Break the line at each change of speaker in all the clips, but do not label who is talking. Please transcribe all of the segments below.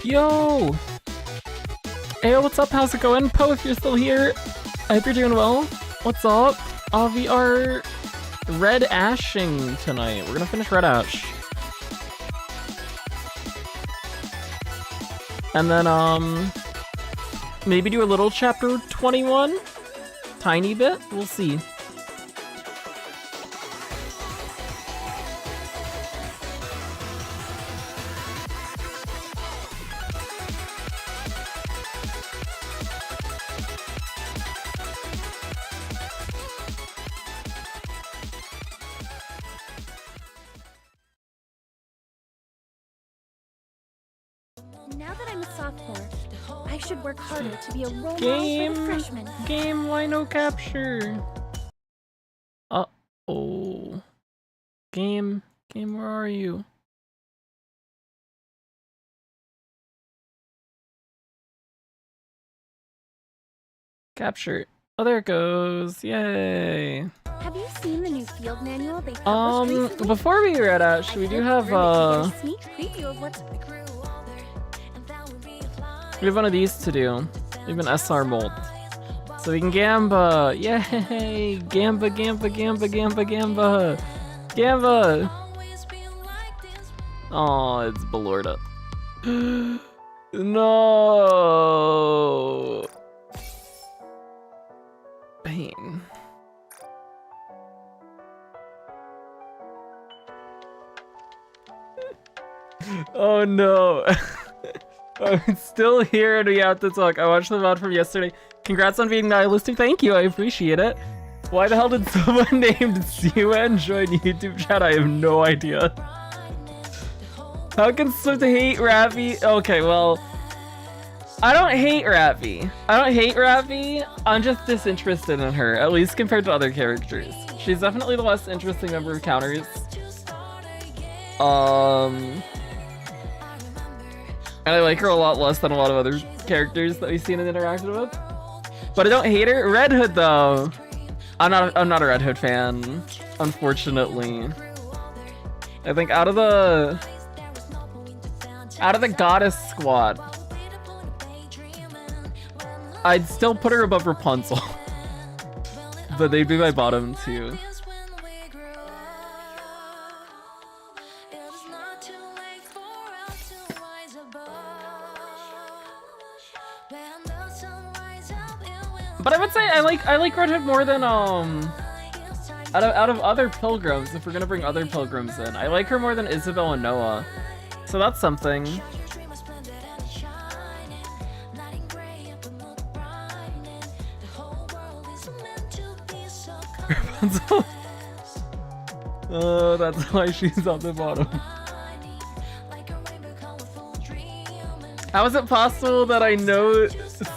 Yo! Hey, what's up? How's it going? Poe, if you're still here, I hope you're doing well. What's up? We are red ashing tonight. We're gonna finish red ash. And then, maybe do a little chapter 21? Tiny bit? We'll see.
Now that I'm a sophomore, I should work harder to be a role model
Game,
for the freshmen.
game, why no capture? Uh-oh. Game, where are you? Capture. Oh, there it goes. Yay.
Have you seen the new field manual they published recently?
Before we red ash, we do have,
a sneak preview of what's...
we have one of these to do. We have an SR mold. So we can Gamba! Yay! Gamba, Gamba, Gamba, Gamba, Gamba! Gamba! Oh, it's Belorda. No! Pain. Oh no! I'm still here and we have to talk. I watched the VOD from yesterday. Congrats on being nihilistic. Thank you, I appreciate it. Why the hell did someone named CUN join YouTube chat? I have no idea. How can Swift hate Rappy? Okay, well, I don't hate Rappy. I'm just disinterested in her, at least compared to other characters. She's definitely the less interesting member of counters. And I like her a lot less than a lot of other characters that we've seen and interacted with. But I don't hate her. Red Hood though, I'm not a Red Hood fan, unfortunately. I think out of the Goddess squad, I'd still put her above Rapunzel. But they'd be my bottom two. But I would say I like Red Hood more than out of other pilgrims. If we're gonna bring other pilgrims in, I like her more than Isabel and Noah. So that's something. Rapunzel. Oh, that's why she's on the bottom. How is it possible that I know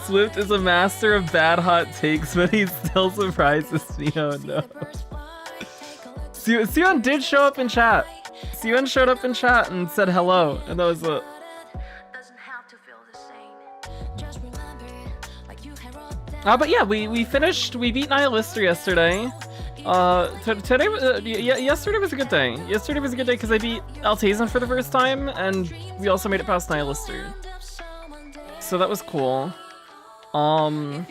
Swift is a master of bad hot takes, but he still surprises me? Oh no. Sion did show up in chat. Sion showed up in chat and said hello, and that was it. But yeah, we beat Nihilister yesterday. Yesterday was a good day. Yesterday was a good day because I beat Altazan for the first time, and we also made it past Nihilister. So that was cool. Off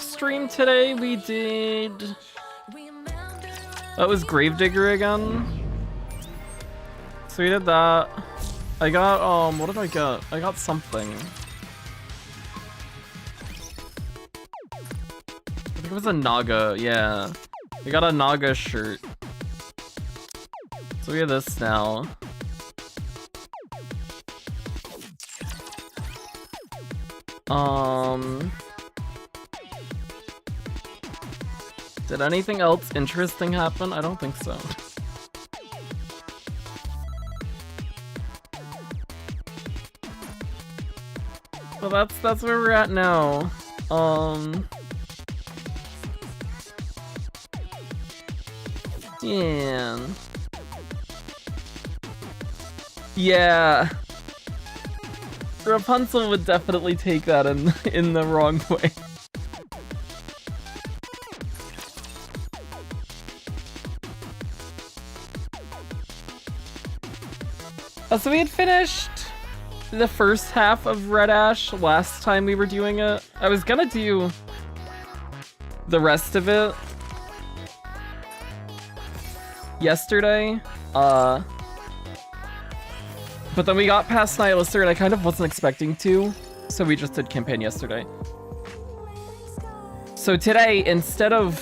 stream today we did... That was Gravedigger again. So we did that. I got, what did I get? I got something. I think it was a Naga, yeah. We got a Naga shirt. So we have this now. Did anything else interesting happen? I don't think so. Well, that's where we're at now. Yeah. Yeah. Rapunzel would definitely take that in the wrong way. So we had finished the first half of Red Ash last time we were doing it. I was gonna do the rest of it yesterday, but then we got past Nihilister and I kind of wasn't expecting to, so we just did campaign yesterday. So today, instead of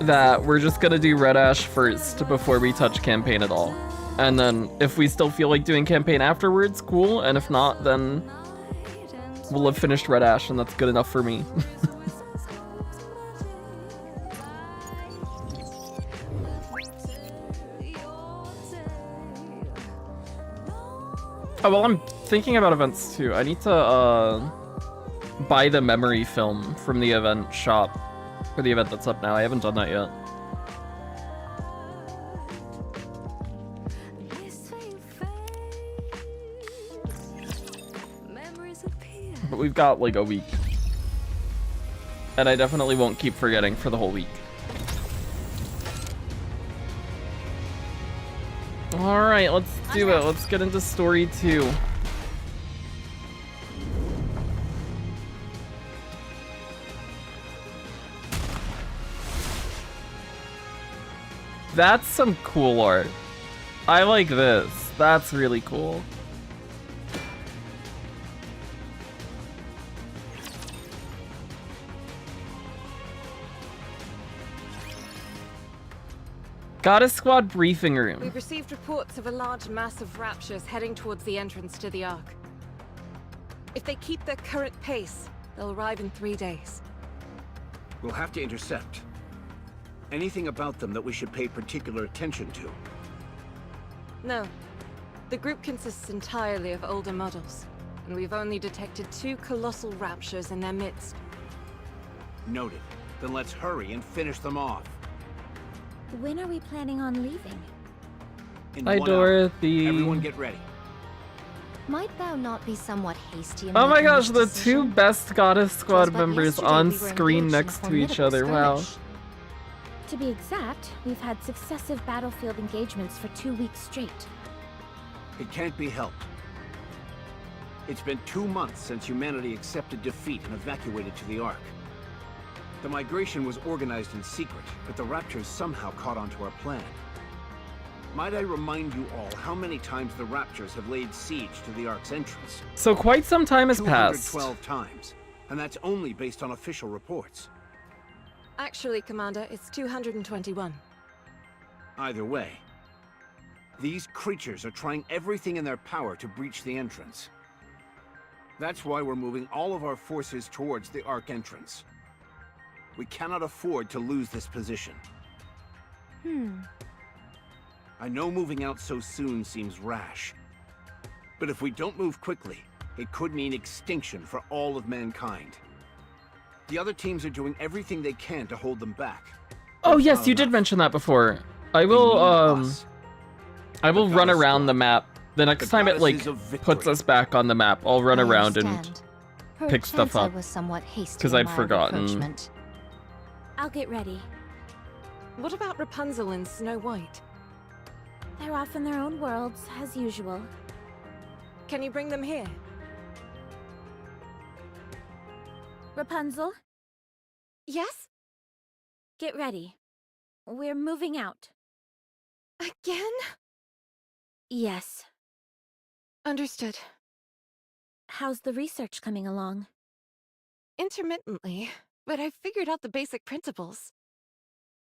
that, we're just gonna do Red Ash first before we touch campaign at all. And then if we still feel like doing campaign afterwards, cool, and if not, then we'll have finished Red Ash and that's good enough for me. Oh, well, I'm thinking about events too. I need to buy the memory film from the event shop for the event that's up now. I haven't done that yet. But we've got like a week. And I definitely won't keep forgetting for the whole week. Alright, let's do it. Let's get into story 2. That's some cool art. I like this. That's really cool. Goddess Squad briefing room.
We've received reports of a large mass of raptures heading towards the entrance to the Ark. If they keep their current pace, they'll arrive in 3 days.
We'll have to intercept. Anything about them that we should pay particular attention to?
No. The group consists entirely of older models, and we've only detected 2 colossal raptures in their midst.
Noted. Then let's hurry and finish them off.
When are we planning on leaving?
In
Hi,
1 hour.
Dorothy.
Everyone get ready.
Might thou not be somewhat hasty in
Oh my
making
gosh,
this
the
decision?
2 best Goddess Squad
but
members
yesterday
on
we were
screen
engaged in a
next to each
formidable
other. Wow.
skirmish.
To be exact, we've had successive battlefield engagements for 2 weeks straight.
It can't be helped. It's been 2 months since humanity accepted defeat and evacuated to the Ark. The migration was organized in secret, but the Raptors somehow caught on to our plan. Might I remind you all how many times the Raptors have laid siege to the Ark's entrance?
So quite some time has passed.
212 times, and that's only based on official reports.
Actually, Commander, it's 221.
Either way, these creatures are trying everything in their power to breach the entrance. That's why we're moving all of our forces towards the Ark entrance. We cannot afford to lose this position. I know moving out so soon seems rash. But if we don't move quickly, it could mean extinction for all of mankind. The other teams are doing everything they can to hold them back.
Oh
That's
yes,
not
you did
enough.
mention that before. I
They
will
need us.
I will
The
run
Goddess
around
Squad.
the map. The next
The
time it like
Goddesses of Victory.
puts us back on the map, I'll run
I
around and
understand.
pick stuff
Perchance I
up.
was somewhat hasty
'Cause
in
I'd
my
forgotten.
approachment.
I'll get ready.
What about Rapunzel and Snow White?
They're off in their own worlds, as usual.
Can you bring them here?
Rapunzel,
Yes?
get ready. We're moving out.
Again?
Yes.
Understood.
How's the research coming along?
Intermittently, but I've figured out the basic principles.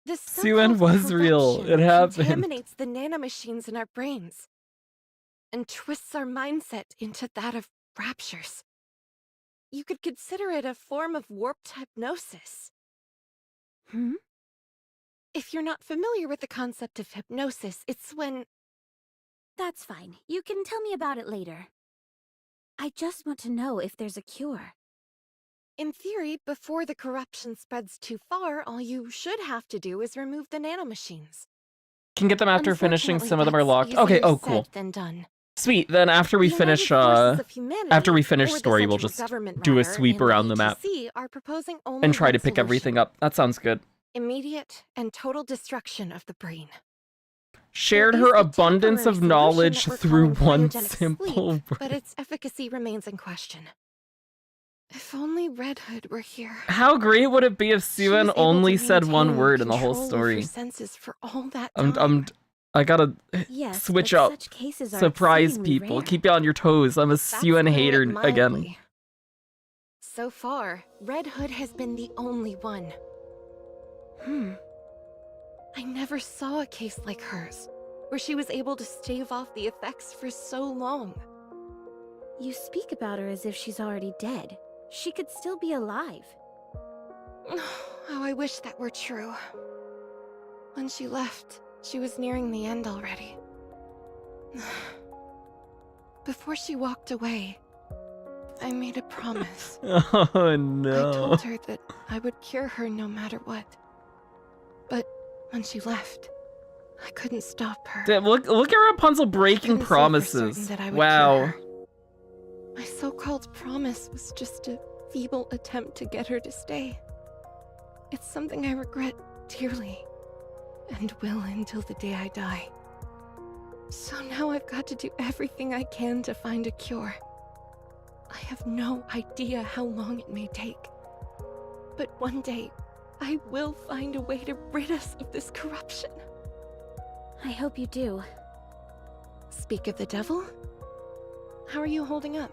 This
Suen
so-called
was real.
corruption
It happened.
contaminates the nanomachines in our brains and twists our mindset into that of raptures. You could consider it a form of warped hypnosis. If you're not familiar with the concept of hypnosis, it's when...
That's fine. You can tell me about it later. I just want to know if there's a cure.
In theory, before the corruption spreads too far, all you should have to do is remove the nanomachines.
Can get them after finishing.
Unfortunately,
Some of them are
that's
locked.
easier
Okay, oh
said
cool.
than done.
Sweet. Then after we
The
finish
United Forces of Humanity,
after we finish
or the
story, we'll
central
just
government,
do a
rather,
sweep
and
around the map
ETC are proposing only
and try to
one
pick everything
solution.
up. That sounds good.
Immediate and total destruction of the brain.
shared
There
her
is a
abundance of
temporary
knowledge
solution that
through
we're calling
one
cryogenic
simple
sleep,
word.
but its efficacy remains in question. If only Red Hood were here.
How great would it be if
She was
Suan
able to
only said one
maintain
word in the whole
control of
story?
her senses for all that time.
I gotta
Yes,
switch
but
up.
such cases are
Surprise
exceedingly
people.
rare.
Keep you on your toes. I'm a
That's
Suan
putting
hater
it
again.
mildly. So far, Red Hood has been the only one. I never saw a case like hers, where she was able to stave off the effects for so long.
You speak about her as if she's already dead. She could still be alive.
Oh, I wish that were true. When she left, she was nearing the end already. Before she walked away, I made a promise.
Oh no.
I told her that I would cure her no matter what. But when she left, I couldn't stop her.
Damn, look at Rapunzel breaking
Couldn't say for certain
promises.
that I would
Wow.
cure her. My so-called promise was just a feeble attempt to get her to stay. It's something I regret dearly, and will until the day I die. So now I've got to do everything I can to find a cure. I have no idea how long it may take. But one day, I will find a way to rid us of this corruption.
I hope you do.
Speak of the devil? How are you holding up?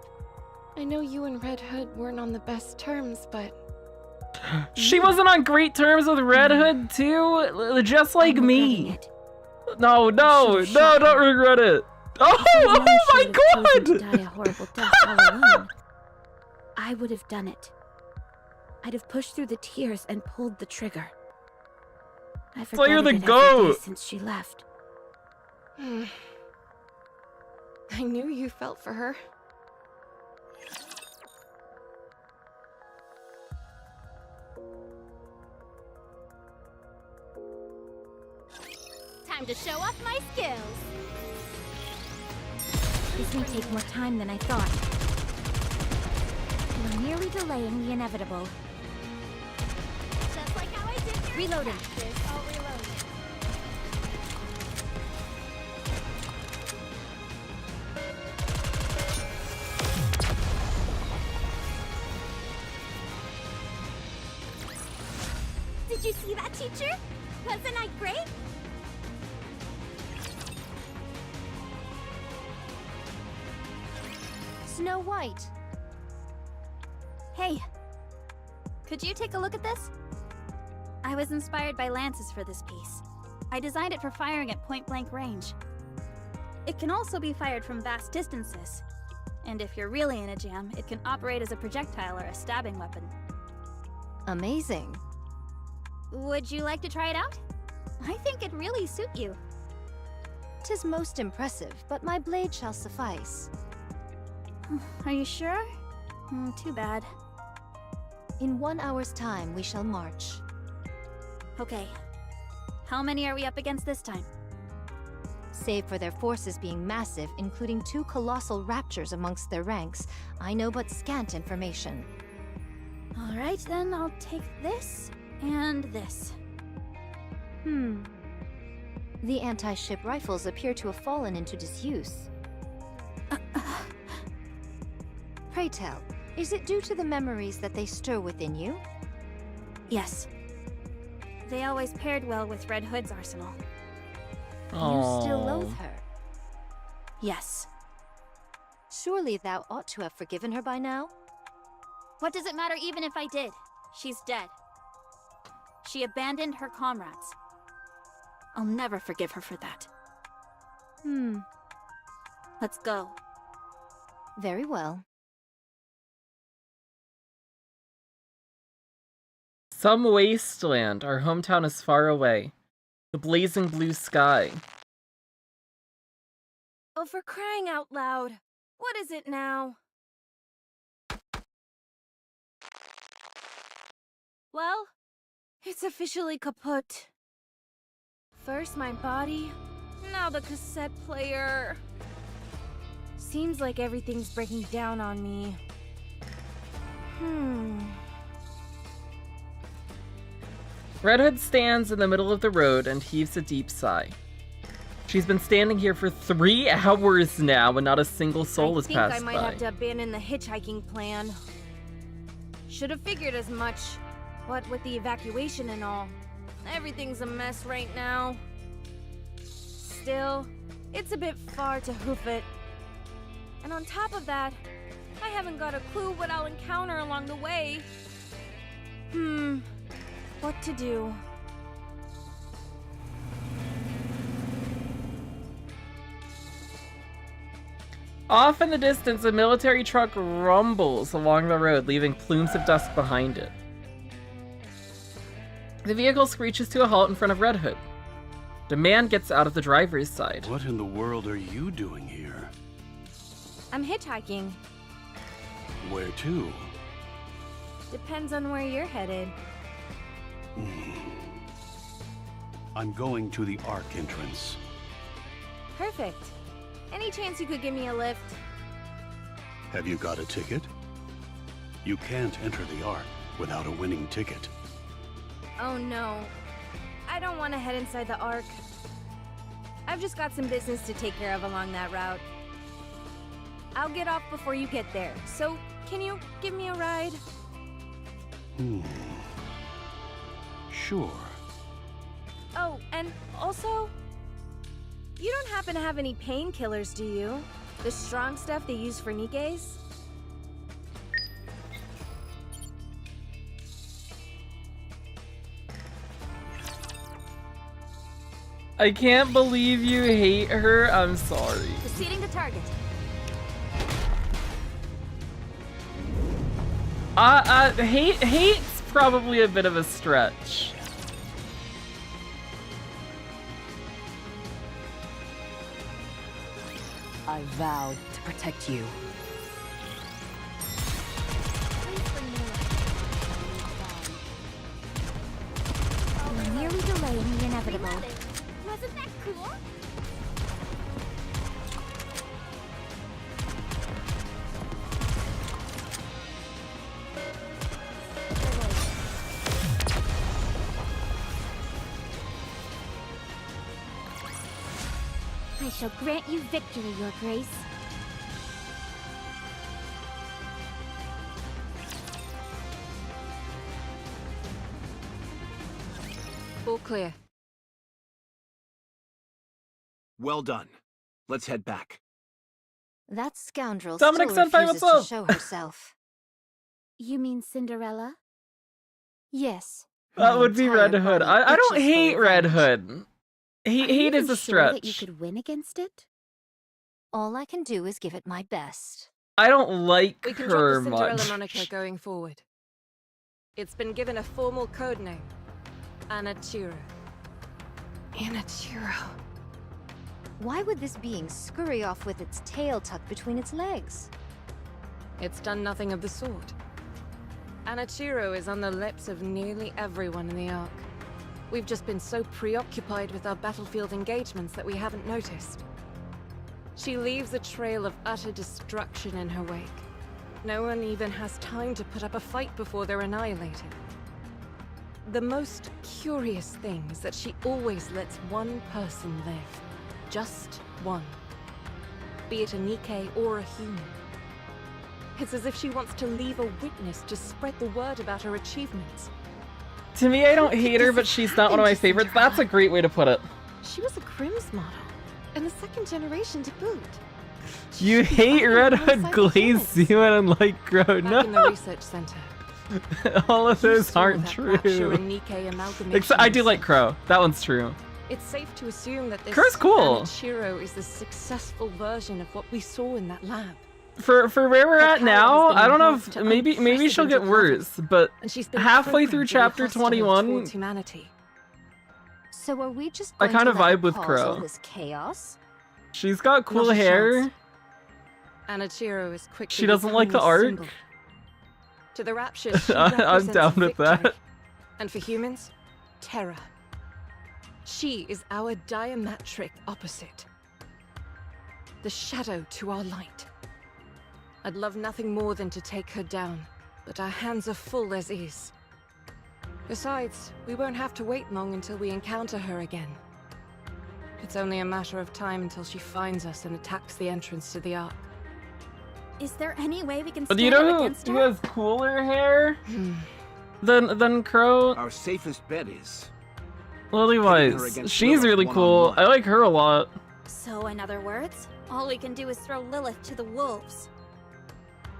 I know you and Red Hood weren't on the best terms, but...
She wasn't on great terms with Red Hood too, just like
I'm
me.
regretting it.
No,
should've shot
don't
her.
regret it. Oh,
If I'd known
oh
she
my
would have chosen to
god!
die a horrible death all alone, I would have done it. I'd have pushed through the tears and pulled the trigger. I've
why you're
regretted
the
it every day
goat.
since she left.
I knew you felt for her.
Time to show off my skills. This may take more time than I thought. You're merely delaying the inevitable. Just like how I did. Reloading. I'll reload. Did you see that, teacher? Wasn't I great?
Snow White.
Hey, could you take a look at this? I was inspired by lances for this piece. I designed it for firing at point-blank range. It can also be fired from vast distances. And if you're really in a jam, it can operate as a projectile or a stabbing weapon.
Amazing.
Would you like to try it out? I think it'd really suit you.
'Tis most impressive, but my blade shall suffice.
Are you sure? Too bad.
In 1 hour's time, we shall march.
Okay. How many are we up against this time?
Save for their forces being massive, including 2 colossal raptures amongst their ranks, I know but scant information.
Alright, then I'll take this and this.
The anti-ship rifles appear to have fallen into disuse. Pray tell, is it due to the memories that they stir within you?
Yes. They always paired well with Red Hood's arsenal.
You still
Aw.
loathe her.
Yes.
Surely thou ought to have forgiven her by now?
What does it matter even if I did? She's dead. She abandoned her comrades. I'll never forgive her for that. Let's go.
Very well.
Some wasteland. Our hometown is far away. The blazing blue sky.
Oh, for crying out loud. What is it now? Well, it's officially kaput. First my body, now the cassette player. Seems like everything's breaking down on me.
Red Hood stands in the middle of the road and heaves a deep sigh. She's been standing here for 3 hours now, and not a single soul has passed
I think I might
by.
have to abandon the hitchhiking plan. Should have figured as much. What with the evacuation and all, everything's a mess right now. Still, it's a bit far to hoof it. And on top of that, I haven't got a clue what I'll encounter along the way. What to do?
Off in the distance, a military truck rumbles along the road, leaving plumes of dust behind it. The vehicle screeches to a halt in front of Red Hood. The man gets out of the driver's side.
What in the world are you doing here?
I'm hitchhiking.
Where to?
Depends on where you're headed.
I'm going to the Ark entrance.
Perfect. Any chance you could give me a lift?
Have you got a ticket? You can't enter the Ark without a winning ticket.
Oh no. I don't want to head inside the Ark. I've just got some business to take care of along that route. I'll get off before you get there, so can you give me a ride?
Sure.
Oh, and also, you don't happen to have any painkillers, do you? The strong stuff they use for Nikkes?
I can't believe you hate her. I'm sorry.
Proceeding to target.
Hate's probably a bit of a stretch.
I vowed to protect you.
We're nearly delaying the inevitable.
Wasn't that cool?
I shall grant you victory, Your Grace.
All clear.
Well done. Let's head back.
That scoundrel
Dominic
still
Senpai,
refuses
what's
to
up?
show herself.
You mean Cinderella?
Yes.
That
my
would be
entire
Red Hood.
body
I don't
itches for
hate Red
revenge.
Hood.
Are you
Hate is
even
a
sure that you
stretch.
could win against it?
All I can do is give it my best.
I don't like
We can
her
drop the Cinderella
much.
moniker going forward. It's been given a formal code name. Anachiro.
Anachiro.
Why would this being scurry off with its tail tucked between its legs?
It's done nothing of the sort. Anachiro is on the lips of nearly everyone in the Ark. We've just been so preoccupied with our battlefield engagements that we haven't noticed. She leaves a trail of utter destruction in her wake. No one even has time to put up a fight before they're annihilated. The most curious thing is that she always lets one person live. Just one. Be it a Nikke or a human. It's as if she wants to leave a witness to spread the word about her achievements.
To me, I don't hate her, but she's not one of my favorites. That's a great way to put it.
She was a Crims model, and the second generation to boot.
You hate Red Hood, Glaze, Seaman, and Light Crow.
Back in the
No,
research center.
all of
You
those
saw
aren't
that Rapture
true.
and Nikke amalgamation
Except I do like
yourself.
Crow. That one's true.
It's safe to assume that this
Crow's cool.
Anachiro is the successful version of what we saw in that lab.
For where we're
Her
at
power
now,
has been
I don't know
enhanced
if
to
maybe she'll get
unprecedented
worse, but
And she's been
halfway
programmed
through
to be
chapter
hostile
21,
towards humanity.
So are we just
I
going
kinda
to let her
vibe with
cause
Crow.
all this chaos?
she's got cool
Not a
hair.
chance. Anachiro is quickly
She doesn't like the
becoming a
arc.
symbol. To the Rapture, she
I'm
represents
down with
victory.
that.
And for humans, terror. She is our diametric opposite. The shadow to our light. I'd love nothing more than to take her down, but our hands are full as is. Besides, we won't have to wait long until we encounter her again. It's only a matter of time until she finds us and attacks the entrance to the Ark.
Is there any way we can
But
stand
you
up
know
against
who
her?
has cooler hair than Crow?
Our safest bet is...
Lillywise. She's really cool.
one-on-one.
I like her a lot.
So, in other words, all we can do is throw Lilith to the wolves.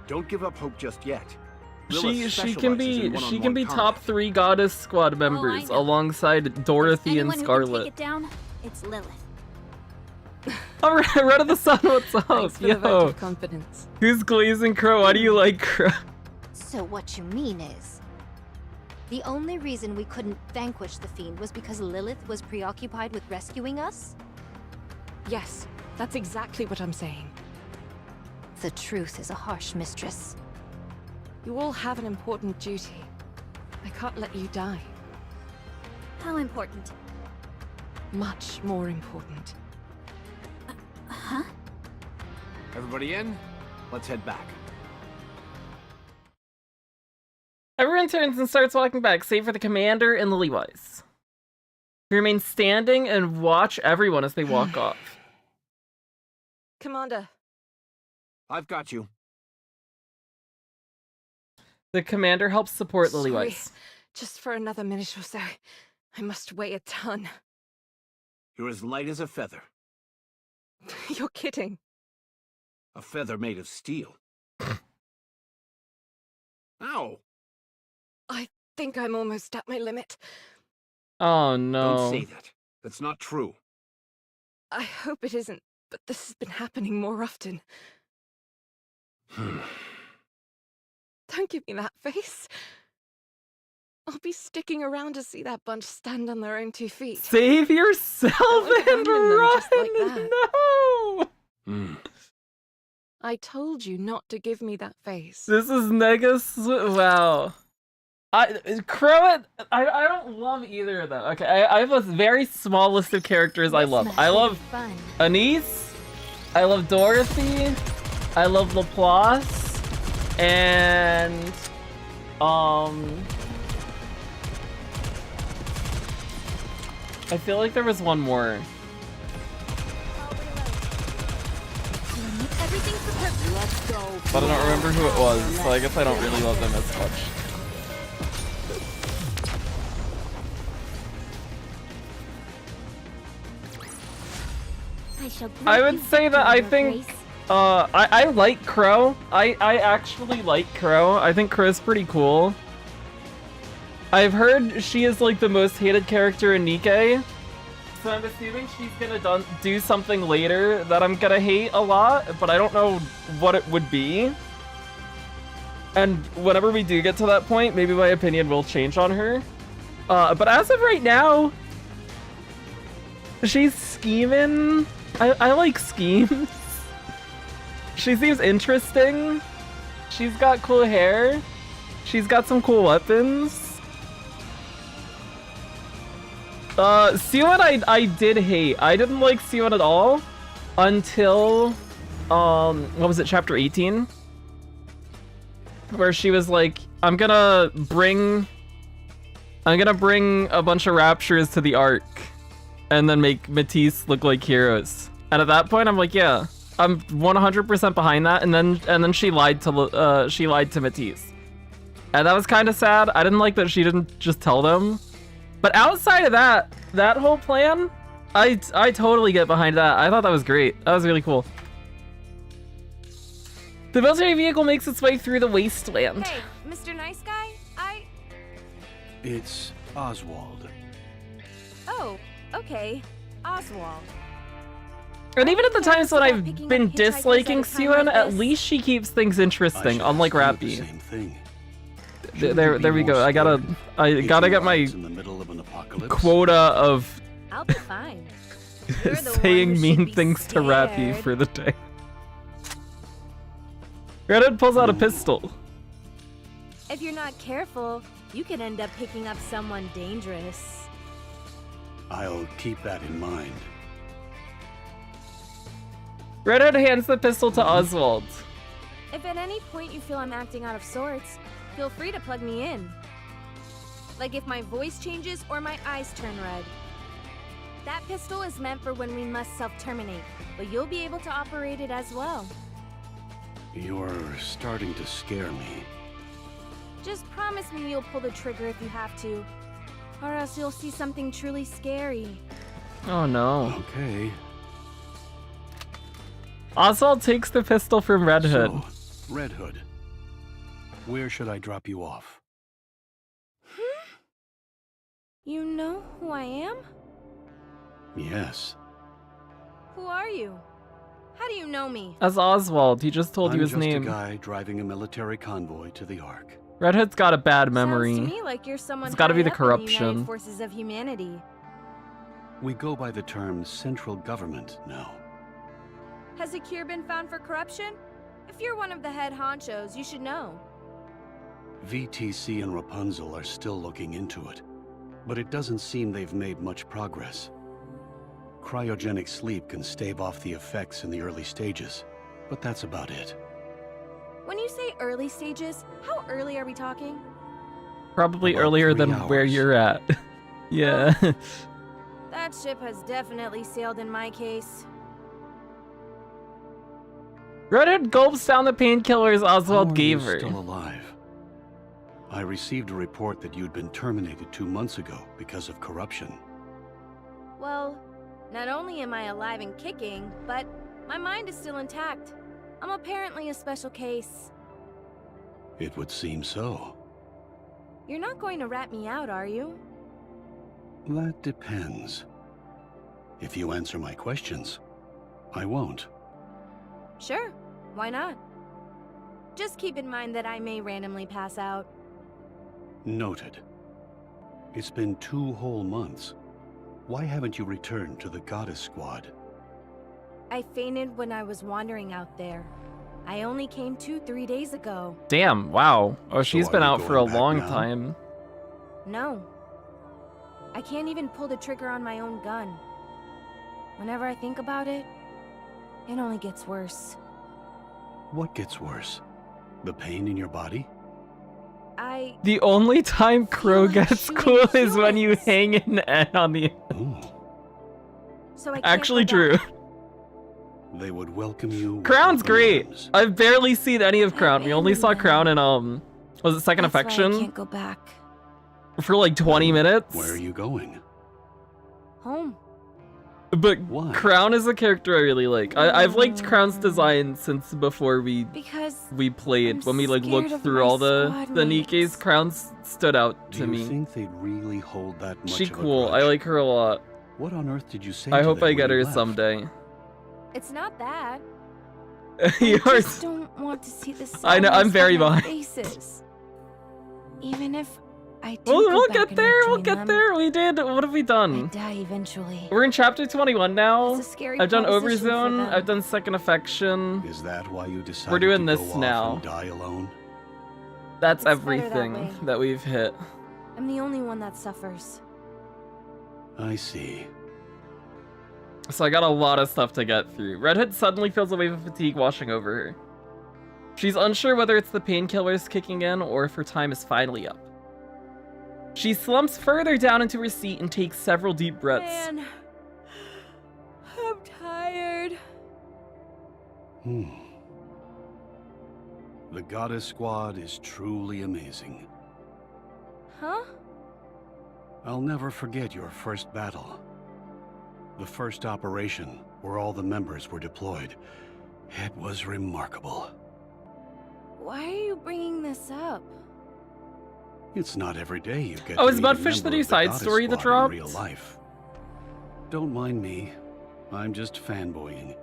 Don't give up hope just yet.
She
Lilith
can
specializes
be
in one-on-one
top
combat.
3 goddess squad members
know.
alongside Dorothy and
Anyone who can
Scarlet.
take it down, it's Lilith.
Alright, Red of the Sun, what's up?
Thanks for the vote
Yo,
of confidence.
who's glazing Crow? Why do you like Crow?
So what you mean is, the only reason we couldn't vanquish the fiend was because Lilith was preoccupied with rescuing us?
Yes, that's exactly what I'm saying.
The truth is a harsh mistress.
You all have an important duty. I can't let you die.
How important?
Much more important.
Huh?
Everybody in? Let's head back.
Everyone turns and starts walking back, save for the commander and Lillywise. We remain standing and watch everyone as they walk off.
Commander,
I've got you.
The commander helps support
sorry.
Lillywise.
Just for another minute or so. I must weigh a ton.
You're as light as a feather.
You're kidding.
A feather made of steel. Ow!
I think I'm almost at my limit.
Oh no.
Don't say that. That's not true.
I hope it isn't, but this has been happening more often. Don't give me that face. I'll be sticking around to see that bunch stand on their own 2 feet.
Save yourself
Don't
and
abandon them
run!
just like that.
No!
I told you not to give me that face.
This is wow. Crow, I don't love either of them. Okay, I have a very small list of characters I love. I love
Fun.
Anise, I love Dorothy, I love Laplace, and I feel like there was one more.
Everything's prepared.
Let's go.
But I don't remember who it was, so I guess I don't really love them as much. I would say that I think I like Crow. I actually like Crow. I think Crow's pretty cool. I've heard she is like the most hated character in Nikke. So I'm assuming she's gonna do something later that I'm gonna hate a lot, but I don't know what it would be. And whenever we do get to that point, maybe my opinion will change on her. But as of right now, she's scheming. I like schemes. She seems interesting. She's got cool hair. She's got some cool weapons. Siwon I did hate. I didn't like Siwon at all until what was it, chapter 18? Where she was like, I'm gonna bring a bunch of raptures to the Ark and then make Matisse look like heroes. And at that point I'm like, yeah, I'm 100% behind that. And then she lied to Matisse. And that was kind of sad. I didn't like that she didn't just tell them. But outside of that whole plan, I totally get behind that. I thought that was great. That was really cool. The military vehicle makes its way through the wasteland.
Hey, Mr. Nice Guy,
It's Oswald.
Oh, okay. Oswald.
And even at the times when
about
I've
picking
been
up hitchhikers
disliking
at a time
Siwon,
like
at
this?
least she keeps things
I
interesting,
should
unlike
ask you the
Rappy.
same thing.
There we go. I gotta get my
In the middle of an apocalypse.
quota of
I'll be fine. You're the one
saying
who should
mean
be
things to Rappy
scared.
for the day. Reddit pulls out a pistol.
If you're not careful, you could end up picking up someone dangerous.
I'll keep that in mind.
Reddit hands the pistol to Oswald.
If at any point you feel I'm acting out of sorts, feel free to plug me in. Like if my voice changes or my eyes turn red. That pistol is meant for when we must self-terminate, but you'll be able to operate it as well.
You're starting to scare me.
Just promise me you'll pull the trigger if you have to, or else you'll see something truly scary.
Oh no.
Okay.
Oswald takes the pistol from Red Hood.
So, Red Hood, where should I drop you off?
You know who I am?
Yes.
Who are you? How do you know me?
As Oswald, he just told you his
I'm just
name.
a guy driving a military convoy to the Ark.
Red Hood's got a bad memory.
Sounds to me like you're someone
It's gotta be
high
the
up in the
corruption.
United Forces of Humanity.
We go by the term central government now.
Has a cure been found for corruption? If you're one of the head honchos, you should know.
VTC and Rapunzel are still looking into it, but it doesn't seem they've made much progress. Cryogenic sleep can stave off the effects in the early stages, but that's about it.
When you say early stages, how early are we talking?
Probably
About
earlier
3
than where
hours.
you're at. Yeah.
That ship has definitely sailed in my case.
Red Hood gulps down the painkillers
How
Oswald
are
gave
you
her.
still alive? I received a report that you'd been terminated 2 months ago because of corruption.
Well, not only am I alive and kicking, but my mind is still intact. I'm apparently a special case.
It would seem so.
You're not going to rat me out, are you?
That depends. If you answer my questions, I won't.
Sure, why not? Just keep in mind that I may randomly pass out.
Noted. It's been 2 whole months. Why haven't you returned to the Goddess Squad?
I fainted when I was wandering out there. I only came to 3 days ago.
Damn, wow. Oh, she's
are
been
you
out for a
going back
long
now?
time.
No. I can't even pull the trigger on my own gun. Whenever I think about it, it only gets worse.
What gets worse? The pain in your body?
The only time Crow
feel like
gets
shooting
cool is when you
humans.
hang an N on the...
Oh,
So I can't
Actually,
go
Drew.
back.
they would welcome you. with
Crown's
open
great.
arms.
I've barely seen any of Crown. We only saw Crown in, was it Second
That's why I
Affection?
can't go back.
For like 20 minutes?
Where are you going?
Home.
But
Why?
Crown is a character I really like. I've liked Crown's design since before we
Because
played.
I'm
when we like
scared
looked
of
through
my
all the
squad
Nikkes,
mates.
Crown stood out
Do
to
you
me.
think they'd really hold that much
She
of a
cool. I
grudge?
like her a lot.
What on earth did you say
I
to
hope
them
I
when
get
you
her
left?
someday.
it's not that.
Yours.
I just don't want to see the
I know, I'm
sadness
very
on their
behind.
faces. Even if I do
We'll
go back
get
and
there. We'll
rejoin
get
them,
there. We did. What have we
I
done?
die eventually.
We're in chapter 21 now.
It's a scary
I've done
proposition for
Overzone.
them.
I've done Second Affection.
Is that why you decided
We're doing
to
this
go off
now.
and die alone?
That's
It's better that
everything
way.
that we've hit.
I'm the only one that suffers.
I see.
So I got a lot of stuff to get through. Red Hood suddenly feels a wave of fatigue washing over her. She's unsure whether it's the painkillers kicking in or if her time is finally up. She slumps further down into her seat and takes several deep breaths.
Man, I'm tired.
The Goddess Squad is truly amazing.
Huh?
I'll never forget your first battle. The first operation, where all the members were deployed. It was remarkable.
Why are you bringing this up?
It's not every day you get
Oh,
to
is
meet a
Mudfish the
member
new
of
side
Goddess
story that
Squad in
dropped?
real life. Don't mind me. I'm just fanboying.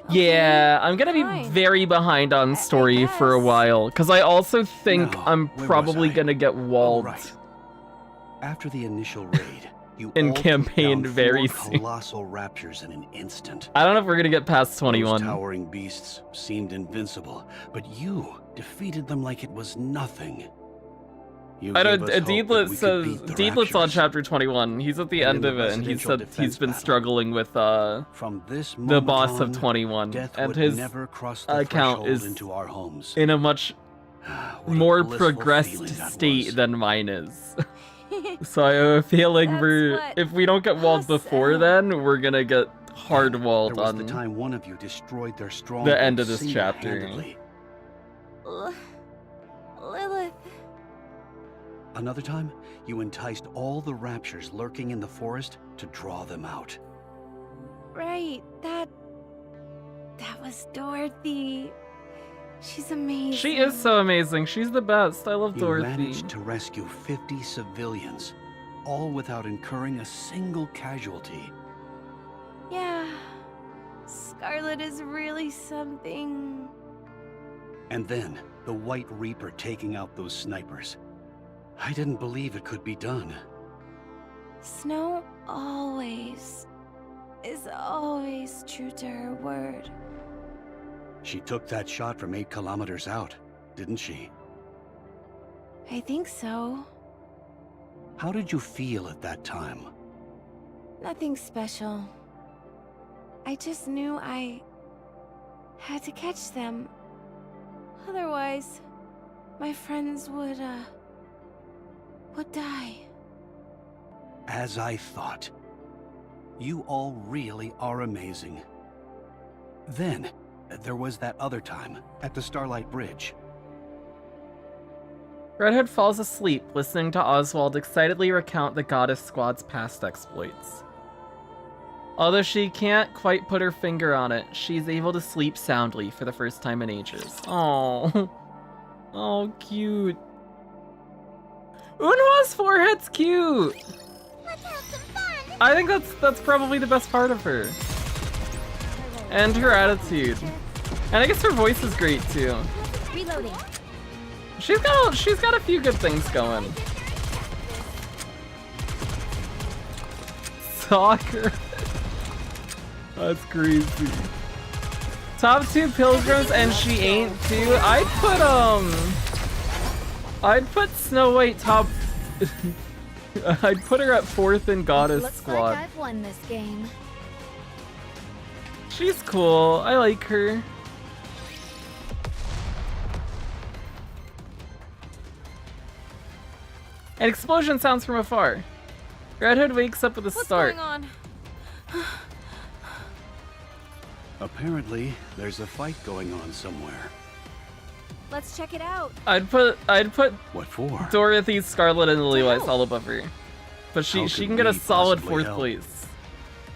Yeah, I'm gonna
fine.
be very behind on
I
story for a
guess.
while, because I also think
Now,
I'm
where was
probably
I?
gonna get walled.
Right. After the initial raid, you
In
all took
campaign
down
very
4
soon.
colossal raptures in an instant.
I don't know if we're gonna get past 21.
Those towering beasts seemed invincible, but you defeated them like it was nothing. You
I know
gave us hope that
Deedlet
we could
says
beat the
Deedlet's on
raptures.
chapter 21. He's at the
And
end
in
of
the
it, and he
residential
said
defense
he's been
battle,
struggling with
From this
the
moment
boss of
on,
21,
death
and
would
his
never cross the
account
threshold
is
into our homes.
in a much
What a
more
blissful
progressed
feeling that
state
was.
than mine is. So I have a feeling
That's
if we don't get walled before then, we're gonna get hard
There
walled
was
on
the time one of you destroyed their strong
the end of this chapter.
single-handedly.
Lilith.
Another time, you enticed all the raptures lurking in the forest to draw them out.
Right, that was Dorothy. She's amazing.
She is so amazing. She's the best. I love
You
Dorothy.
managed to rescue 50 civilians, all without incurring a single casualty.
Yeah. Scarlet is really something.
And then, the White Reaper taking out those snipers. I didn't believe it could be done.
Snow is always true to her word.
She took that shot from 8 kilometers out, didn't she?
I think so.
How did you feel at that time?
Nothing special. I just knew I had to catch them. Otherwise, my friends would die.
As I thought. You all really are amazing. Then, there was that other time, at the Starlight Bridge.
Redhead falls asleep, listening to Oswald excitedly recount the Goddess Squad's past exploits. Although she can't quite put her finger on it, she's able to sleep soundly for the first time in ages. Oh, oh, cute. Unwa's forehead's cute.
Let's have some fun!
I think that's probably the best part of her. And her attitude. And I guess her voice is great too.
Reloading.
She's got a few good things going. Soccer. That's crazy. Top 2 pilgrims and she ain't too. I'd put Snow White top. I'd put her at 4th in Goddess
Looks
Squad.
like I've won this game.
She's cool. I like her. An explosion sounds from afar. Red Hood wakes up with a start.
What's going on?
Apparently, there's a fight going on somewhere.
Let's check it out.
I'd put
What for?
Dorothy, Scarlet, and Lily White
help.
all above her. But
How
she
could
can get a
we
solid
possibly
4th
help?
place.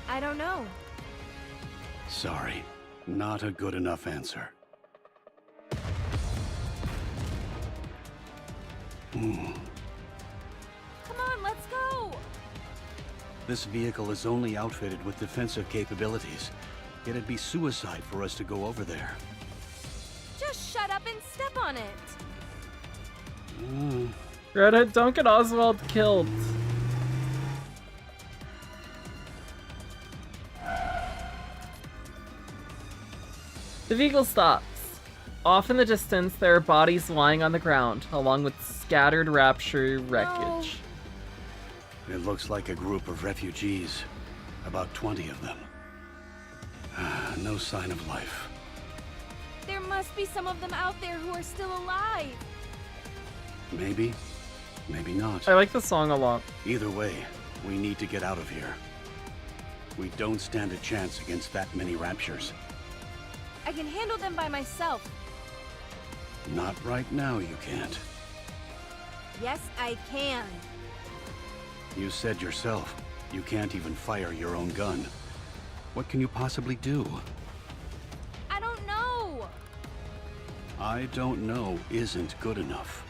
I don't know.
Sorry, not a good enough answer.
Come on, let's go.
This vehicle is only outfitted with defensive capabilities. It'd be suicide for us to go over there.
Just shut up and step on it.
Red Hood, don't get Oswald killed. The vehicle stops. Off in the distance, there are bodies lying on the ground, along with scattered Rapture wreckage.
It looks like a group of refugees. About 20 of them. No sign of life.
There must be some of them out there who are still alive.
Maybe, maybe not.
I like the song a lot.
Either way, we need to get out of here. We don't stand a chance against that many raptures.
I can handle them by myself.
Not right now, you can't.
Yes, I can.
You said yourself, you can't even fire your own gun. What can you possibly do?
I don't know.
I don't know isn't good enough.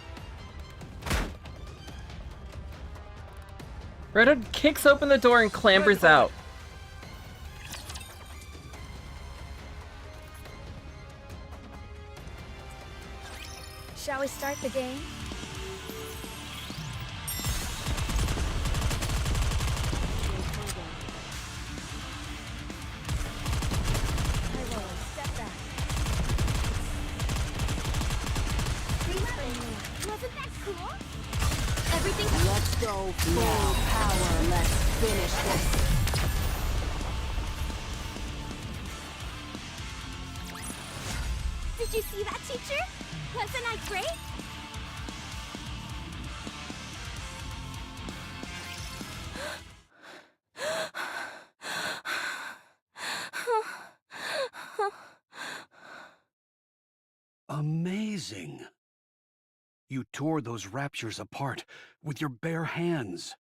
Red Hood kicks open the door and clambers out.
Shall we start the game? Step back. Wasn't that cool? Everything.
Let's go full power. Let's finish this.
Did you see that, teacher? Wasn't I great?
Amazing. You tore those raptures apart with your bare hands.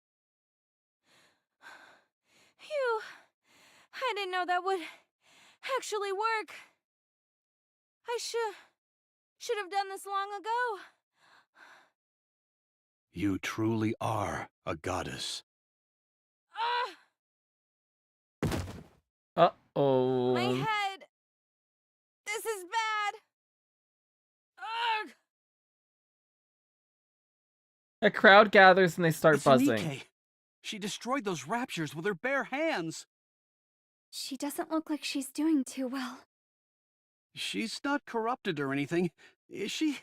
Phew. I didn't know that would actually work. I should have done this long ago.
You truly are a goddess.
Uh-oh.
My head. This is bad. Ugh.
A crowd gathers and they start
It's
buzzing.
Nikke. She destroyed those raptures with her bare hands.
She doesn't look like she's doing too well.
She's not corrupted or anything, is she?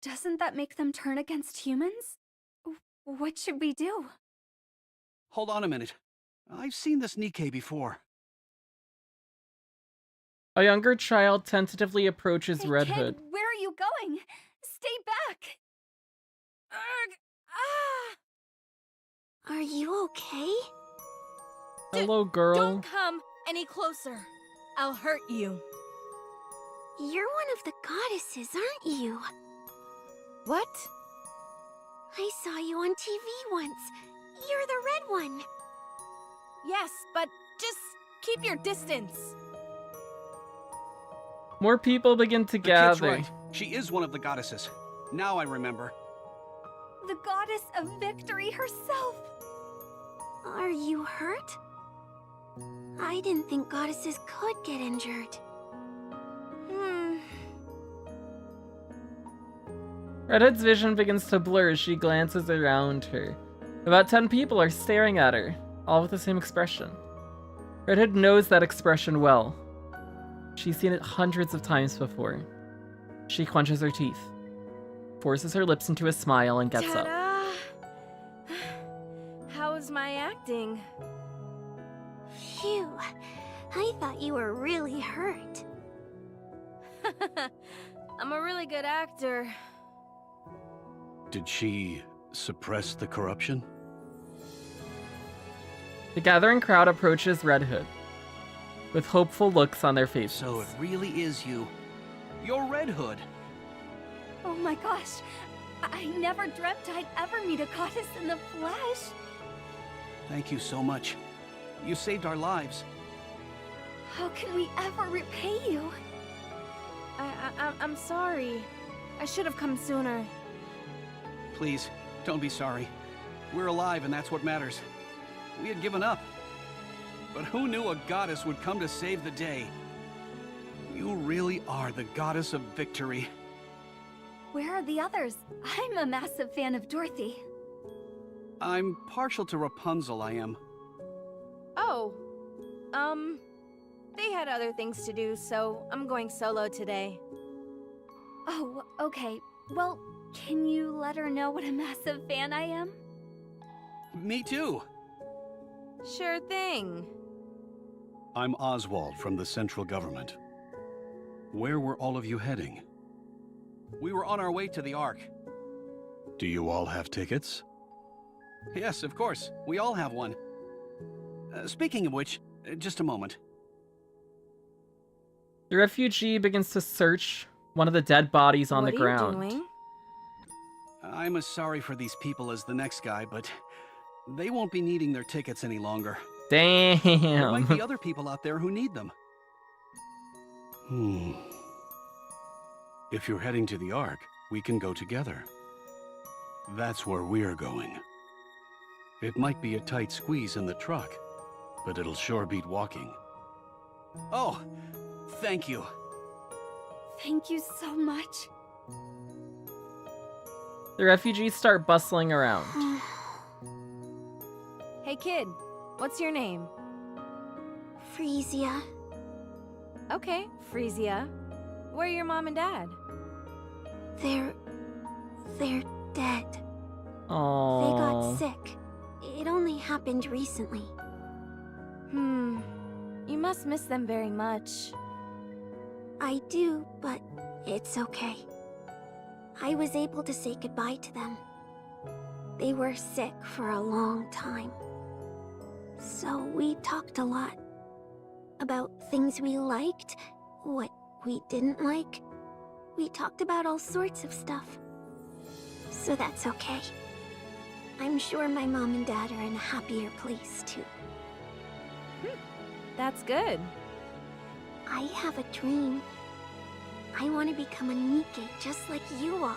Doesn't that make them turn against humans? What should we do?
Hold on a minute. I've seen this Nikke before.
A younger child tentatively approaches
Hey,
Red
kid,
Hood.
where are you going? Stay back!
Ugh. Ah.
Are you okay?
Hello, girl.
Don't come any closer. I'll hurt you.
You're one of the goddesses, aren't you?
What?
I saw you on TV once. You're the red one.
Yes, but just keep your distance.
More people begin to
The kid's
gather.
right. She is one of the goddesses. Now I remember.
The goddess of victory herself. Are you hurt? I didn't think goddesses could get injured.
Red Hood's vision begins to blur as she glances around her. About 10 people are staring at her, all with the same expression. Red Hood knows that expression well. She's seen it hundreds of times before. She clenches her teeth, forces her lips into a smile, and gets up.
Ta-da! How's my acting?
Phew. I thought you were really hurt.
I'm a really good actor.
Did she suppress the corruption?
The gathering crowd approaches Red Hood, with hopeful looks on their faces.
So it really is you. You're Red Hood.
Oh my gosh. I never dreamt I'd ever meet a goddess in the flesh.
Thank you so much. You saved our lives.
How can we ever repay you?
I'm sorry. I should have come sooner.
Please, don't be sorry. We're alive and that's what matters. We had given up. But who knew a goddess would come to save the day? You really are the goddess of victory.
Where are the others? I'm a massive fan of Dorothy.
I'm partial to Rapunzel, I am.
Oh. They had other things to do, so I'm going solo today.
Oh, okay. Well, can you let her know what a massive fan I am?
Me too.
Sure thing.
I'm Oswald from the central government. Where were all of you heading?
We were on our way to the Ark.
Do you all have tickets?
Yes, of course. We all have one. Speaking of which, just a moment.
The refugee begins to search one of the dead bodies on the ground.
What are you doing?
I'm as sorry for these people as the next guy, but they won't be needing their tickets any longer. There might be
Damn.
other people out there who need them.
If you're heading to the Ark, we can go together. That's where we're going. It might be a tight squeeze in the truck, but it'll sure beat walking.
Oh, thank you.
Thank you so much.
The refugees start bustling around.
Hey kid, what's your name?
Frisia.
Okay, Frisia. Where are your mom and dad?
They're dead. They
Aww.
got sick. It only happened recently.
You must miss them very much.
I do, but it's okay. I was able to say goodbye to them. They were sick for a long time. So we talked a lot. About things we liked, what we didn't like.
We talked about all sorts of stuff. So that's okay. I'm sure my mom and dad are in a happier place, too.
That's good.
I have a dream. I want to become a Nikke just like you all.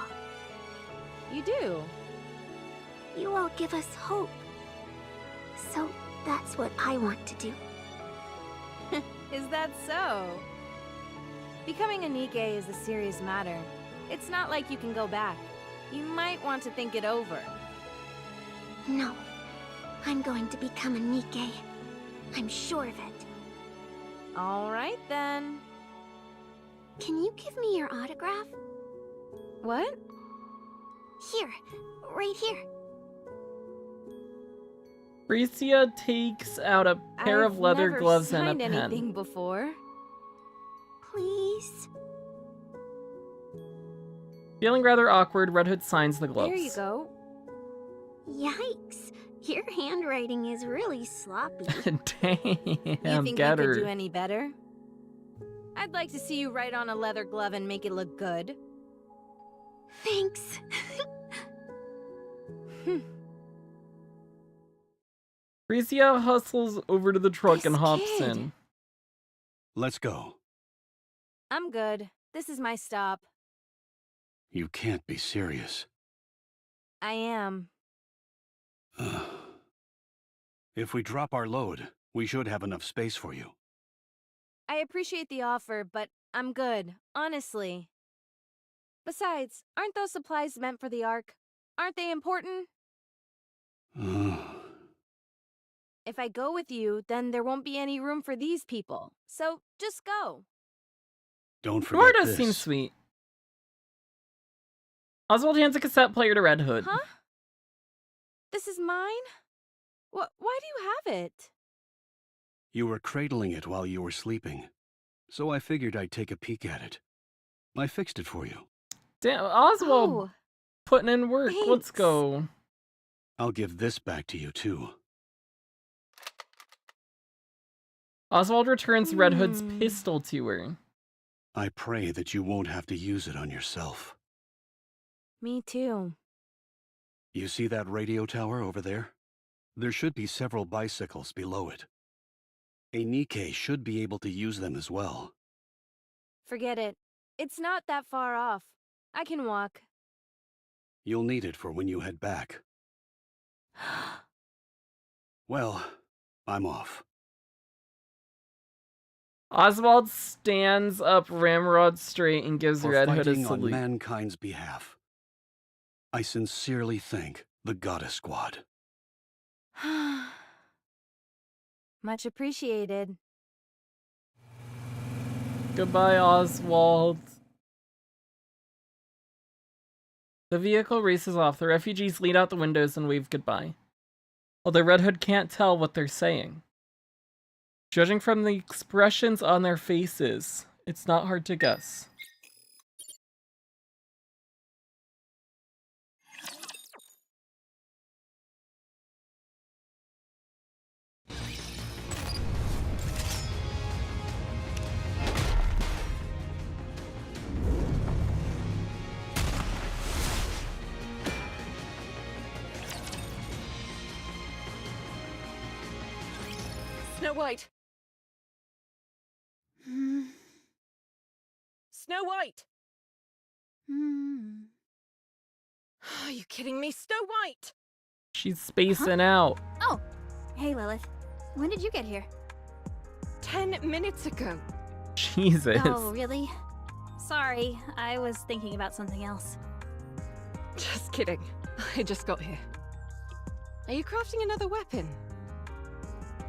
You do.
You all give us hope. So that's what I want to do.
Is that so? Becoming a Nikke is a serious matter. It's not like you can go back. You might want to think it over.
No. I'm going to become a Nikke. I'm sure of it.
All right, then.
Can you give me your autograph?
What?
Here. Right here.
Freesia takes out a pair of leather gloves and a
I've never signed
pen.
anything before.
Please.
Feeling rather awkward, Red Hood signs the gloves.
There you go.
Yikes. Your handwriting is really sloppy.
Damn,
You think
get
you
her.
could do any better? I'd like to see you write on a leather glove and make it look good.
Thanks.
Freesia hustles over to the truck and
This
hops
kid.
in.
Let's go.
I'm good. This is my stop.
You can't be serious.
I am.
If we drop our load, we should have enough space for you.
I appreciate the offer, but I'm good, honestly. Besides, aren't those supplies meant for the Ark? Aren't they important? If I go with you, then there won't be any room for these people. So, just go.
Don't
Nora
forget
does
this.
seem sweet. Oswald hands a cassette player to Red Hood.
Huh? This is mine? Why do you have it?
You were cradling it while you were sleeping, so I figured I'd take a peek at it. I fixed it for you.
Damn, Oswald
Oh,
putting in work. Let's
thanks.
go.
I'll give this back to you, too.
Oswald returns Red Hood's
Hmm.
pistol to her.
I pray that you won't have to use it on yourself.
Me too.
You see that radio tower over there? There should be several bicycles below it. A Nikke should be able to use them as well.
Forget it. It's not that far off. I can walk.
You'll need it for when you head back. Well, I'm off.
Oswald stands up ramrod straight and gives
For
Red Hood a
fighting on
salute.
mankind's behalf. I sincerely thank the Goddess Squad.
Much appreciated.
Goodbye, Oswald. The vehicle races off. The refugees lean out the windows and wave goodbye. Although Red Hood can't tell what they're saying. Judging from the expressions on their faces, it's not hard to guess.
Snow White! Snow White! Are you kidding me? Snow White!
She's spacing out.
Oh, hey Lilith. When did you get here?
10 minutes ago.
Jesus.
Oh, really? Sorry, I was thinking about something else.
Just kidding. I just got here. Are you crafting another weapon?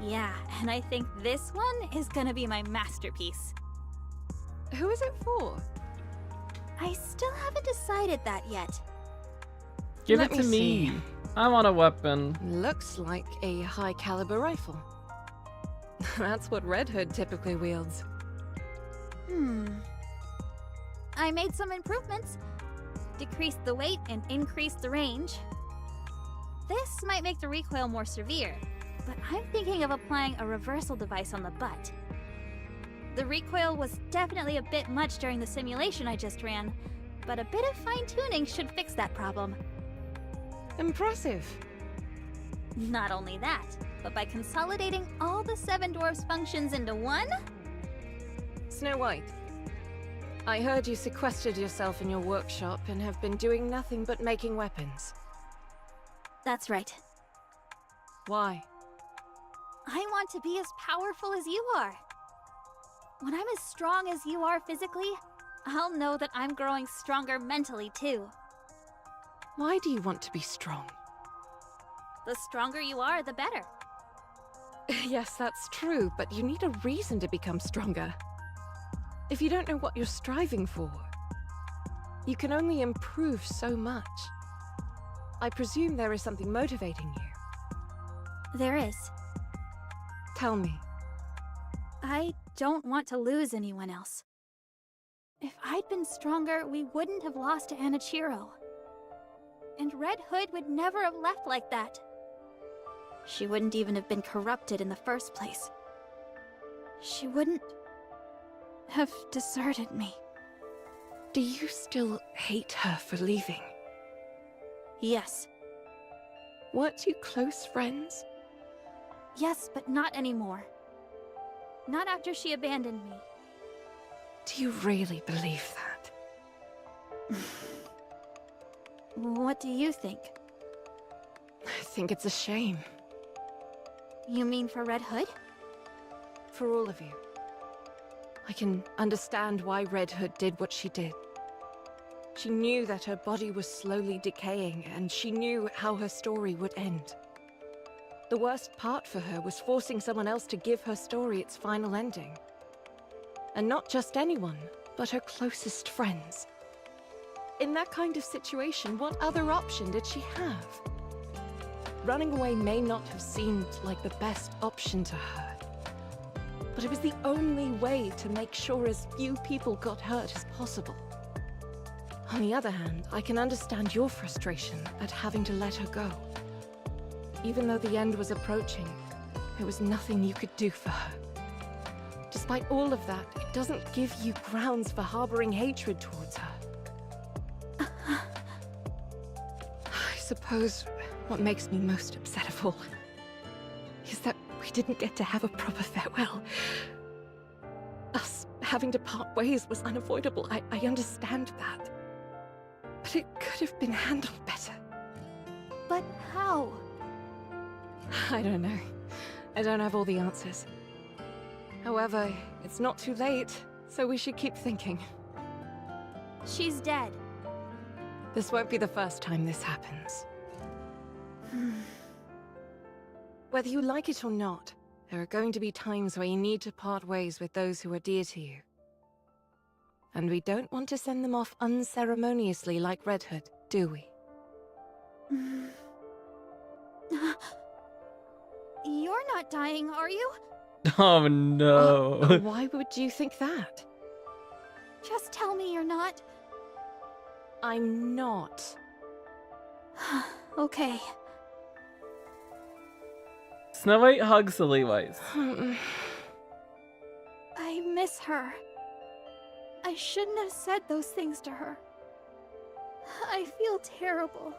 Yeah, and I think this one is gonna be my masterpiece.
Who is it for?
I still haven't decided that yet.
Give
Let
it to
me
me.
see.
I want a weapon.
Looks like a high caliber rifle. That's what Red Hood typically wields.
I made some improvements. Decreased the weight and increased the range. This might make the recoil more severe, but I'm thinking of applying a reversal device on the butt. The recoil was definitely a bit much during the simulation I just ran, but a bit of fine-tuning should fix that problem.
Impressive.
Not only that, but by consolidating all the 7 dwarfs' functions into one?
Snow White, I heard you sequestered yourself in your workshop and have been doing nothing but making weapons.
That's right.
Why?
I want to be as powerful as you are. When I'm as strong as you are physically, I'll know that I'm growing stronger mentally too.
Why do you want to be strong?
The stronger you are, the better.
Yes, that's true, but you need a reason to become stronger. If you don't know what you're striving for, you can only improve so much. I presume there is something motivating you.
There is.
Tell me.
I don't want to lose anyone else. If I'd been stronger, we wouldn't have lost to Anichiro. And Red Hood would never have left like that. She wouldn't even have been corrupted in the first place. She wouldn't have deserted me.
Do you still hate her for leaving?
Yes.
Weren't you close friends?
Yes, but not anymore. Not after she abandoned me.
Do you really believe that?
What do you think?
I think it's a shame.
You mean for Red Hood?
For all of you. I can understand why Red Hood did what she did. She knew that her body was slowly decaying, and she knew how her story would end. The worst part for her was forcing someone else to give her story its final ending. And not just anyone, but her closest friends. In that kind of situation, what other option did she have? Running away may not have seemed like the best option to her, but it was the only way to make sure as few people got hurt as possible. On the other hand, I can understand your frustration at having to let her go. Even though the end was approaching, there was nothing you could do for her. Despite all of that, it doesn't give you grounds for harboring hatred towards her. I suppose what makes me most upset of all is that we didn't get to have a proper farewell. Us having to part ways was unavoidable, I understand that. But it could have been handled better.
But how?
I don't know. I don't have all the answers. However, it's not too late, so we should keep thinking.
She's dead.
This won't be the first time this happens. Whether you like it or not, there are going to be times where you need to part ways with those who are dear to you. And we don't want to send them off unceremoniously like Red Hood, do we?
You're not dying, are you?
Oh no.
Why would you think that?
Just tell me you're not.
I'm not.
Okay.
Snow White hugs the Levi's.
I miss her. I shouldn't have said those things to her. I feel terrible.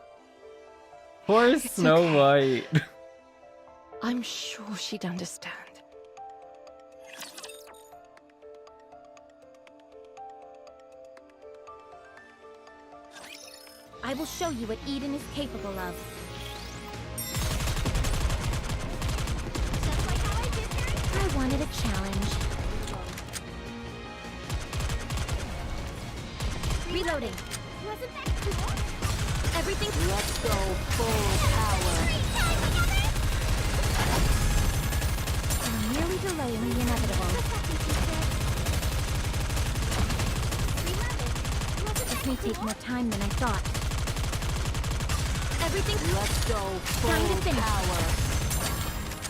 Poor Snow White.
I'm sure she'd understand.
I will show you what Eden is capable of. Just like how I did here. I wanted a challenge. Reloading. Wasn't that cool? Everything.
Let's go full power.
I'm merely delaying the inevitable. This may take more time than I thought. Everything.
Let's go full
Time to finish.
power.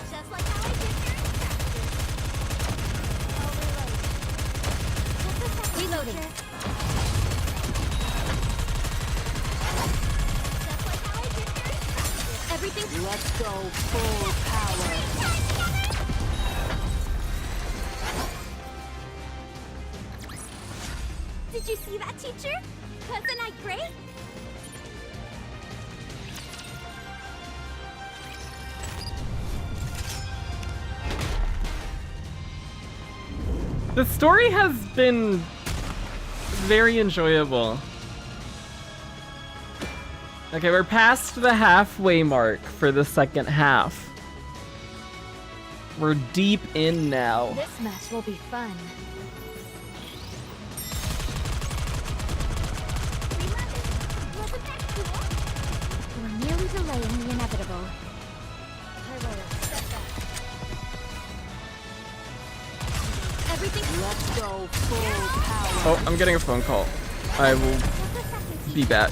Just like how I did here. Reloading. Just like how I did here. Everything.
Let's go full power.
you see that, teacher? Wasn't I great?
The story has been very enjoyable. Okay, we're past the halfway mark for the second half. We're deep in now.
This match will be fun.
Wasn't that cool?
We're nearly delaying the inevitable.
Everything.
Let's go full power.
Oh, I'm getting a phone call. I will be back.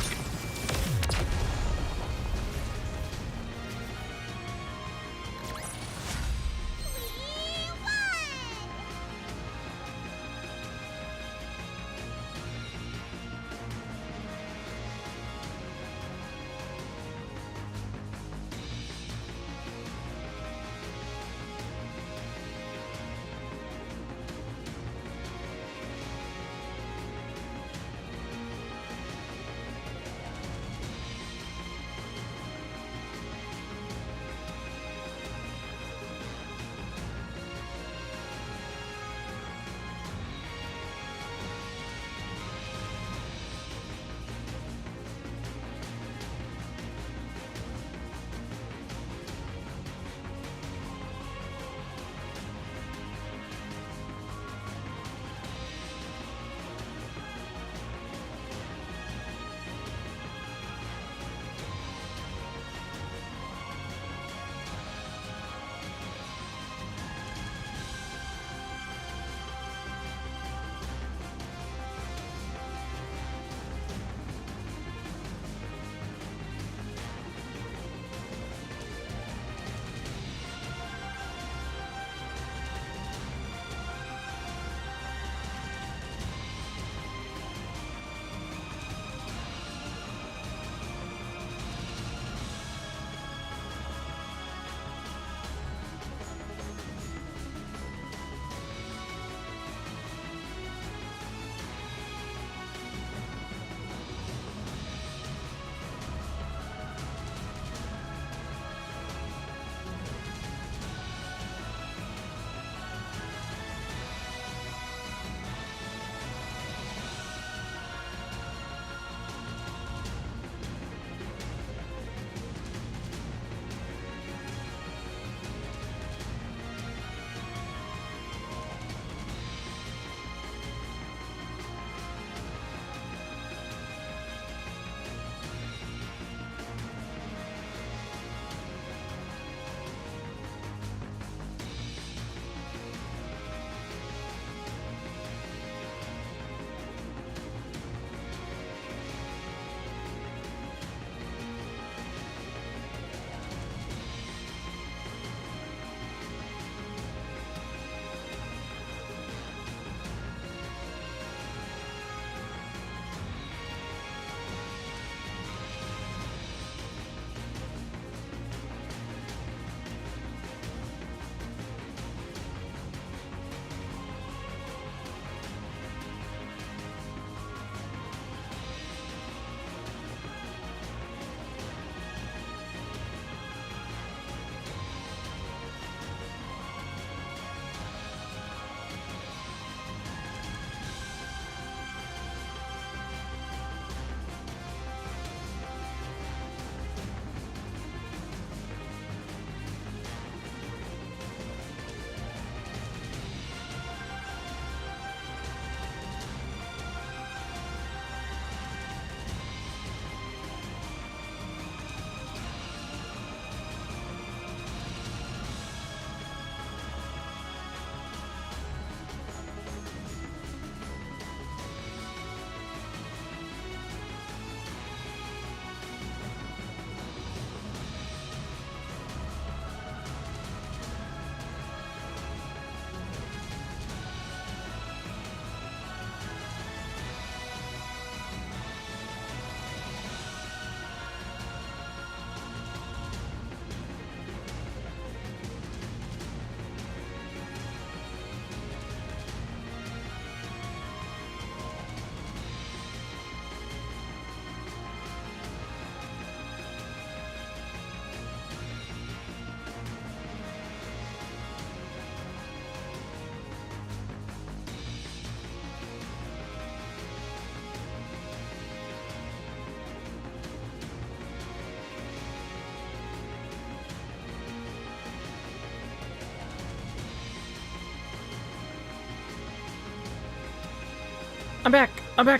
I'm back! I'm back!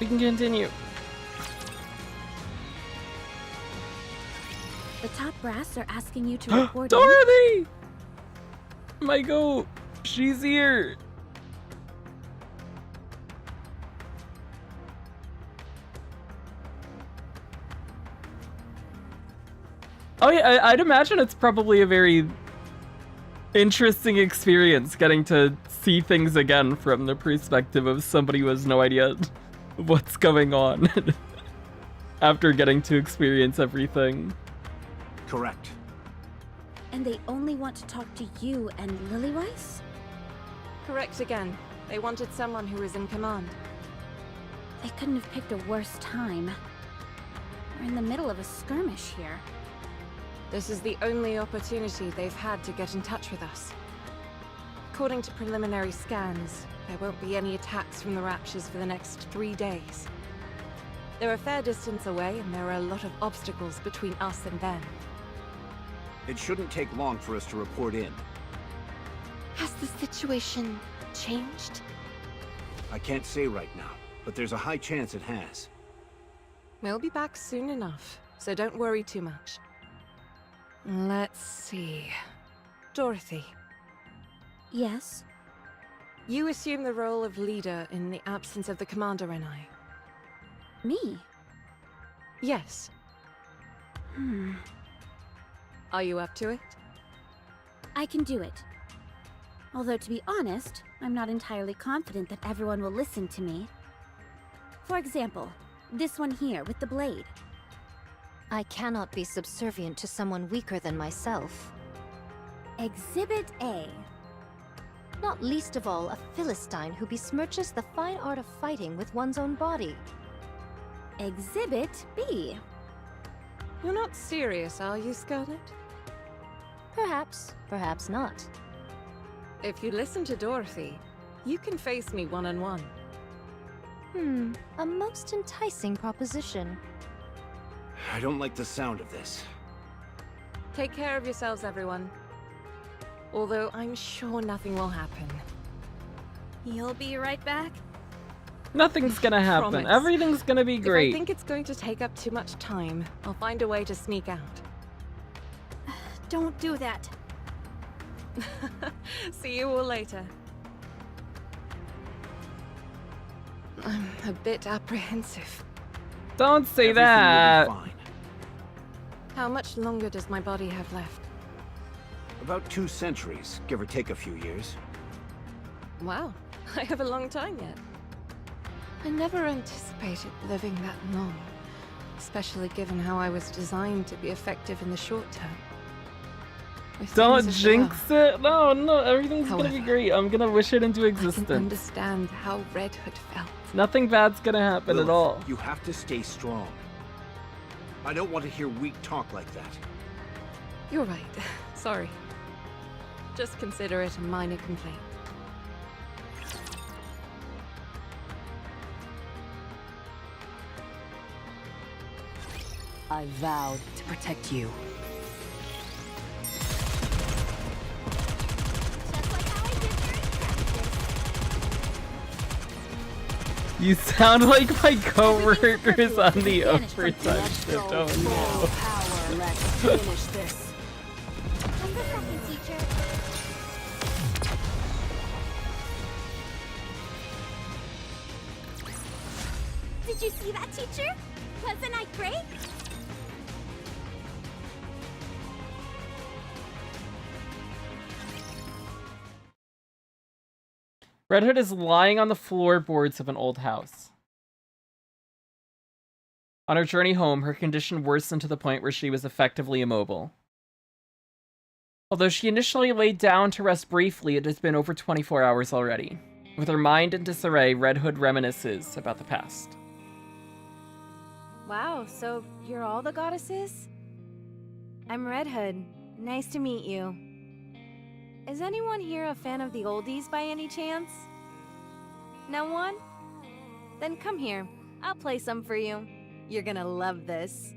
We can continue.
The top brass are asking you to report in.
Dorothy! My goat! She's here! Oh yeah, I'd imagine it's probably a very interesting experience getting to see things again from the perspective of somebody who has no idea what's going on after getting to experience everything.
Correct.
And they only want to talk to you and Lillyweiss?
Correct again. They wanted someone who was in command.
They couldn't have picked a worse time. We're in the middle of a skirmish here.
This is the only opportunity they've had to get in touch with us. According to preliminary scans, there won't be any attacks from the Raptures for the next 3 days. They're a fair distance away, and there are a lot of obstacles between us and them.
It shouldn't take long for us to report in.
Has the situation changed?
I can't say right now, but there's a high chance it has.
We'll be back soon enough, so don't worry too much. Let's see. Dorothy,
Yes?
you assume the role of leader in the absence of the commander and I.
Me?
Yes. Are you up to it?
I can do it. Although, to be honest, I'm not entirely confident that everyone will listen to me. For example, this one here with the blade.
I cannot be subservient to someone weaker than myself.
Exhibit A.
Not least of all, a Philistine who besmirches the fine art of fighting with one's own body.
Exhibit B.
You're not serious, are you, Scarlet?
Perhaps, perhaps not.
If you listen to Dorothy, you can face me one-on-one.
A most enticing proposition.
I don't like the sound of this.
Take care of yourselves, everyone. Although I'm sure nothing will happen.
You'll be right back?
Nothing's gonna happen.
Promise.
Everything's gonna be
If I
great.
think it's going to take up too much time, I'll find a way to sneak out.
Don't do that.
See you all later. I'm a bit apprehensive.
Don't say
Everything
that.
will be fine.
How much longer does my body have left?
About 2 centuries, give or take a few years.
Wow, I have a long time yet. I never anticipated living that long, especially given how I was designed to be effective in the short term. With
Don't
things as they
jinx it. No, no, everything's gonna be
However,
great. I'm gonna wish it into
are, I can
existence.
understand how Red Hood felt.
Nothing bad's gonna happen at
Lilith,
all.
You have to stay strong. I don't want to hear weak talk like that.
You're right. Sorry. Just consider it a minor complaint.
I vowed to protect you.
Just like how I did during practice.
You sound like my coworkers
Everything's
on the
perfect.
overtime
Let's
shift.
go
Oh
full
no.
power. Let's finish this.
Just a second, teacher. Did you see that, teacher? Wasn't I great?
Red Hood is lying on the floorboards of an old house. On her journey home, her condition worsened to the point where she was effectively immobile. Although she initially laid down to rest briefly, it has been over 24 hours already. With her mind in disarray, Red Hood reminisces about the past.
Wow, so you're all the goddesses? I'm Red Hood. Nice to meet you. Is anyone here a fan of the oldies by any chance? No one? Then come here. I'll play some for you. You're gonna love this.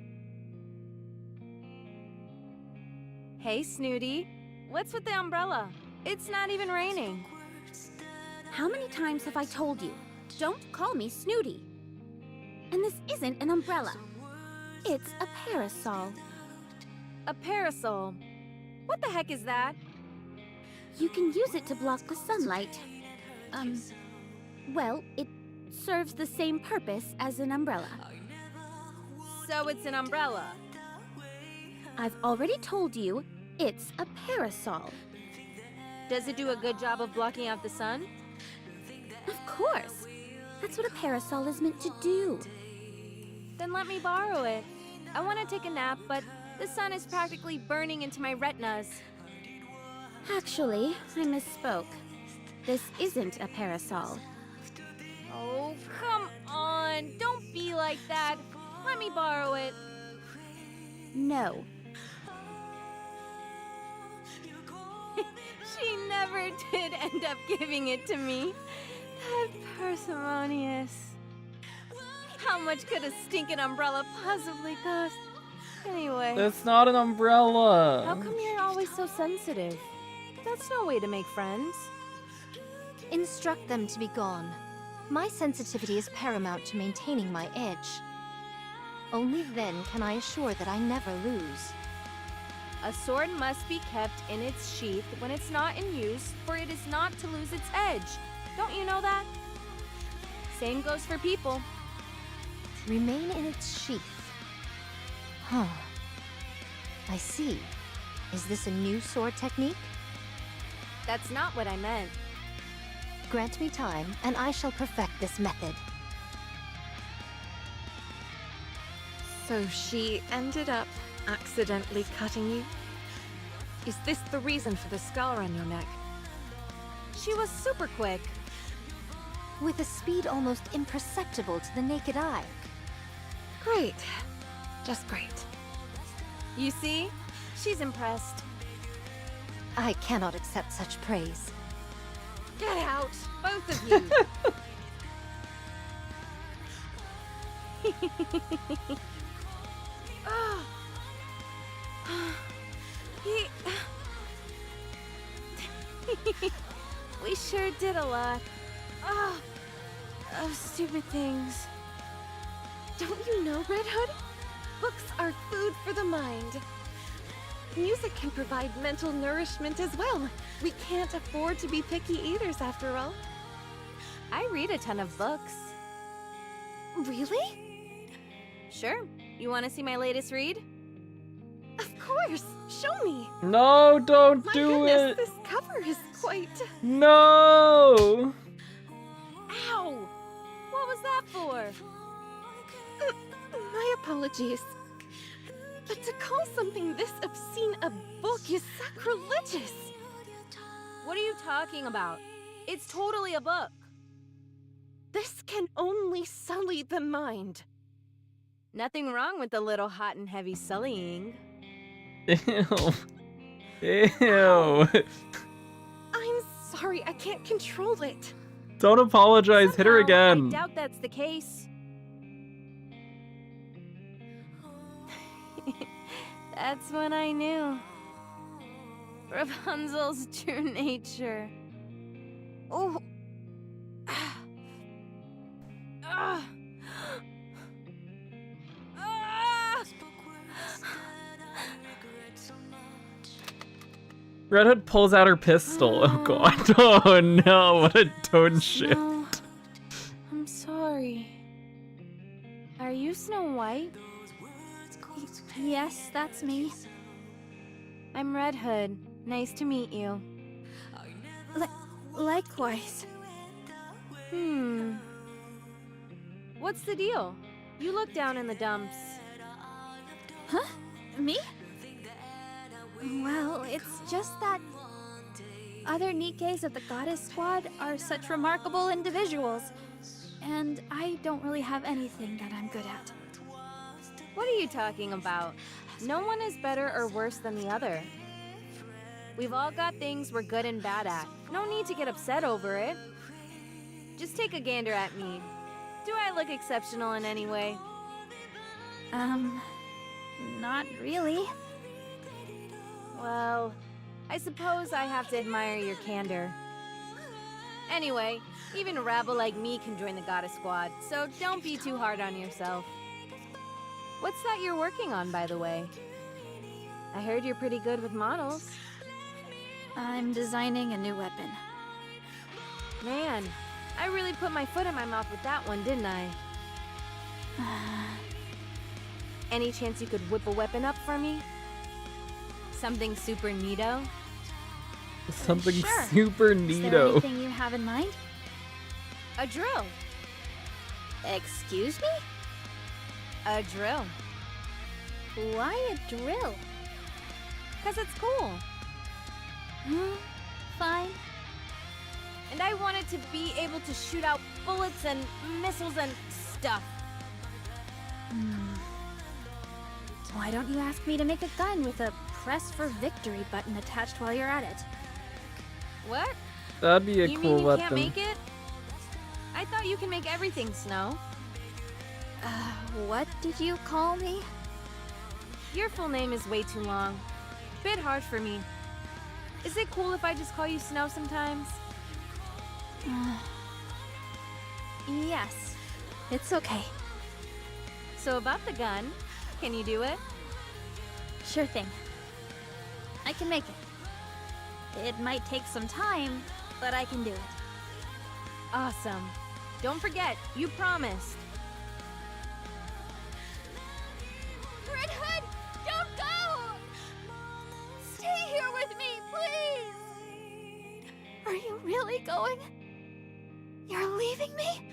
Hey, Snooty. What's with the umbrella? It's not even raining.
How many times have I told you? Don't call me Snooty. And this isn't an umbrella. It's a parasol.
A parasol? What the heck is that?
You can use it to block the sunlight. Well, it serves the same purpose as an umbrella.
So it's an umbrella.
I've already told you, it's a parasol.
Does it do a good job of blocking out the sun?
Of course. That's what a parasol is meant to do.
Then let me borrow it. I want to take a nap, but the sun is practically burning into my retinas.
Actually, I misspoke. This isn't a parasol.
Oh, come on. Don't be like that. Let me borrow it.
No.
She never did end up giving it to me. That parsimonious. How much could a stinking umbrella possibly cost? Anyway.
It's not an umbrella.
How come you're always so sensitive? That's no way to make friends.
Instruct them to be gone. My sensitivity is paramount to maintaining my edge. Only then can I assure that I never lose.
A sword must be kept in its sheath when it's not in use, for it is not to lose its edge. Don't you know that? Same goes for people.
Remain in its sheath. Huh. I see. Is this a new sword technique?
That's not what I meant.
Grant me time, and I shall perfect this method.
So she ended up accidentally cutting you? Is this the reason for the scar on your neck?
She was super quick.
With a speed almost imperceptible to the naked eye.
Great. Just great.
You see? She's impressed.
I cannot accept such praise.
Get out, both of you. Oh. We sure did a lot. Oh, of stupid things.
Don't you know, Red Hood? Books are food for the mind. Music can provide mental nourishment as well. We can't afford to be picky eaters after all.
I read a ton of books.
Really?
Sure. You want to see my latest read?
Of course. Show me.
No, don't
My
do
goodness,
it.
this cover is quite...
No.
Ow! What was that for?
My apologies. But to call something this obscene a book is sacrilegious.
What are you talking about? It's totally a book.
This can only sully the mind.
Nothing wrong with a little hot and heavy sullying.
Ew. Ew.
I'm sorry, I can't control it.
Don't apologize. Hit her
Somehow,
again.
I doubt that's the case. That's when I knew. Rapunzel's true nature. Oh. Ah. Ah. Ah.
Red Hood pulls out her pistol. Oh god. Oh no, what a tone shift.
No. I'm sorry. Are you Snow White?
Yes, that's me.
I'm Red Hood. Nice to meet you.
Likewise.
What's the deal? You look down in the dumps.
Huh? Me? Well, it's just that other Nikkes of the Goddess Squad are such remarkable individuals, and I don't really have anything that I'm good at.
What are you talking about? No one is better or worse than the other. We've all got things we're good and bad at. No need to get upset over it. Just take a gander at me. Do I look exceptional in any way?
Not really.
Well, I suppose I have to admire your candor. Anyway, even a rabble like me can join the Goddess Squad, so don't be too hard on yourself. What's that you're working on, by the way? I heard you're pretty good with models.
I'm designing a new weapon.
Man, I really put my foot in my mouth with that one, didn't I? Any chance you could whip a weapon up for me? Something super neato?
Something
Sure.
super
Is there
neato.
anything you have in mind?
A drill.
Excuse me?
A drill.
Why a drill?
'Cause it's cool.
Fine.
And I wanted to be able to shoot out bullets and missiles and stuff.
Why don't you ask me to make a gun with a press for victory button attached while you're at it?
What?
That'd be a
You
cool
mean you
weapon.
can't make it? I thought you can make everything, Snow.
What did you call me?
Your full name is way too long. Bit hard for me. Is it cool if I just call you Snow sometimes?
Yes. It's okay.
So about the gun, can you do it?
Sure thing. I can make it. It might take some time, but I can do it.
Awesome. Don't forget, you promised.
Red Hood, don't go! Stay here with me, please! Are you really going? You're leaving me?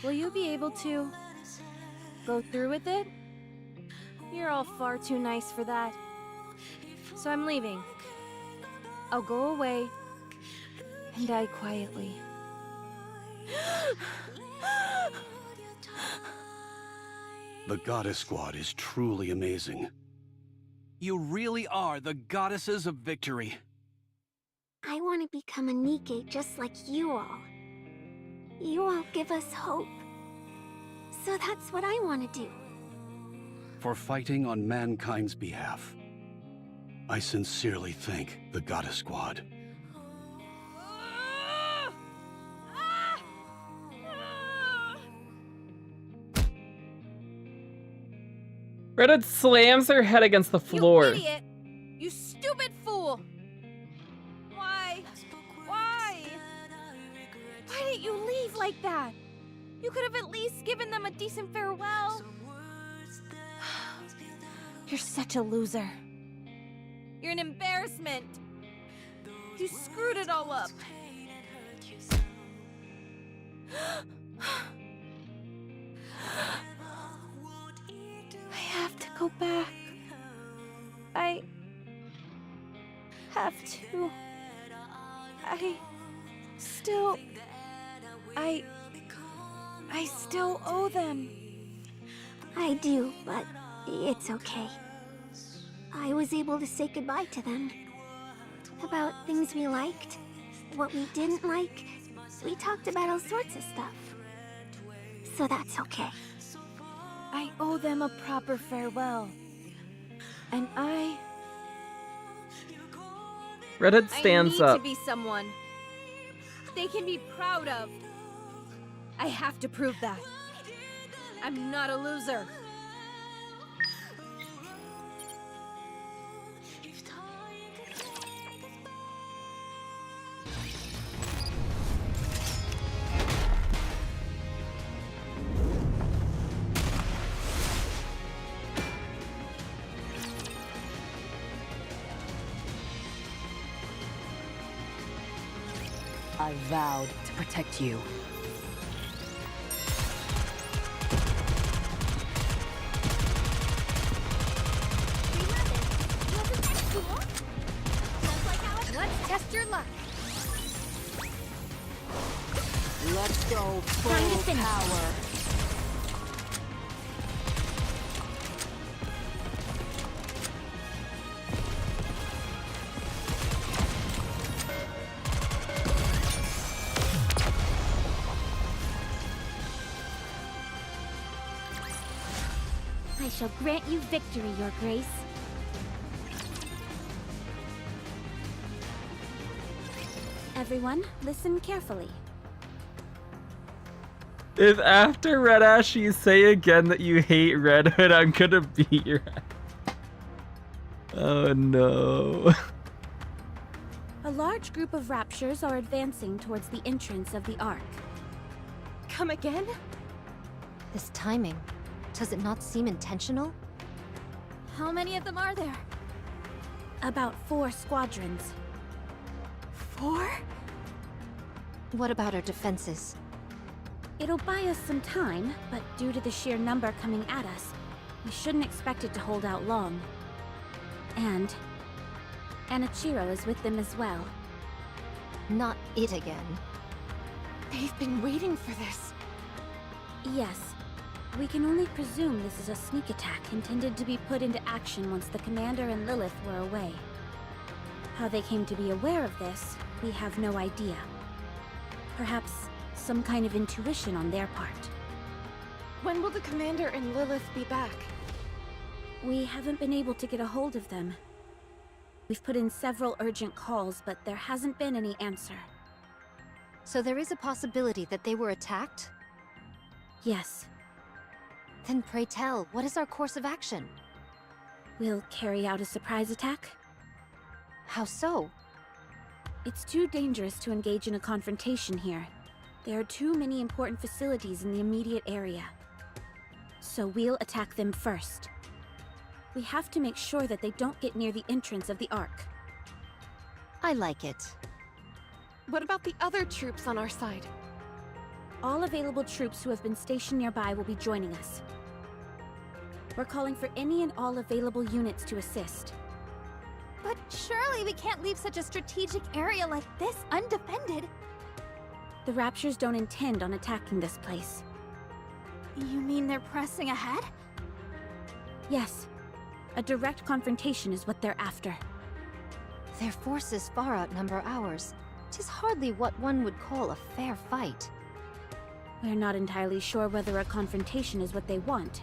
Will you be able to go through with it? You're all far too nice for that. So I'm leaving. I'll go away and die quietly.
The Goddess Squad is truly amazing.
You really are the goddesses of victory.
I want to become a Nikke just like you all. You all give us hope. So that's what I want to do.
For fighting on mankind's behalf. I sincerely thank the Goddess Squad.
Reddit slams her head against the floor.
You idiot! You stupid fool! Why? Why? Why didn't you leave like that? You could have at least given them a decent farewell. You're such a loser. You're an embarrassment. You screwed it all up. I have to go back. I have to. I still owe them.
I do, but it's okay. I was able to say goodbye to them. About things we liked, what we didn't like. We talked about all sorts of stuff. So that's okay.
I owe them a proper farewell. And
Reddit stands
I need
up.
to be someone they can be proud of. I have to prove that. I'm not a loser.
I vowed to protect you.
Let's test your luck.
Let's go
Time to
full
finish.
power.
I shall grant you victory, Your Grace.
Everyone, listen carefully.
If after Red Ash you say again that you hate Red Hood, I'm gonna beat your ass. Oh no.
A large group of raptures are advancing towards the entrance of the Ark.
Come again?
This timing, does it not seem intentional?
How many of them are there? About 4 squadrons. 4?
What about our defenses?
It'll buy us some time, but due to the sheer number coming at us, we shouldn't expect it to hold out long. And Anichiro is with them as well.
Not it again.
They've been waiting for this.
Yes. We can only presume this is a sneak attack intended to be put into action once the Commander and Lilith were away. How they came to be aware of this, we have no idea. Perhaps some kind of intuition on their part.
When will the Commander and Lilith be back?
We haven't been able to get a hold of them. We've put in several urgent calls, but there hasn't been any answer.
So there is a possibility that they were attacked?
Yes.
Then pray tell, what is our course of action?
We'll carry out a surprise attack.
How so?
It's too dangerous to engage in a confrontation here. There are too many important facilities in the immediate area. So we'll attack them first. We have to make sure that they don't get near the entrance of the Ark.
I like it.
What about the other troops on our side?
All available troops who have been stationed nearby will be joining us. We're calling for any and all available units to assist.
But surely we can't leave such a strategic area like this undefended.
The Raptures don't intend on attacking this place.
You mean they're pressing ahead?
Yes. A direct confrontation is what they're after.
Their forces far outnumber ours. 'Tis hardly what one would call a fair fight.
We're not entirely sure whether a confrontation is what they want.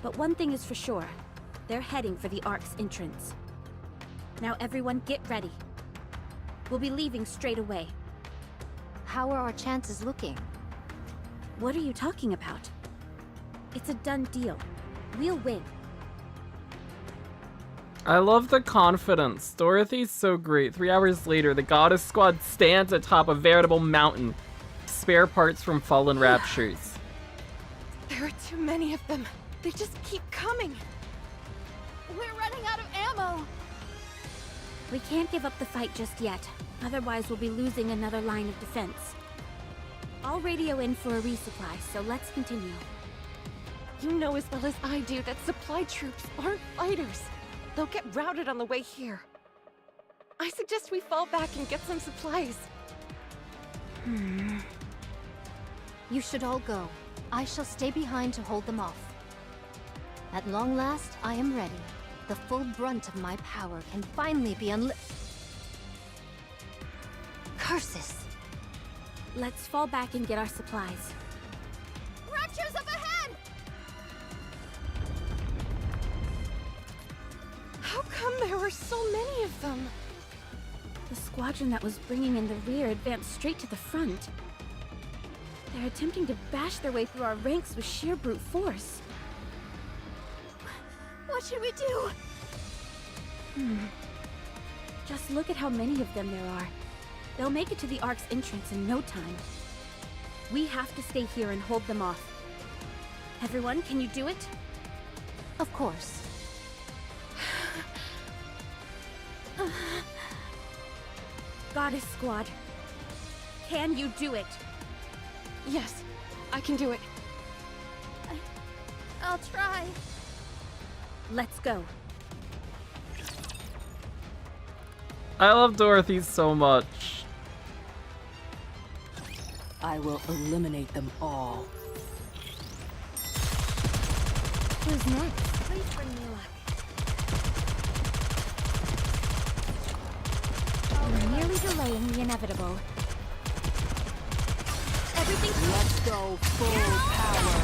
But one thing is for sure. They're heading for the Ark's entrance. Now everyone get ready. We'll be leaving straight away.
How are our chances looking?
What are you talking about? It's a done deal. We'll win.
I love the confidence. Dorothy's so great. 3 hours later, the Goddess Squad stands atop a veritable mountain. Spare parts from fallen raptures.
There are too many of them. They just keep coming.
We're running out of ammo.
We can't give up the fight just yet. Otherwise, we'll be losing another line of defense. I'll radio in for a resupply, so let's continue.
You know as well as I do that supply troops aren't fighters. They'll get routed on the way here. I suggest we fall back and get some supplies.
You should all go. I shall stay behind to hold them off. At long last, I am ready. The full brunt of my power can finally be Curses!
Let's fall back and get our supplies.
Raptures up ahead!
How come there were so many of them?
The squadron that was bringing in the rear advanced straight to the front. They're attempting to bash their way through our ranks with sheer brute force.
What should we do?
Just look at how many of them there are. They'll make it to the Ark's entrance in no time. We have to stay here and hold them off. Everyone, can you do it?
Of course.
Goddess Squad, can you do it?
Yes, I can do it.
I'll try.
Let's go.
I love Dorothy so much.
I will eliminate them all.
Who's next? Please bring me luck. We're nearly delaying the inevitable.
Everything's...
Let's go full power.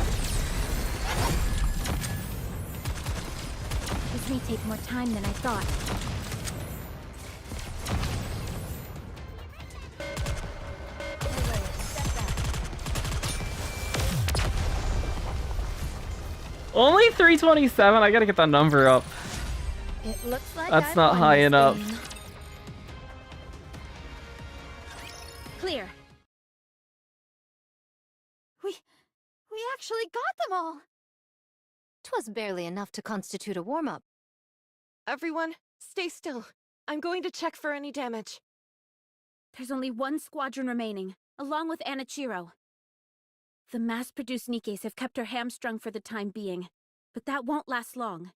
This may take more time than I thought.
Only 327? I gotta get that number up.
It looks like
That's
I've
not
won
high
this
enough.
game. Clear. We actually got them all.
'Twas barely enough to constitute a warm-up.
Everyone, stay still. I'm going to check for any damage.
There's only one squadron remaining, along with Anichiro. The mass-produced Nikkes have kept her hamstrung for the time being, but that won't last long.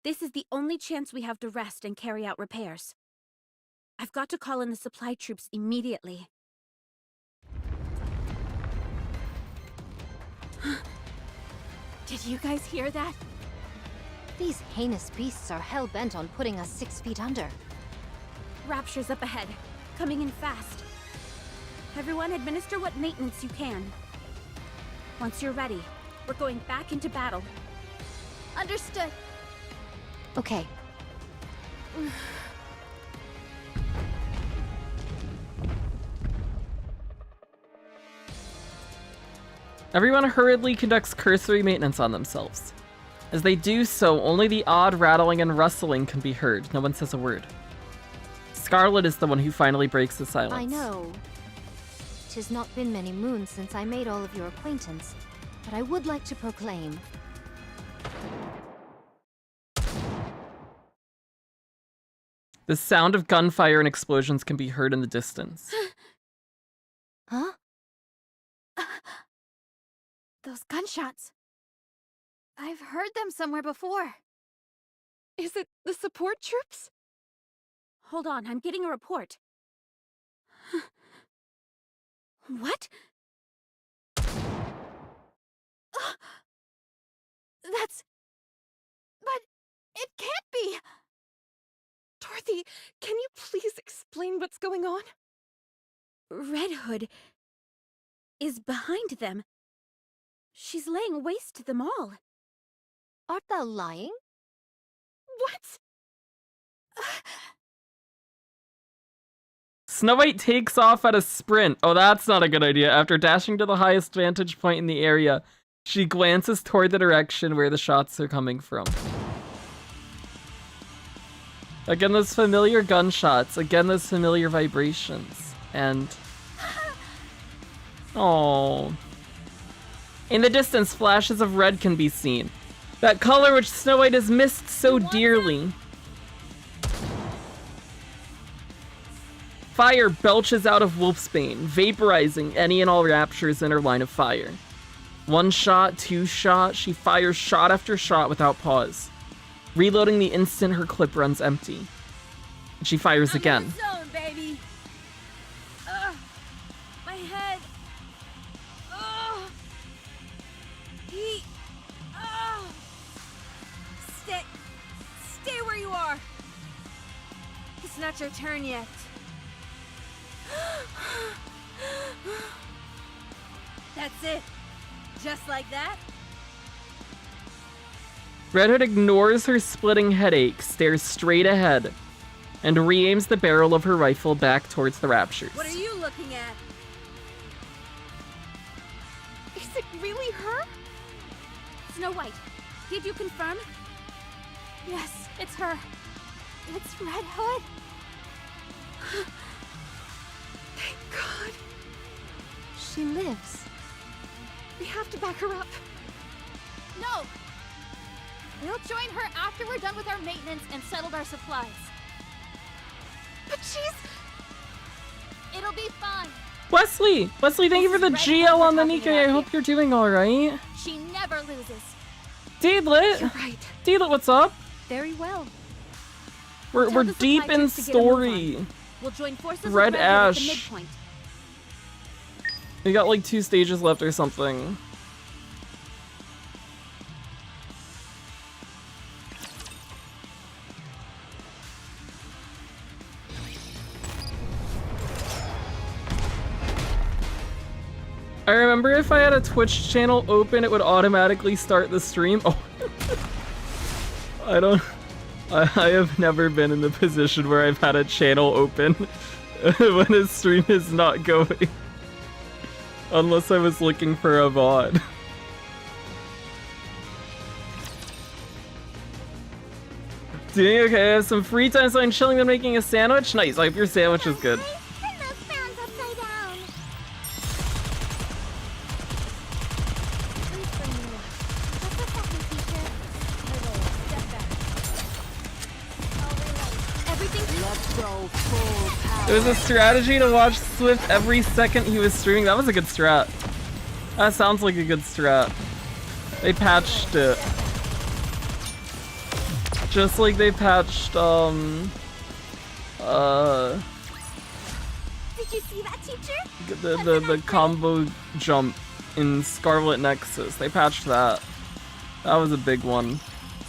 This is the only chance we have to rest and carry out repairs. I've got to call in the supply troops immediately. Did you guys hear that?
These heinous beasts are hell-bent on putting us 6 feet under.
Rapture's up ahead, coming in fast. Everyone administer what maintenance you can. Once you're ready, we're going back into battle. Understood.
Okay.
Everyone hurriedly conducts cursory maintenance on themselves. As they do so, only the odd rattling and rustling can be heard. No one says a word. Scarlet is the one who finally breaks the silence.
I know. 'Tis not been many moons since I made all of your acquaintance, but I would like to proclaim.
The sound of gunfire and explosions can be heard in the distance.
Huh?
Those gunshots. I've heard them somewhere before.
Is it the support troops?
Hold on, I'm getting a report. What? That's... But it can't be!
Dorothy, can you please explain what's going on?
Red Hood is behind them. She's laying waste to them all.
Art thou lying?
What?
Snow White takes off at a sprint. Oh, that's not a good idea. After dashing to the highest vantage point in the area, she glances toward the direction where the shots are coming from. Again, those familiar gunshots. Again, those familiar vibrations. And... oh. In the distance, flashes of red can be seen. That color which Snow White has missed so dearly. Fire belches out of Wolfsbane, vaporizing any and all raptures in her line of fire. 1 shot, 2 shot, she fires shot after shot without pause. Reloading the instant her clip runs empty. And she fires again.
In the zone, baby. My head. He. Stay where you are. It's not your turn yet. That's it. Just like that.
Red Hood ignores her splitting headache, stares straight ahead, and re-aims the barrel of her rifle back towards the Raptures.
What are you looking at?
Is it really her? Snow White, did you confirm? Yes, it's her. It's Red Hood.
Thank God.
She lives.
We have to back her up.
No! We'll join her after we're done with our maintenance and settled our supplies.
But she's...
It'll be fine.
Wesley! Wesley, thank you for the
Red
GL
Hood
on the
we're
Nikke.
talking
I
about
hope you're doing alright.
She never loses.
Deedlit!
You're right.
Deedlit, what's up?
Very well.
We're
Tell the
deep
supply
in
troops to get a move
story.
on. We'll join forces
Red
with Red Hood at the
Ash.
midpoint.
We got like 2 stages left or something. I remember if I had a Twitch channel open, it would automatically start the stream. Oh. I have never been in the position where I've had a channel open when a stream is not going. Unless I was looking for a VOD. Doing okay. I have some free time, so I'm chilling and making a sandwich. Nice. I hope your sandwich is good.
Turn those fans upside down. Please bring me one. Just a second, teacher. I will step back. I'll reload. Everything.
Let's go full power.
It was a strategy to watch Swift every second he was streaming. That was a good strat. That sounds like a good strat. They patched it. Just like they patched,
Did you see that, teacher?
the combo jump in Scarlet Nexus. They patched that. That was a big one.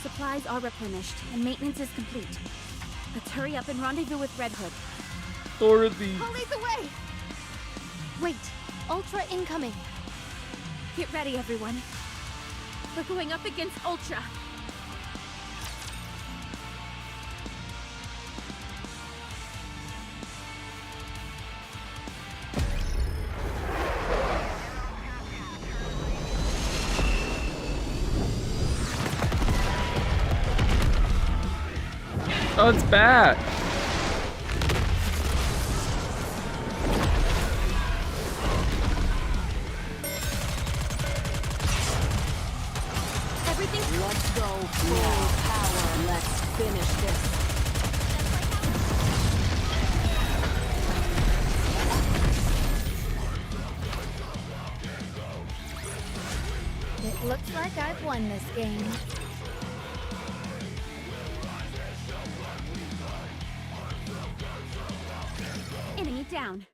Supplies are replenished, and maintenance is complete. Let's hurry up and rendezvous with Red Hood.
Dorothy.
I'll lead the way!
Wait, Ultra incoming.
Get ready, everyone. We're going up against Ultra.
Oh, it's back.
Everything.
Let's go full power. Let's finish this.
It looks like I've won this game. Enemy down.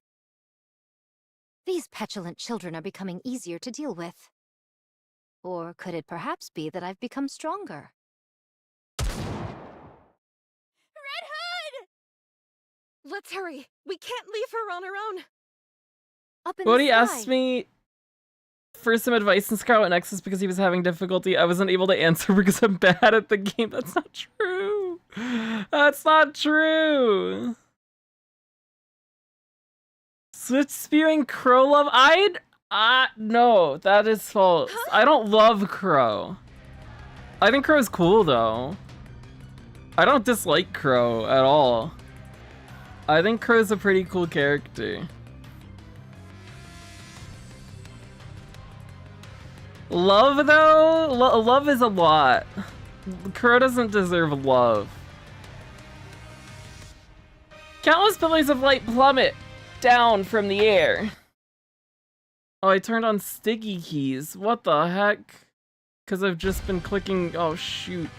These petulant children are becoming easier to deal with. Or could it perhaps be that I've become stronger?
Red Hood!
Let's hurry. We can't leave her on her own.
Up in
Bodhi
the sky.
asked me for some advice in Scarlet Nexus because he was having difficulty. I wasn't able to answer because I'm bad at the game. That's not true. That's not true. Switch spewing Crow love? No, that is false. I don't love Crow. I think Crow's cool though. I don't dislike Crow at all. I think Crow's a pretty cool character. Love though? Love is a lot. Crow doesn't deserve love. Countless pillars of light plummet down from the air. Oh, I turned on sticky keys. What the heck? Because I've just been clicking... Oh, shoot.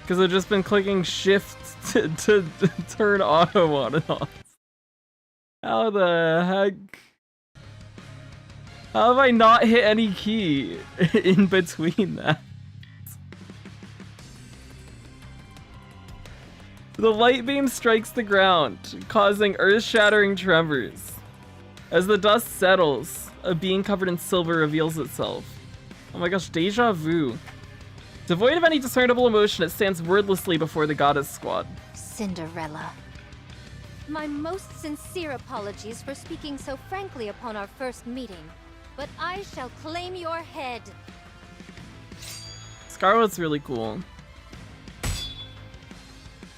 Because I've just been clicking shift to turn auto on and off. How the heck? How have I not hit any key in between that? The light beam strikes the ground, causing earth-shattering tremors. As the dust settles, a being covered in silver reveals itself. Oh my gosh, deja vu. Devoid of any discernible emotion, it stands wordlessly before the goddess squad.
Cinderella. My most sincere apologies for speaking so frankly upon our first meeting, but I shall claim your head.
Scarlet's really cool.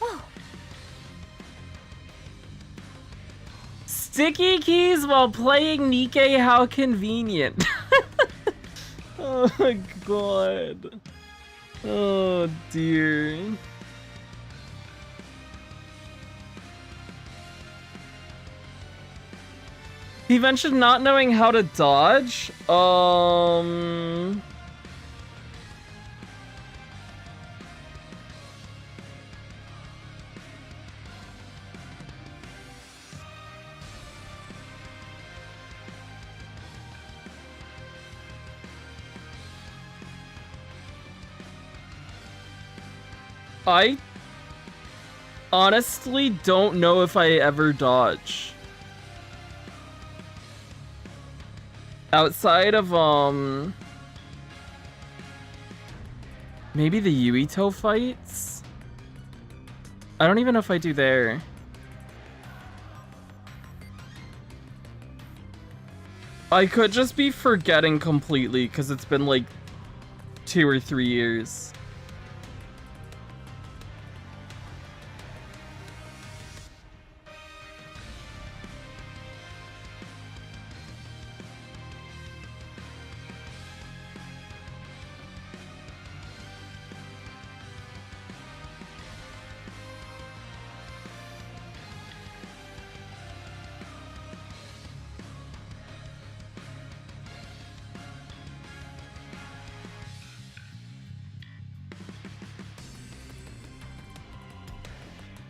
Oh.
Sticky keys while playing Nikke, how convenient. Oh my god. Oh dear. He mentioned not knowing how to dodge. I honestly don't know if I ever dodge. Outside of, maybe the Yuito fights? I don't even know if I do there. I could just be forgetting completely because it's been like 2 or 3 years.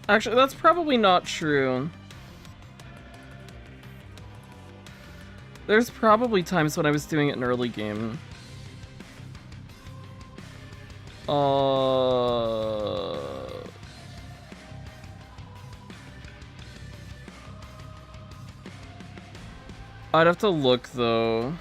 Actually, that's probably not true. There's probably times when I was doing it in early game. I'd have to look though.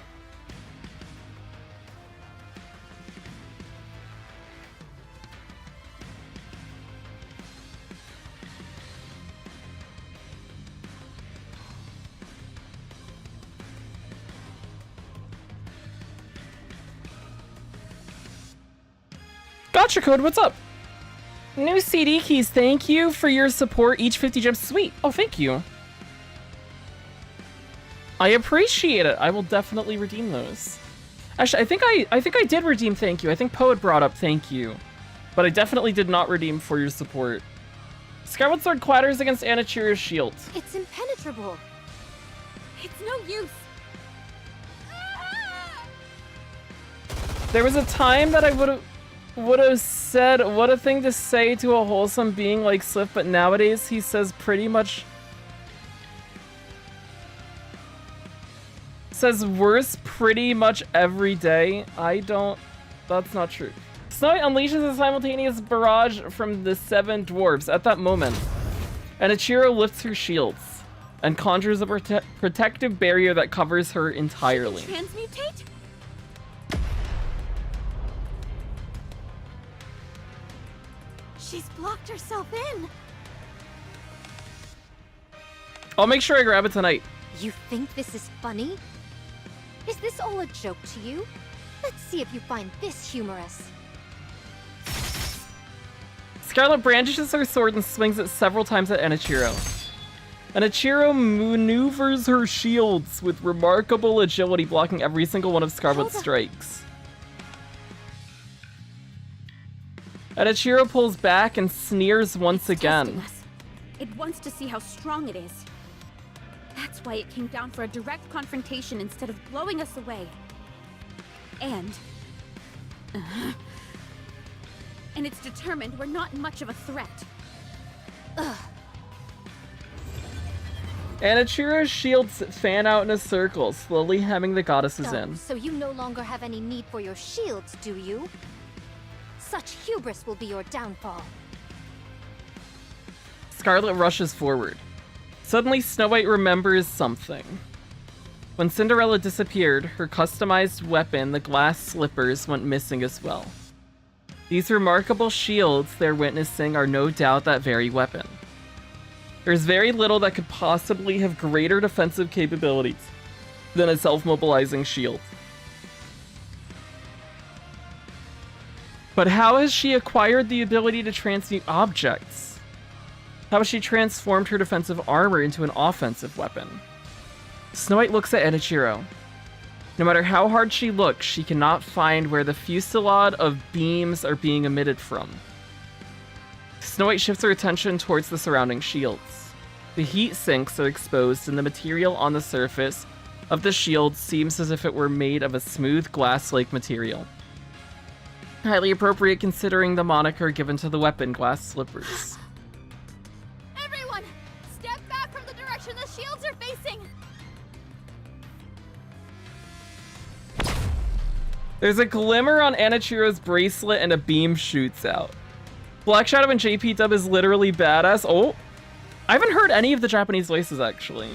Gacha code, what's up? New CD keys, thank you for your support. Each 50 gems, sweet. Oh, thank you. I appreciate it. I will definitely redeem those. Actually, I think I did redeem thank you. I think Poet brought up thank you, but I definitely did not redeem for your support. Skyward Sword clatters against Anichiro's shield.
It's impenetrable.
It's no use.
There was a time that I would have said what a thing to say to a wholesome being like Swift, but nowadays he says pretty much worse pretty much every day. That's not true. Snowy unleashes a simultaneous barrage from the 7 dwarves at that moment, and Ichiro lifts her shields and conjures a protective barrier that covers her entirely.
Transmutate?
She's blocked herself in.
I'll make sure I grab it tonight.
You think this is funny? Is this all a joke to you? Let's see if you find this humorous.
Scarlet brandishes her sword and swings it several times at Anichiro. Anichiro maneuvers her shields with remarkable agility, blocking every single one of Scarlet's strikes. Anichiro pulls back and sneers once again.
It wants to see how strong it is. That's why it came down for a direct confrontation instead of blowing us away. And it's determined we're not much of a threat.
Ugh.
Anichiro's shields fan out in a circle, slowly hemming the goddesses in.
So you no longer have any need for your shields, do you? Such hubris will be your downfall.
Scarlet rushes forward. Suddenly, Snow White remembers something. When Cinderella disappeared, her customized weapon, the glass slippers, went missing as well. These remarkable shields they're witnessing are no doubt that very weapon. There's very little that could possibly have greater defensive capabilities than a self-mobilizing shield. But how has she acquired the ability to transmute objects? How has she transformed her defensive armor into an offensive weapon? Snow White looks at Enichiro. No matter how hard she looks, she cannot find where the fusillade of beams are being emitted from. Snow White shifts her attention towards the surrounding shields. The heat sinks are exposed, and the material on the surface of the shield seems as if it were made of a smooth glass-like material. Highly appropriate considering the moniker given to the weapon, glass slippers.
Everyone, step back from the direction the shields are facing.
There's a glimmer on Anichiro's bracelet and a beam shoots out. Black Shadow and JP Dub is literally badass. Oh, I haven't heard any of the Japanese voices actually.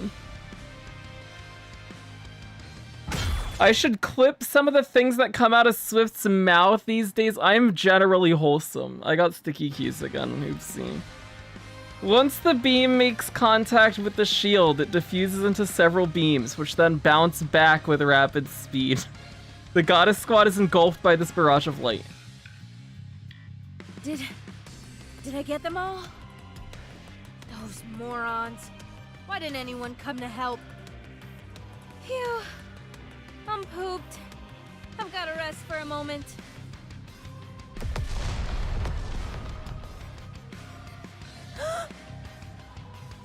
I should clip some of the things that come out of Swift's mouth these days. I'm generally wholesome. I got sticky keys again, oopsie. Once the beam makes contact with the shield, it diffuses into several beams, which then bounce back with rapid speed. The Goddess Squad is engulfed by this barrage of light.
Did I get them all? Those morons. Why didn't anyone come to help? Phew. I'm pooped. I've got to rest for a moment.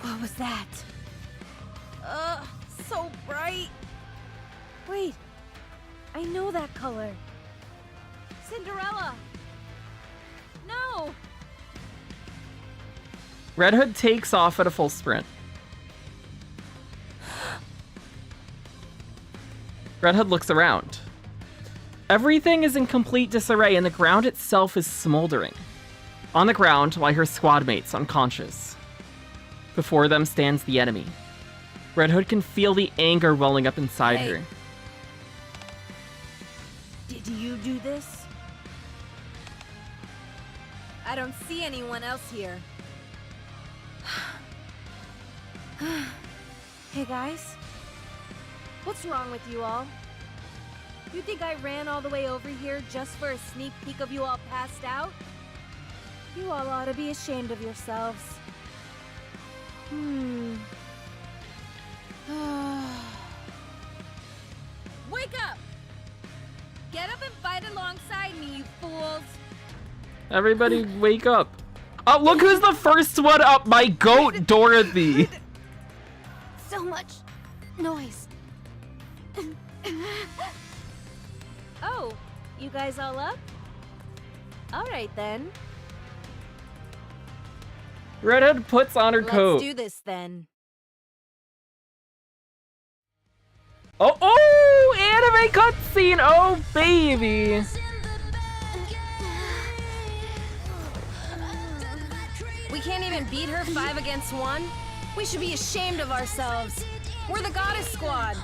What was that? So bright. Wait, I know that color. Cinderella. No.
Red Hood takes off at a full sprint. Red Hood looks around. Everything is in complete disarray and the ground itself is smoldering. On the ground lie her squad mates unconscious. Before them stands the enemy. Red Hood can feel the anger welling up inside her.
Did you do this? I don't see anyone else here. Hey guys, what's wrong with you all? You think I ran all the way over here just for a sneak peek of you all passed out? You all ought to be ashamed of yourselves. Wake up! Get up and fight alongside me, you fools!
Everybody wake up. Oh, look who's the first one up! My goat, Dorothy!
So much noise.
Oh, you guys all up? Alright then.
Redhead puts on her coat.
Let's do this then.
Oh, anime cutscene! Oh, baby!
We can't even beat her 5 against 1? We should be ashamed of ourselves. We're the Goddess Squad.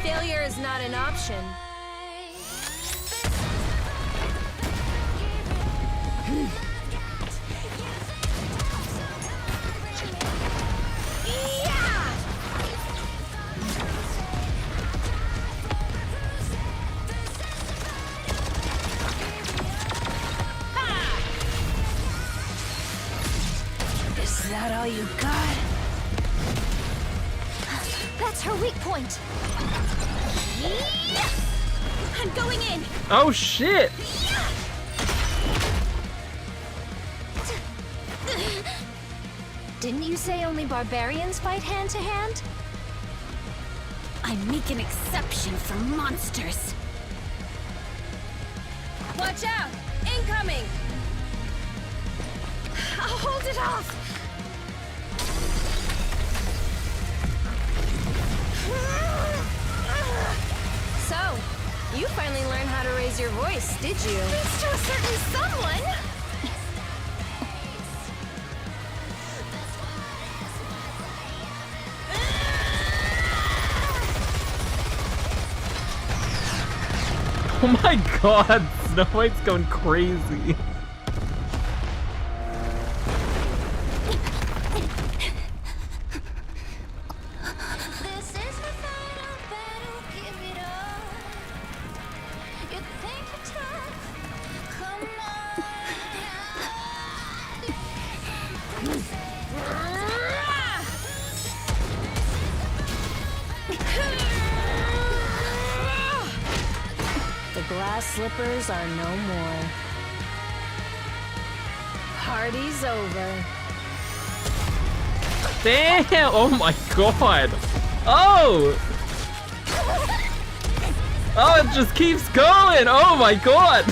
Failure is not an option.
Is that all you got? That's her weak point.
I'm going in.
Oh shit!
Didn't you say only barbarians fight hand to hand?
I make an exception for monsters.
Watch out! Incoming!
I'll hold it off.
So, you finally learned how to raise your voice, did you?
Thanks to a certain someone.
Oh my god, Snow White's going crazy.
Slippers are no more. Party's over.
Damn! Oh my god! Oh! Oh, it just keeps going! Oh my god!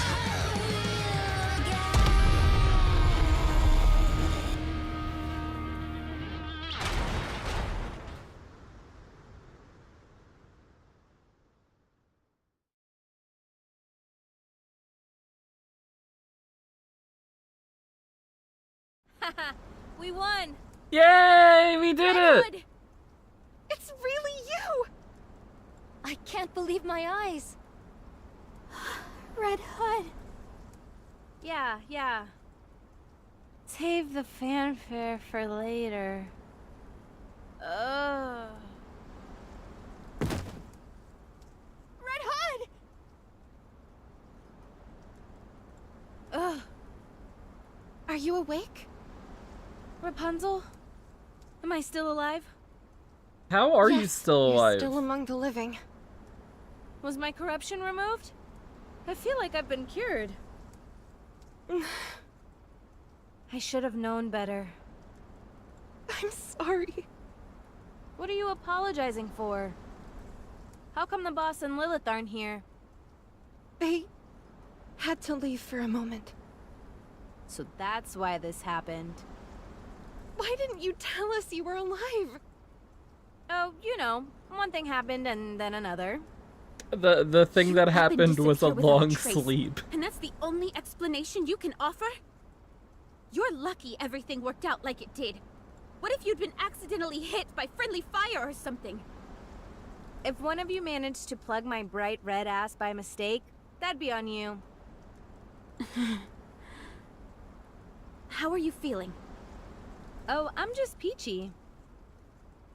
We won!
Yay! We did it!
It's really you!
I can't believe my eyes.
Red Hood.
Yeah. Save the fanfare for later. Ugh.
Red Hood!
Ugh.
Are you awake?
Rapunzel? Am I still alive?
How are you
Yes,
still
you're
alive?
still among the living.
Was my corruption removed? I feel like I've been cured. I should have known better.
I'm sorry.
What are you apologizing for? How come the boss and Lilith aren't here?
They had to leave for a moment.
So that's why this happened.
Why didn't you tell us you were alive?
Oh, you know, one thing happened and then another.
The thing that happened
to
was
sit
a
here without
long
trace.
sleep.
And that's the only explanation you can offer? You're lucky everything worked out like it did. What if you'd been accidentally hit by friendly fire or something?
If one of you managed to plug my bright red ass by mistake, that'd be on you.
How are you feeling?
Oh, I'm just peachy.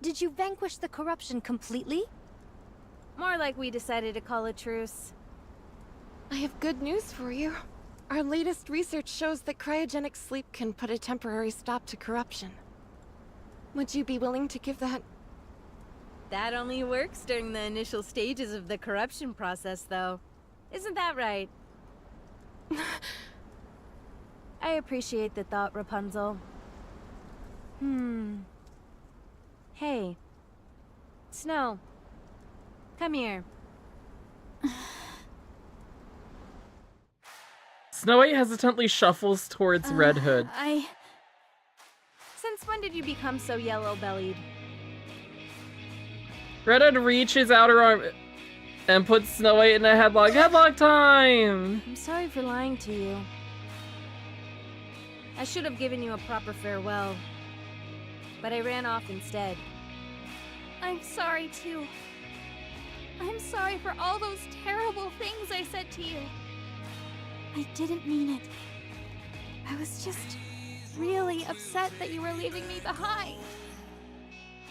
Did you vanquish the corruption completely?
More like we decided to call a truce.
I have good news for you. Our latest research shows that cryogenic sleep can put a temporary stop to corruption. Would you be willing to give that?
That only works during the initial stages of the corruption process, though. Isn't that right? I appreciate the thought, Rapunzel. Hey. Snow. Come here.
Snow White hesitantly shuffles towards Red Hood.
Since when did you become so yellow-bellied?
Red Hood reaches out her arm and puts Snow White in a headlock. Headlock time!
I'm sorry for lying to you. I should have given you a proper farewell. But I ran off instead.
I'm sorry too. I'm sorry for all those terrible things I said to you. I didn't mean it. I was just really upset that you were leaving me behind.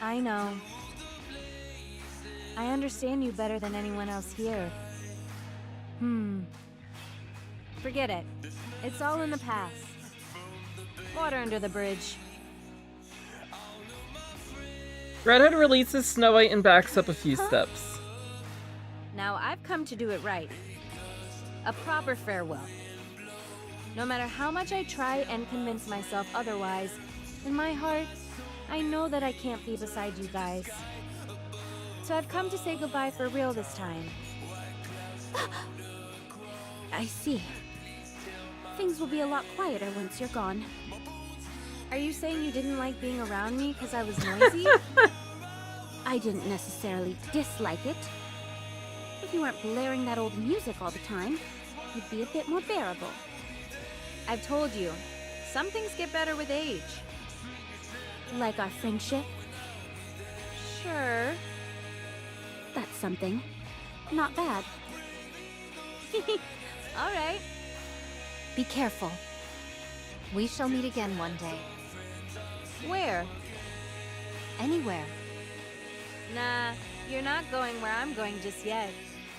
I know. I understand you better than anyone else here. Forget it. It's all in the past. Water under the bridge.
Red Hood releases Snow White and backs up a few steps.
Now I've come to do it right. A proper farewell. No matter how much I try and convince myself otherwise, in my heart, I know that I can't be beside you guys. So I've come to say goodbye for real this time.
I see. Things will be a lot quieter once you're gone.
Are you saying you didn't like being around me because I was noisy?
I didn't necessarily dislike it. If you weren't blaring that old music all the time, it'd be a bit more bearable.
I've told you, some things get better with age.
Like our friendship?
Sure.
That's something. Not bad.
All right.
Be careful. We shall meet again one day.
Where?
Anywhere.
Nah, you're not going where I'm going just yet.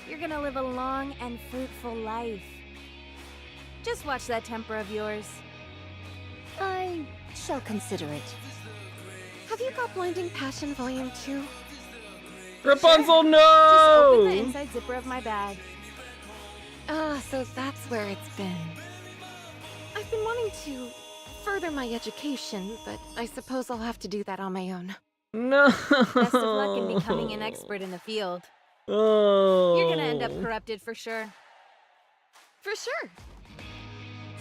You're gonna live a long and fruitful life. Just watch that temper of yours.
I shall consider it.
Have you got Blinding Passion Volume 2?
Rapunzel,
Just
no!
open the inside zipper of my bag.
Ah, so that's where it's been. I've been wanting to further my education, but I suppose I'll have to do that on my own.
No.
Best of luck in becoming an expert in the field.
Oh.
You're gonna end up corrupted for sure.
For sure.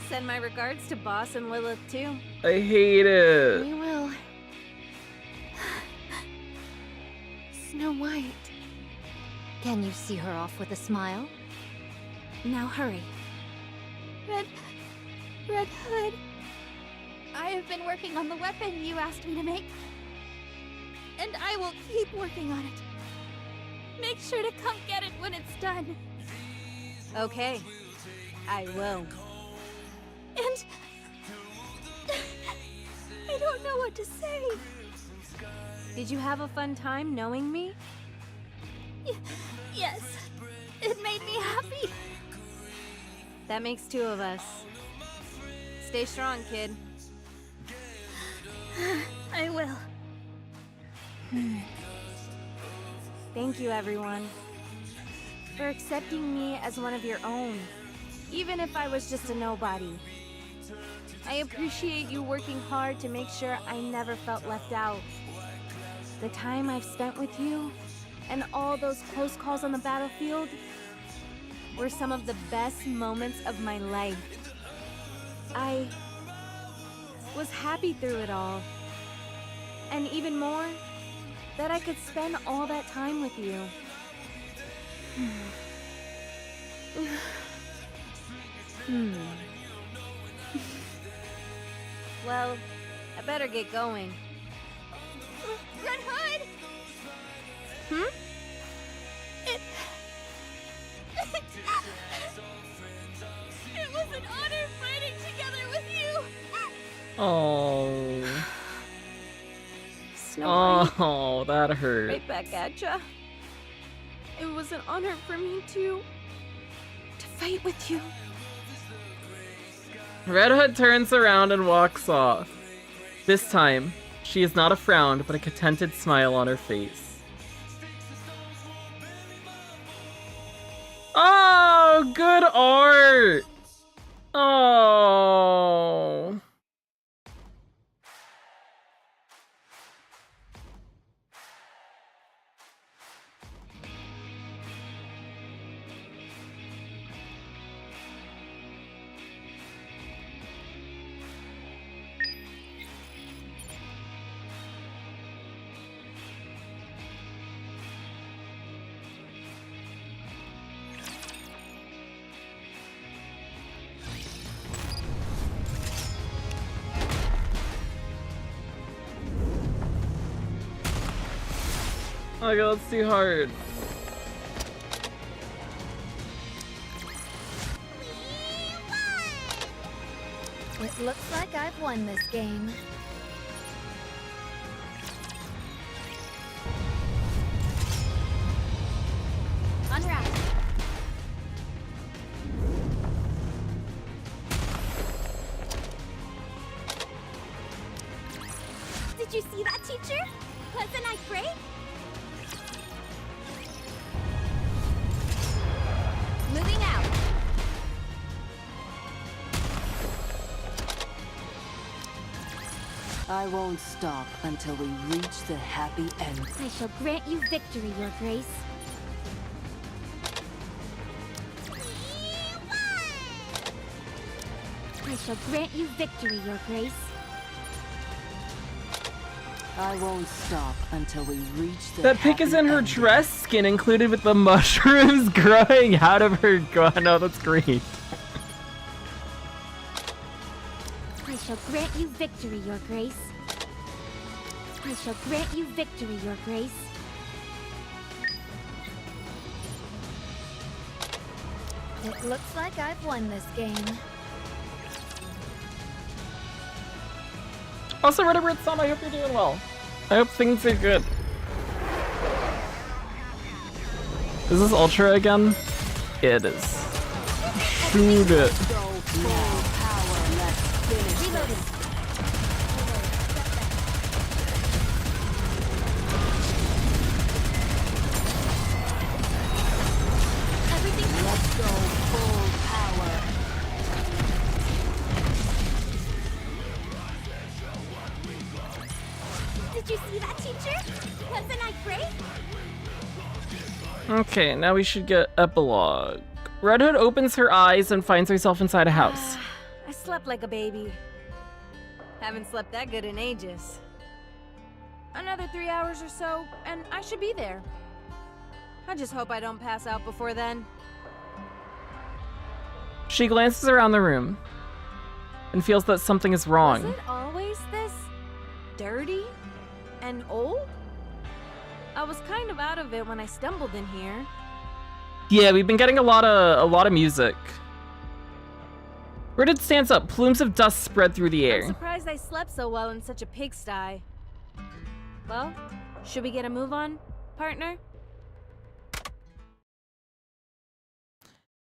Send my regards to Boss and Lilith too.
I hate it.
We will. Snow White.
Can you see her off with a smile?
Now hurry. Red Hood. I have been working on the weapon you asked me to make. And I will keep working on it. Make sure to come get it when it's done.
Okay, I will.
And I don't know what to say.
Did you have a fun time knowing me?
Yes, it made me happy.
That makes two of us. Stay strong, kid.
I will.
Thank you, everyone, for accepting me as one of your own, even if I was just a nobody. I appreciate you working hard to make sure I never felt left out. the time I've spent with you, and all those close calls on the battlefield were some of the best moments of my life. I was happy through it all. And even more, that I could spend all that time with you. Well, I better get going.
Red Hood! It was an honor fighting together with you!
Oh.
Snow White,
Oh, that hurt.
right back at ya. It was an honor for me to fight with you.
Red Hood turns around and walks off. This time, she is not a frown, but a contented smile on her face. Oh, good art! Oh. Oh my god, that's too hard.
It looks like I've won this game. Unwrap. Did you see that, teacher? Wasn't I great? Moving out.
I won't stop until we reach the happy end.
I shall grant you victory, Your Grace. I shall grant you victory, Your Grace.
I won't stop until we reach the
That pic is in her
happy
dress skin, included with the mushrooms growing out of her. God, no, that's green.
I shall grant you victory, Your Grace. I shall grant you victory, Your Grace. It looks like I've won this game.
Also, Redibird-san, I hope you're doing well. I hope things are good. Is this Ultra again? It is. Shoot it.
Reloading. Everything.
Let's go full power.
Did you see that, teacher? Wasn't I great?
Okay, now we should get epilogue. Red Hood opens her eyes and finds herself inside a house.
I slept like a baby. Haven't slept that good in ages. Another 3 hours or so, and I should be there. I just hope I don't pass out before then.
She glances around the room and feels that something is wrong.
Was it always this dirty and old? I was kind of out of it when I stumbled in here.
Yeah, we've been getting a lot of music. Red Hood stands up, plumes of dust spread through the
I'm
air.
surprised I slept so well in such a pigsty. Well, should we get a move on, partner?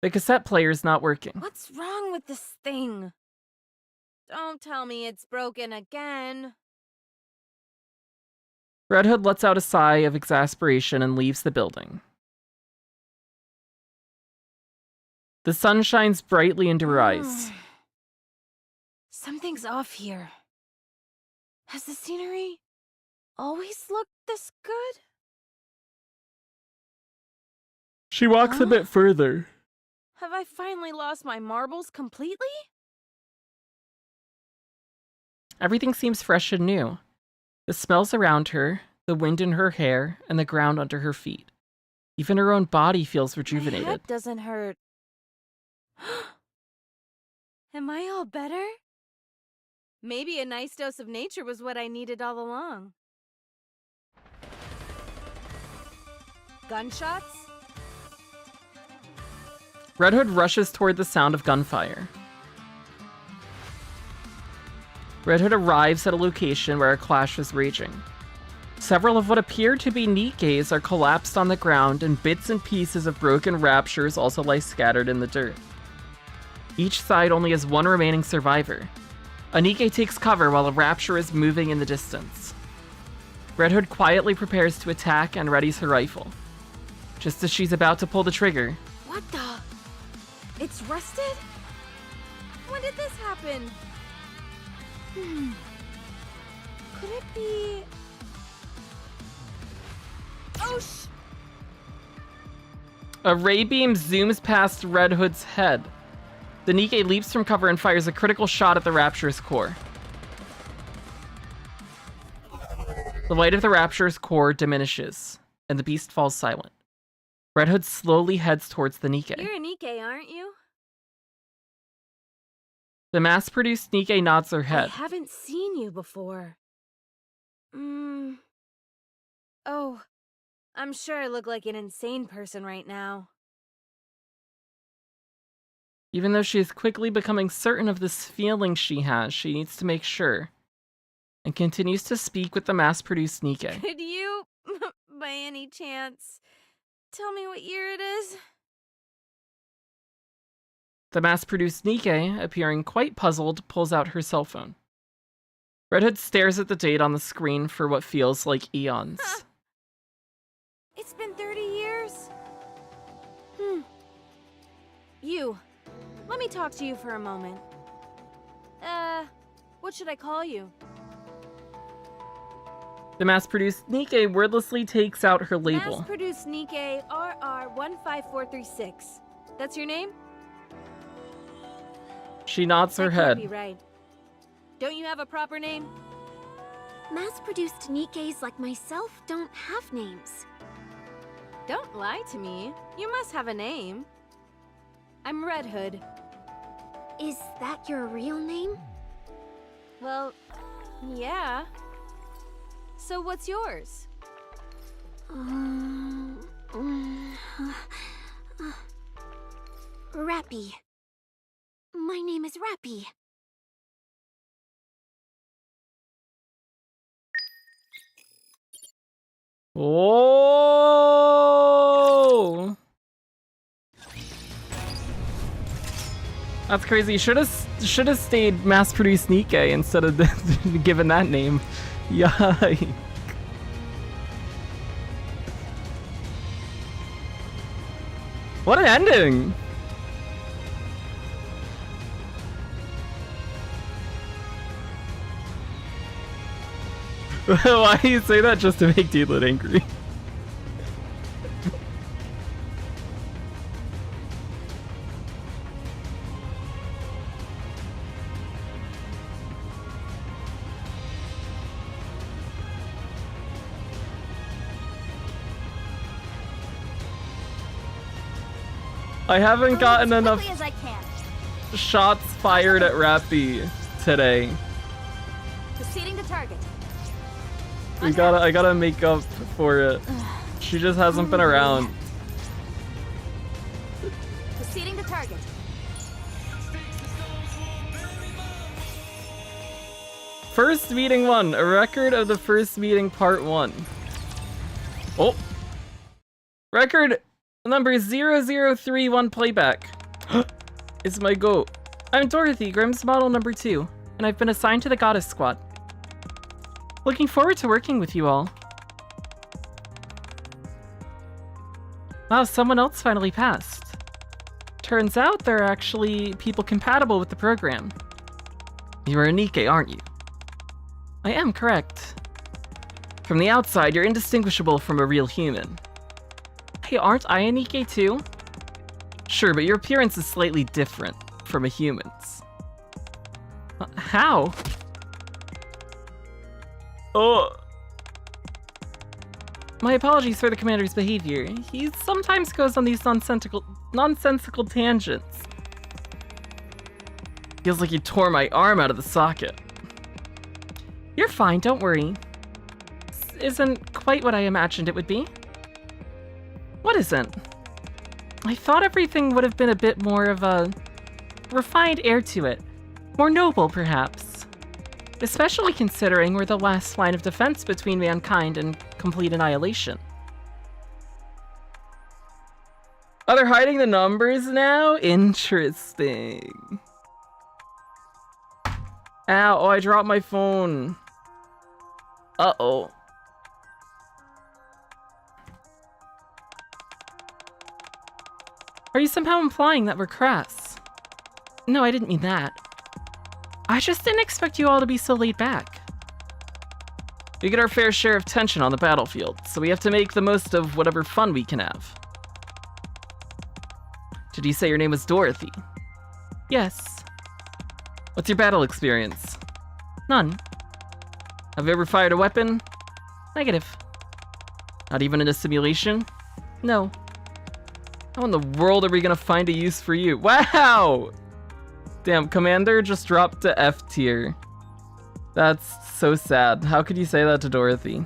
The cassette player is not working.
What's wrong with this thing? Don't tell me it's broken again.
Red Hood lets out a sigh of exasperation and leaves the building. The sun shines brightly into her eyes.
Something's off here. Has the scenery always looked this good?
She walks a bit further.
Have I finally lost my marbles completely?
Everything seems fresh and new. The smells around her, the wind in her hair, and the ground under her feet. Even her own body feels rejuvenated.
My head doesn't hurt. Am I all better? Maybe a nice dose of nature was what I needed all along. Gunshots?
Red Hood rushes toward the sound of gunfire. Red Hood arrives at a location where a clash is raging. Several of what appear to be Nikkes are collapsed on the ground, and bits and pieces of broken raptures also lie scattered in the dirt. Each side only has one remaining survivor. A Nikke takes cover while a rapture is moving in the distance. Red Hood quietly prepares to attack and readies her rifle. Just as she's about to pull the trigger...
What the? It's rusted? When did this happen? Could it be... Oh,
A ray beam zooms past Red Hood's head. The Nikke leaps from cover and fires a critical shot at the Rapture's core. The light of the Rapture's core diminishes, and the beast falls silent. Red Hood slowly heads towards the Nikke.
You're a Nikke, aren't you?
The mass-produced Nikke nods her head.
I haven't seen you before. Oh, I'm sure I look like an insane person right now.
Even though she is quickly becoming certain of this feeling she has, she needs to make sure, and continues to speak with the mass-produced Nikke.
Could you, by any chance, tell me what year it is?
The mass-produced Nikke, appearing quite puzzled, pulls out her cell phone. Red Hood stares at the date on the screen for what feels like eons.
Huh. It's been 30 years? You. Let me talk to you for a moment. What should I call you?
The mass-produced Nikke wordlessly takes out her label.
Mass-produced Nikke RR15436. That's your name?
She nods her
That
head.
can't be right. Don't you have a proper name?
Mass-produced Nikkes like myself don't have names.
Don't lie to me. You must have a name. I'm Red Hood.
Is that your real name?
Well, yeah. So what's yours?
Rappy. My name is Rappy.
Oh! That's crazy. Should have stayed mass-produced Nikke instead of given that name. Yikes. What an ending! Why do you say that just to make Deedlit angry? I haven't gotten enough
As I can.
shots fired at Rappy today.
Proceeding to target.
I gotta make up for it. She just hasn't been around.
Proceeding to target.
First meeting 1, a record of the first meeting part 1. Oh. Record number 0031 playback. It's my goat. I'm Dorothy, Grimm's model number 2, and I've been assigned to the Goddess Squad. Looking forward to working with you all. Wow, someone else finally passed. Turns out there are actually people compatible with the program. You're a Nikke, aren't you? I am correct. From the outside, you're indistinguishable from a real human. Hey, aren't I a Nikke too? Sure, but your appearance is slightly different from a human's. How? Oh. My apologies for the commander's behavior. He sometimes goes on these nonsensical tangents. Feels like he tore my arm out of the socket. You're fine, don't worry. This isn't quite what I imagined it would be. What isn't? I thought everything would have been a bit more of a refined air to it. More noble, perhaps. Especially considering we're the last line of defense between mankind and complete annihilation. Oh, they're hiding the numbers now? Interesting. Ow, oh, I dropped my phone. Uh-oh. Are you somehow implying that we're crass? No, I didn't mean that. I just didn't expect you all to be so laid back. We get our fair share of tension on the battlefield, so we have to make the most of whatever fun we can have. Did you say your name was Dorothy? Yes. What's your battle experience? None. Have you ever fired a weapon? Negative. Not even in a simulation? No. How in the world are we gonna find a use for you? Wow! Damn, Commander just dropped to F tier. That's so sad. How could you say that to Dorothy?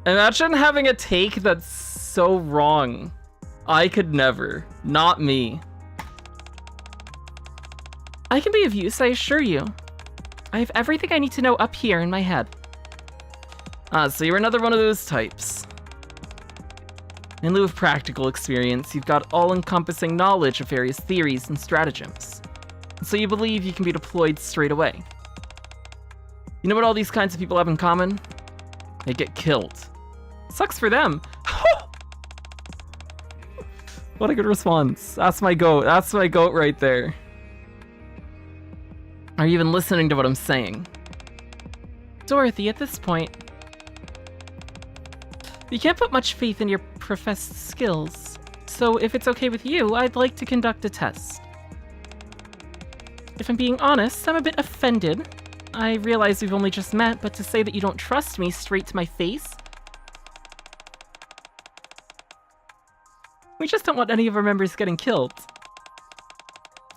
Imagine having a take that's so wrong. I could never. Not me. I can be of use, I assure you. I have everything I need to know up here in my head. Ah, so you're another one of those types. In lieu of practical experience, you've got all-encompassing knowledge of various theories and stratagems. So you believe you can be deployed straight away. You know what all these kinds of people have in common? They get killed. Sucks for them. What a good response. That's my goat. That's my goat right there. Are you even listening to what I'm saying? Dorothy, at this point, you can't put much faith in your professed skills. So if it's okay with you, I'd like to conduct a test. If I'm being honest, I'm a bit offended. I realize we've only just met, but to say that you don't trust me straight to my face? We just don't want any of our members getting killed.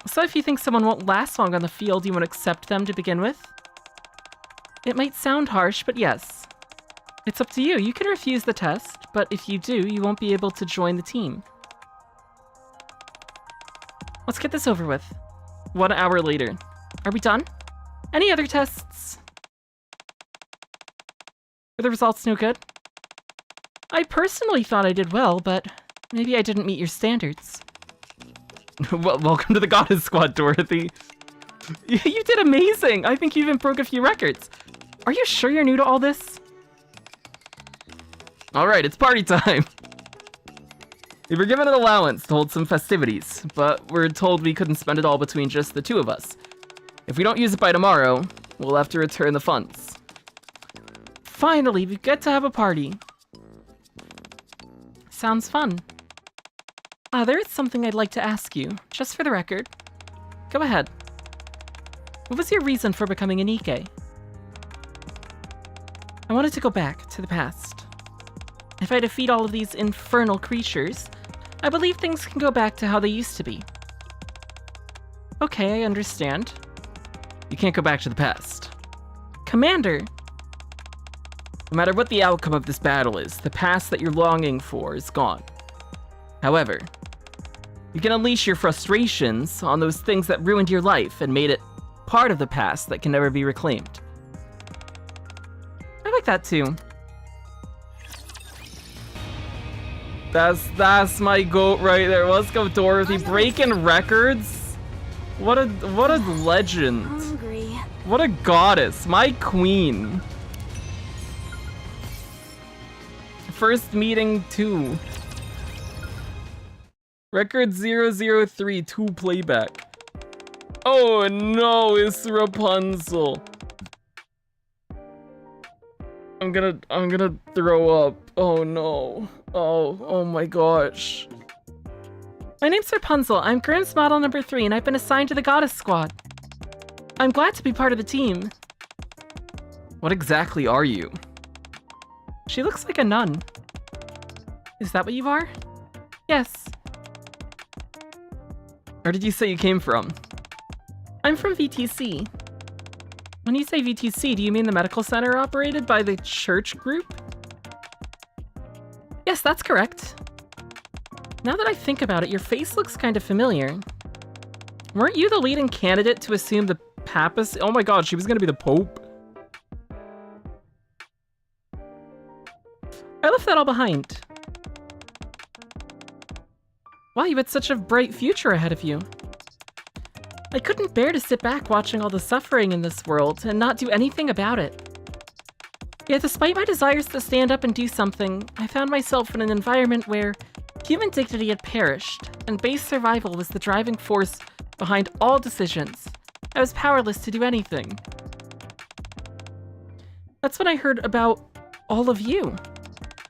So if you think someone won't last long on the field, you won't accept them to begin with? It might sound harsh, but yes. It's up to you. You can refuse the test, but if you do, you won't be able to join the team. Let's get this over with. 1 hour later. Are we done? Any other tests? Were the results no good? I personally thought I did well, but maybe I didn't meet your standards. Well, welcome to the Goddess Squad, Dorothy. You did amazing! I think you even broke a few records. Are you sure you're new to all this? Alright, it's party time! We were given an allowance to hold some festivities, but we're told we couldn't spend it all between just the two of us. If we don't use it by tomorrow, we'll have to return the funds. Finally, we get to have a party. Sounds fun. There is something I'd like to ask you, just for the record. Go ahead. What was your reason for becoming a Nikke? I wanted to go back to the past. If I defeat all of these infernal creatures, I believe things can go back to how they used to be. Okay, I understand. You can't go back to the past. Commander! No matter what the outcome of this battle is, the past that you're longing for is gone. However, you can unleash your frustrations on those things that ruined your life and made it part of the past that can never be reclaimed. I like that too. That's my goat right there. Let's go, Dorothy. Breaking records. What a legend.
Hungry.
What a goddess. My queen. First meeting 2. Record 003, 2 playback. Oh no, it's Rapunzel. I'm gonna throw up. Oh no. Oh my gosh. My name's Rapunzel. I'm Grimm's model number 3, and I've been assigned to the Goddess Squad. I'm glad to be part of the team. What exactly are you? She looks like a nun. Is that what you are? Yes. Where did you say you came from? I'm from VTC. When you say VTC, do you mean the medical center operated by the church group? Yes, that's correct. Now that I think about it, your face looks kind of familiar. Weren't you the leading candidate to assume the papacy? Oh my god, she was gonna be the Pope. I left that all behind. Wow, you had such a bright future ahead of you. I couldn't bear to sit back watching all the suffering in this world and not do anything about it. Yet despite my desires to stand up and do something, I found myself in an environment where human dignity had perished, and base survival was the driving force behind all decisions. I was powerless to do anything. That's when I heard about all of you.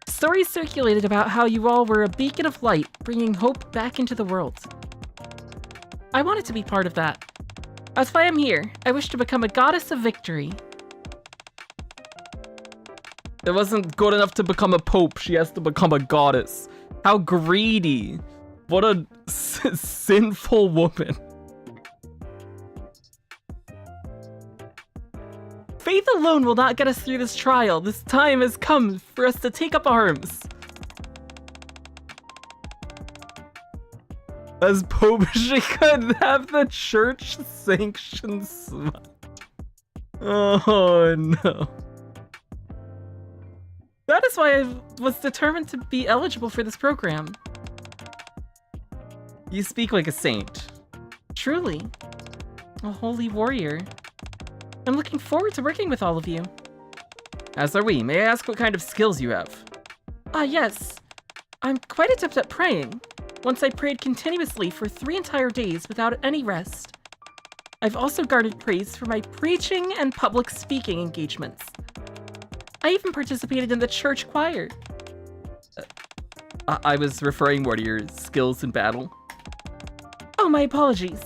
Stories circulated about how you all were a beacon of light, bringing hope back into the world. I wanted to be part of that. That's why I'm here. I wish to become a goddess of victory. It wasn't good enough to become a pope. She has to become a goddess. How greedy. What a sinful woman. Faith alone will not get us through this trial. This time has come for us to take up arms. As Pope, she could have the church sanctioned smut. Oh no. That is why I was determined to be eligible for this program. You speak like a saint. Truly. A holy warrior. I'm looking forward to working with all of you. As are we. May I ask what kind of skills you have? Yes. I'm quite adept at praying. Once I prayed continuously for 3 entire days without any rest. I've also garnered praise for my preaching and public speaking engagements. I even participated in the church choir. I was referring more to your skills in battle. Oh, my apologies.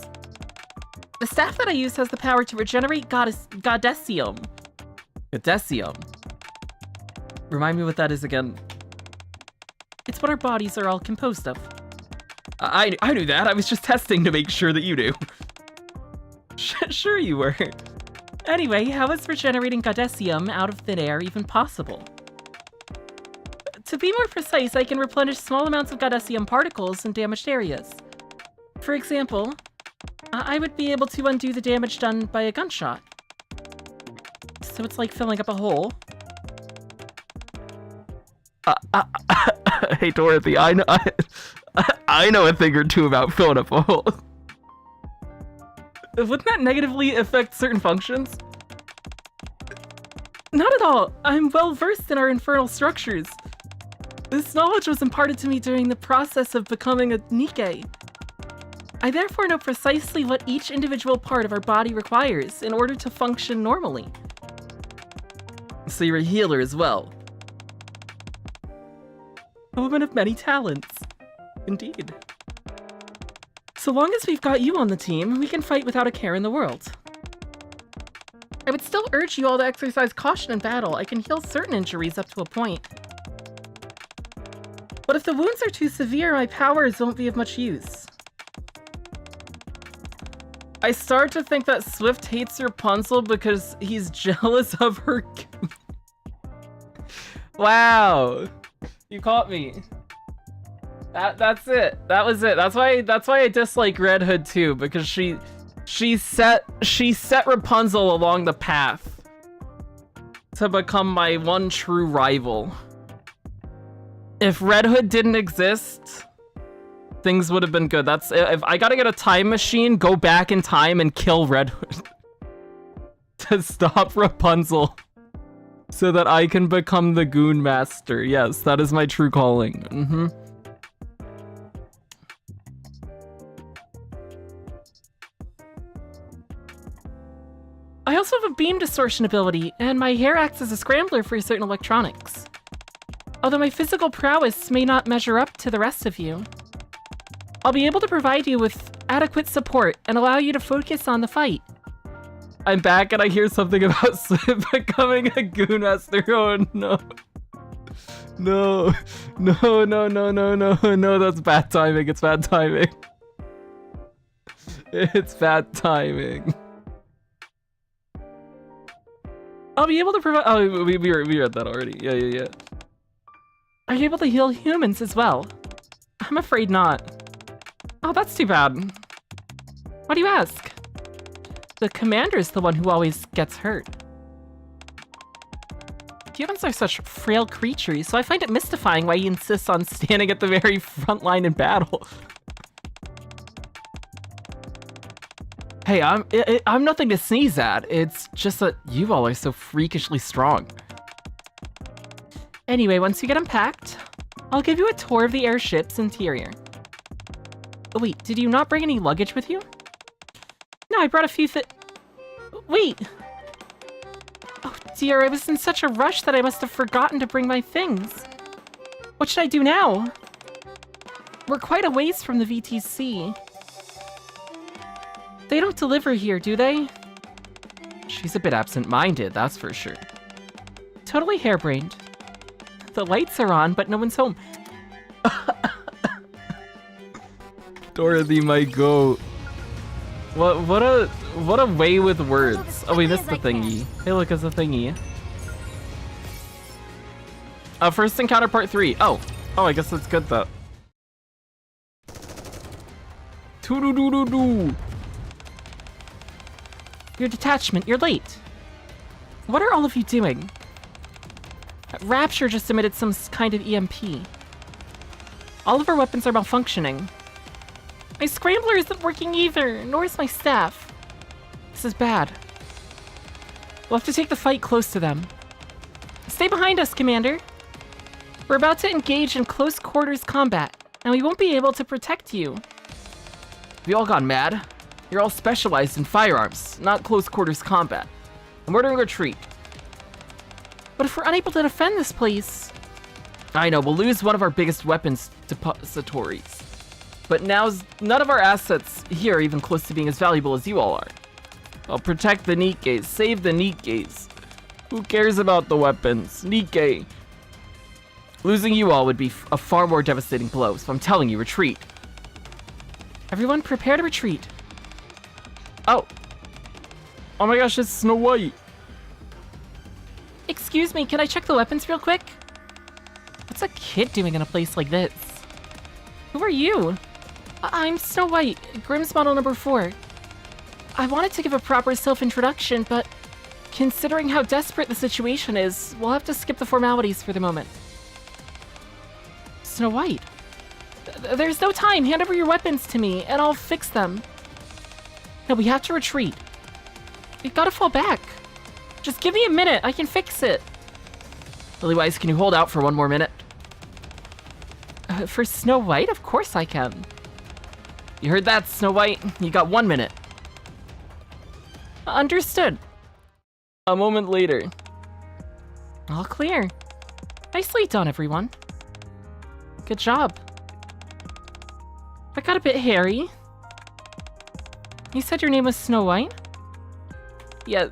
The staff that I use has the power to regenerate goddessium. Goddessium? Remind me what that is again. It's what our bodies are all composed of. I knew that. I was just testing to make sure that you knew. Sure you were. Anyway, how is regenerating goddessium out of thin air even possible? To be more precise, I can replenish small amounts of goddessium particles in damaged areas. For example, I would be able to undo the damage done by a gunshot. So it's like filling up a hole. Hey Dorothy, I know a thing or two about filling up a hole. Wouldn't that negatively affect certain functions? Not at all. I'm well versed in our infernal structures. This knowledge was imparted to me during the process of becoming a Nikke. I therefore know precisely what each individual part of our body requires in order to function normally. So you're a healer as well. A woman of many talents. Indeed. So long as we've got you on the team, we can fight without a care in the world. I would still urge you all to exercise caution in battle. I can heal certain injuries up to a point. But if the wounds are too severe, my powers won't be of much use. I start to think that Swift hates Rapunzel because he's jealous of her. Wow. You caught me. That's it. That was it. That's why I dislike Red Hood too, because she set Rapunzel along the path to become my one true rival. If Red Hood didn't exist, things would have been good. That's if I gotta get a time machine, go back in time and kill Red Hood to stop Rapunzel so that I can become the Goon Master. Yes, that is my true calling. I also have a beam distortion ability, and my hair acts as a scrambler for certain electronics. Although my physical prowess may not measure up to the rest of you, I'll be able to provide you with adequate support and allow you to focus on the fight. I'm back and I hear something about Swift becoming a Goon Master. Oh no. No. No, no, no, no, no, no, that's bad timing. It's bad timing. It's bad timing. I'll be able to provide. Oh, we read that already. Yeah. Are you able to heal humans as well? I'm afraid not. Oh, that's too bad. Why do you ask? The commander's the one who always gets hurt. Humans are such frail creatures, so I find it mystifying why he insists on standing at the very front line in battle. Hey, I'm nothing to sneeze at. It's just that you all are so freakishly strong. Anyway, once you get unpacked, I'll give you a tour of the airship's interior. Oh, wait, did you not bring any luggage with you? No, I brought a few Wait! Oh dear, I was in such a rush that I must have forgotten to bring my things. What should I do now? We're quite a ways from the VTC. They don't deliver here, do they? She's a bit absent-minded, that's for sure. Totally harebrained. The lights are on, but no one's home. Dorothy, my goat. What a way with words. Oh, we missed the thingy. Hey, look, it's a thingy. First encounter part 3. Oh, I guess that's good though. Toodoo-doo-doo-doo. Your detachment, you're late. What are all of you doing? Rapture just emitted some kind of EMP. All of our weapons are malfunctioning. My scrambler isn't working either, nor is my staff. This is bad. We'll have to take the fight close to them. Stay behind us, Commander. We're about to engage in close quarters combat, and we won't be able to protect you. Have you all gone mad? You're all specialized in firearms, not close quarters combat. I'm ordering retreat. But if we're unable to defend this place... I know, we'll lose one of our biggest weapons depositories. But now's none of our assets here are even close to being as valuable as you all are. I'll protect the Nikkes, save the Nikkes. Who cares about the weapons? Nikke. Losing you all would be a far more devastating blow, so I'm telling you, retreat. Everyone prepare to retreat. Oh. Oh my gosh, it's Snow White. Excuse me, can I check the weapons real quick? What's a kid doing in a place like this? Who are you? I'm Snow White, Grimm's model number 4. I wanted to give a proper self-introduction, but considering how desperate the situation is, we'll have to skip the formalities for the moment. Snow White? There's no time. Hand over your weapons to me, and I'll fix them. No, we have to retreat. We've got to fall back. Just give me a minute. I can fix it. Lillywise, can you hold out for one more minute? For Snow White? Of course I can. You heard that, Snow White? You got 1 minute. Understood. A moment later. All clear. Nicely done, everyone. Good job. I got a bit hairy. You said your name was Snow White? Yes.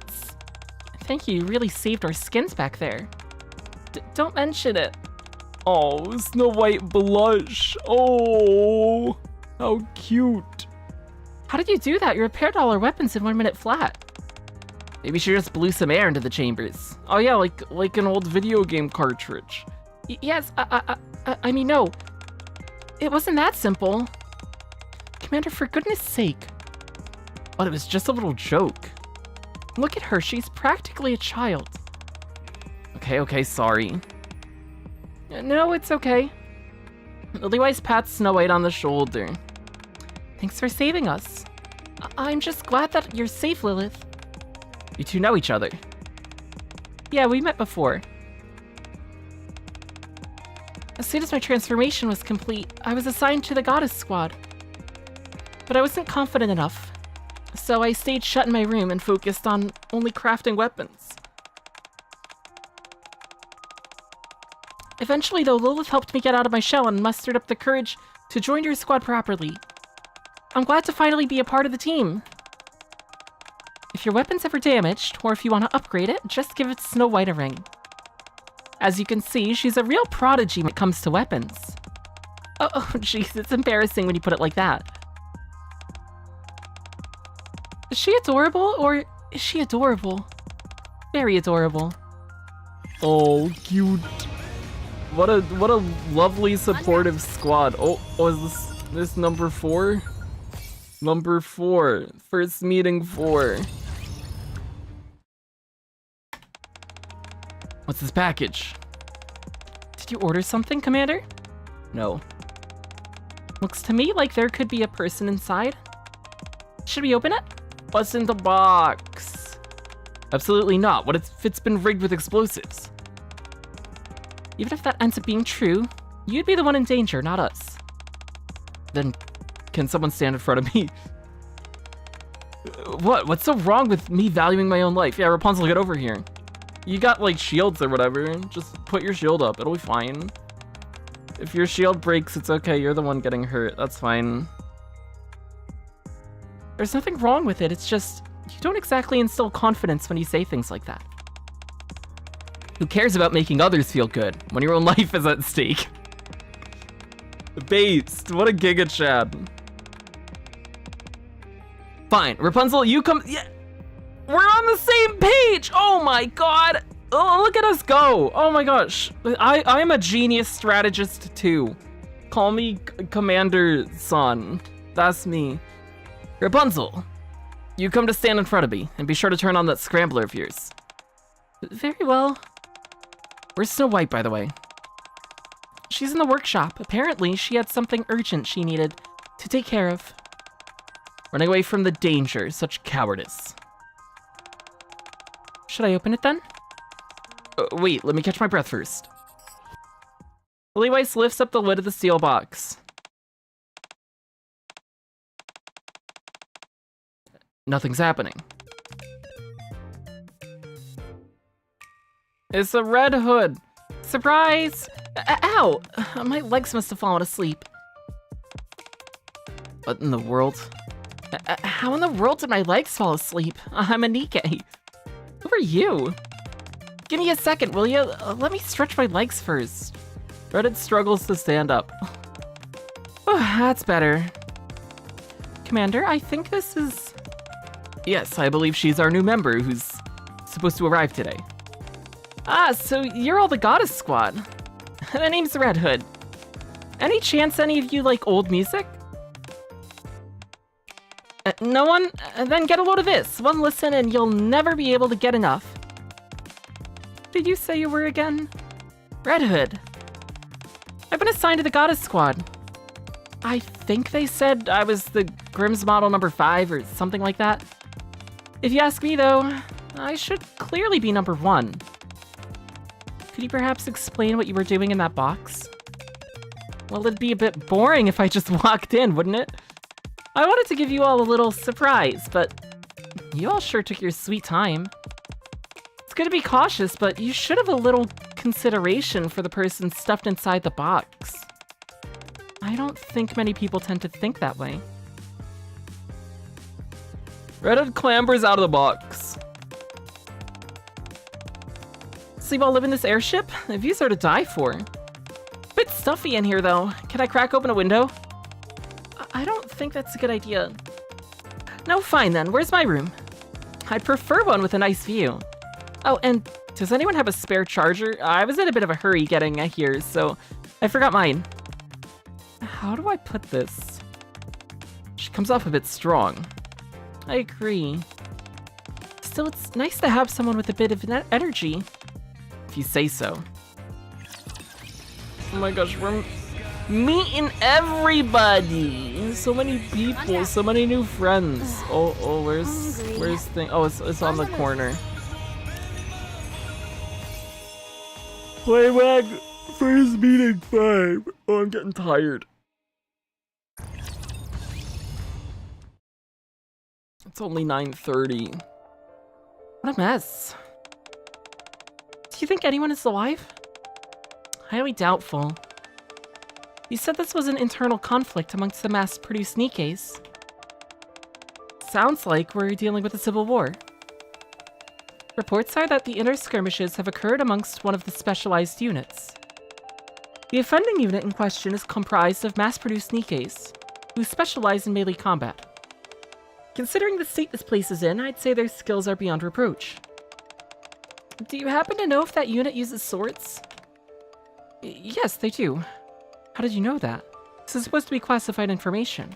Thank you, you really saved our skins back there. Don't mention it. Oh, Snow White blush. Oh, how cute. How did you do that? You repaired all our weapons in 1 minute flat. Maybe she just blew some air into the chambers. Oh yeah, like an old video game cartridge. Yes, I mean, no. It wasn't that simple. Commander, for goodness sake. But it was just a little joke. Look at her, she's practically a child. Okay, sorry. No, it's okay. Lillywise pats Snow White on the shoulder. Thanks for saving us. I'm just glad that you're safe, Lilith. You two know each other. Yeah, we met before. As soon as my transformation was complete, I was assigned to the Goddess Squad. But I wasn't confident enough. so I stayed shut in my room and focused on only crafting weapons. Eventually, though, Lilith helped me get out of my shell and mustered up the courage to join your squad properly. I'm glad to finally be a part of the team. If your weapon's ever damaged, or if you want to upgrade it, just give it Snow White a ring. As you can see, she's a real prodigy when it comes to weapons. Oh, jeez, it's embarrassing when you put it like that. Is she adorable, or is she adorable? Very adorable.
Oh, cute. What a lovely supportive squad. Oh, is this number 4? Number 4. First meeting 4.
What's this package? Did you order something, Commander?
No.
Looks to me like there could be a person inside. Should we open it?
What's in the box?
Absolutely not. What if it's been rigged with explosives? Even if that ends up being true, you'd be the one in danger, not us.
Then, can someone stand in front of me?
What? What's so wrong with me valuing my own life? Yeah, Rapunzel, get over here.
You got, like, shields or whatever. Just put your shield up. It'll be fine. If your shield breaks, it's okay. You're the one getting hurt. That's fine.
There's nothing wrong with it. It's just, you don't exactly instill confidence when you say things like that.
Who cares about making others feel good when your own life is at stake? Based. What a Giga Chad.
Fine. Rapunzel, you come... Yeah. We're on the same page! Oh my god! Oh, look at us go! Oh my gosh. I'm a genius strategist too.
Call me Commander Son. That's me.
Rapunzel, you come to stand in front of me, and be sure to turn on that scrambler of yours. Very well. Where's Snow White, by the way? She's in the workshop. Apparently, she had something urgent she needed to take care of.
Running away from the danger, such cowardice.
Should I open it then?
Wait, let me catch my breath first.
Lilyweiss lifts up the lid of the steel box.
Nothing's happening.
It's a Red Hood. Surprise! Ow! My legs must have fallen asleep.
What in the world?
How in the world did my legs fall asleep? I'm a Nikke. Who are you? Give me a second, will you? Let me stretch my legs first.
Reddit struggles to stand up.
Oh, that's better. Commander, I think this is...
Yes, I believe she's our new member who's supposed to arrive today.
Ah, so you're all the Goddess Squad. The name's Red Hood. Any chance any of you like old music? No one? Then get a load of this. One listen and you'll never be able to get enough. Did you say you were again? Red Hood. I've been assigned to the Goddess Squad. I think they said I was the Grimm's model number 5 or something like that. If you ask me though, I should clearly be number 1. Could you perhaps explain what you were doing in that box? Well, it'd be a bit boring if I just walked in, wouldn't it? I wanted to give you all a little surprise, but you all sure took your sweet time. It's good to be cautious, but you should have a little consideration for the person stuffed inside the box. I don't think many people tend to think that way.
Reddit clambers out of the box.
So you all live in this airship? The views are to die for. Bit stuffy in here though. Can I crack open a window? I don't think that's a good idea. No, fine then. Where's my room? I'd prefer one with a nice view. Oh, and does anyone have a spare charger? I was in a bit of a hurry getting here, so I forgot mine. How do I put this?
She comes off a bit strong.
I agree. Still, it's nice to have someone with a bit of energy.
If you say so.
Oh my gosh, we're meeting everybody! So many people, so many new friends. Oh, where's thing? Oh, it's on the corner.
Playback, first meeting 5. Oh, I'm getting tired. It's only 9:30. What a mess. Do you think anyone is alive? Highly doubtful. You said this was an internal conflict amongst the mass-produced Nikkes. Sounds like we're dealing with a civil war. Reports are that the inner skirmishes have occurred amongst one of the specialized units. The offending unit in question is comprised of mass-produced Nikkes, who specialize in melee combat. Considering the state this place is in, I'd say their skills are beyond reproach. Do you happen to know if that unit uses swords? Yes, they do. How did you know that? This is supposed to be classified information.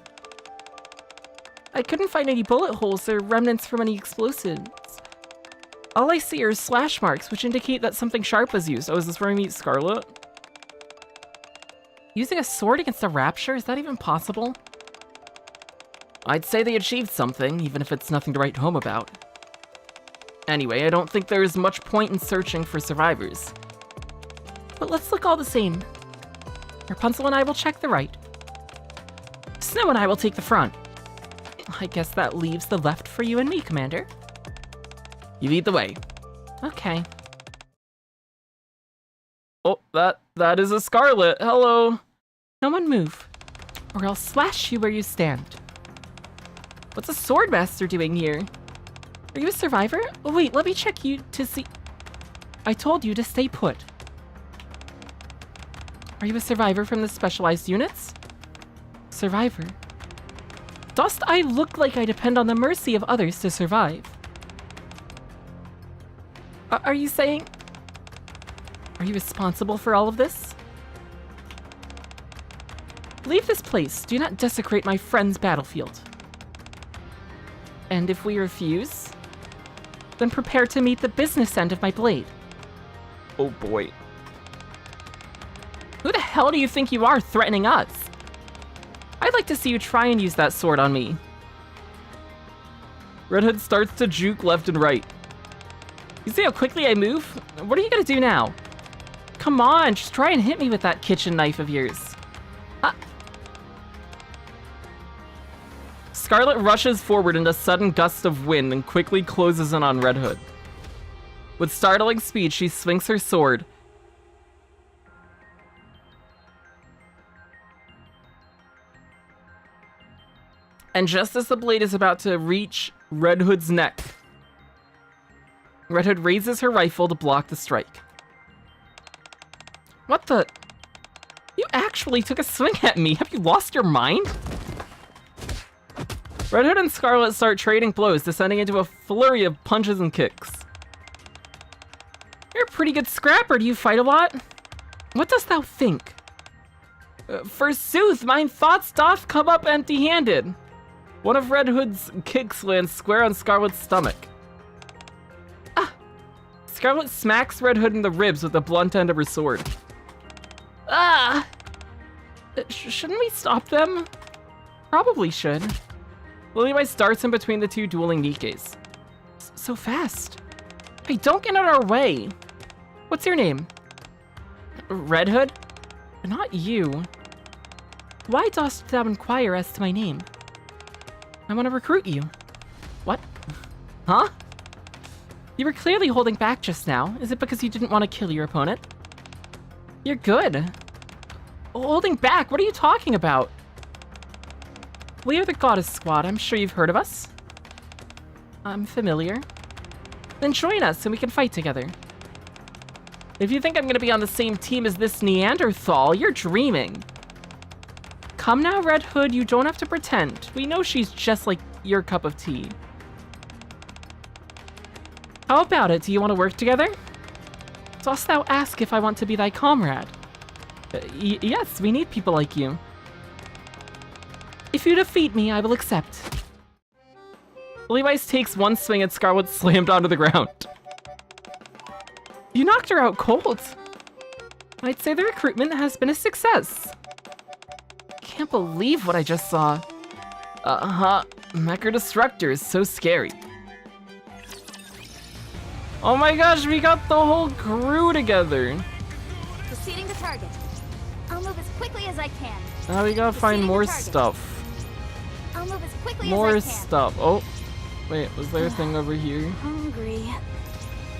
I couldn't find any bullet holes or remnants from any explosives. All I see are slash marks, which indicate that something sharp was used. Oh, is this where we meet Scarlet? Using a sword against a rapture? Is that even possible? I'd say they achieved something, even if it's nothing to write home about. Anyway, I don't think there is much point in searching for survivors. But let's look all the same. Rapunzel and I will check the right. Snow and I will take the front. I guess that leaves the left for you and me, Commander. You lead the way. Okay. Oh, that is a Scarlet. Hello. No one move, or I'll slash you where you stand. What's a Swordmaster doing here? Are you a survivor? Oh, wait, let me check you to see. I told you to stay put. Are you a survivor from the specialized units? Survivor? Dost I look like I depend on the mercy of others to survive? Are you saying... Are you responsible for all of this? Leave this place. Do not desecrate my friend's battlefield. And if we refuse, then prepare to meet the business end of my blade. Oh boy. Who the hell do you think you are threatening us? I'd like to see you try and use that sword on me. Red Hood starts to juke left and right. You see how quickly I move? What are you gonna do now? Come on, just try and hit me with that kitchen knife of yours. Scarlet rushes forward in a sudden gust of wind and quickly closes in on Red Hood. With startling speed, she swings her sword. And just as the blade is about to reach Red Hood's neck, Red Hood raises her rifle to block the strike. What the? You actually took a swing at me. Have you lost your mind? Red Hood and Scarlet start trading blows, descending into a flurry of punches and kicks. You're a pretty good scrapper. Do you fight a lot? What dost thou think? Forsooth, mine thoughts doth come up empty-handed. One of Red Hood's kicks lands square on Scarlet's stomach. Scarlet smacks Red Hood in the ribs with the blunt end of her sword. Shouldn't we stop them? Probably should. Lillywhite darts in between the two dueling Nikkes. So fast. Hey, don't get in our way. What's your name? Red Hood? Not you. Why dost thou inquire as to my name? I want to recruit you. What? Huh? You were clearly holding back just now. Is it because you didn't want to kill your opponent? You're good. Holding back? What are you talking about? We are the Goddess Squad. I'm sure you've heard of us. I'm familiar. Then join us and we can fight together. If you think I'm going to be on the same team as this Neanderthal, you're dreaming. Come now, Red Hood. You don't have to pretend. We know she's just like your cup of tea. How about it? Do you want to work together? Dost thou ask if I want to be thy comrade? Yes, we need people like you. If you defeat me, I will accept. Levi's takes one swing and Scarlet slammed onto the ground. You knocked her out cold. I'd say the recruitment has been a success. Can't believe what I just saw. Mecha Destructor is so scary. Oh my gosh, we got the whole crew together.
Proceeding to target. I'll move as quickly as I can.
Now we gotta find more stuff.
I'll move as quickly
More
as I can.
stuff. Oh.
Wait, was there a thing over here?
Hungry.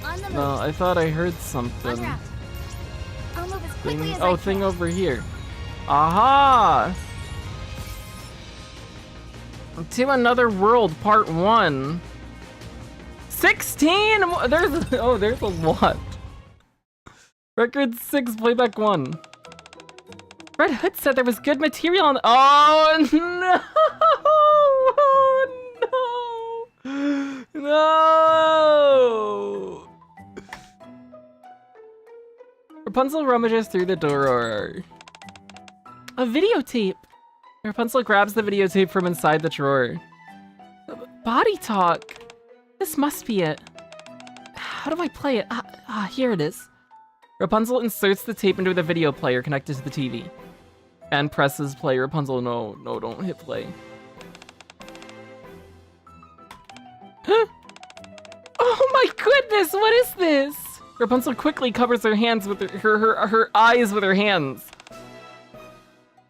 On the move.
No, I thought I heard
En
something.
route. I'll move as quickly as I
Oh,
can.
thing over here. Aha! To Another World, Part 1. 16! There's a lot. Record 6, playback 1. Red Hood said there was good material on. Oh no! Oh, no! No! Rapunzel rummages through the drawer. A videotape! Rapunzel grabs the videotape from inside the drawer. Body talk! This must be it. How do I play it? Here it is. Rapunzel inserts the tape into the video player connected to the TV. And presses play. Rapunzel, no, don't hit play. Oh my goodness, what is this? Rapunzel quickly covers her hands with her eyes with her hands.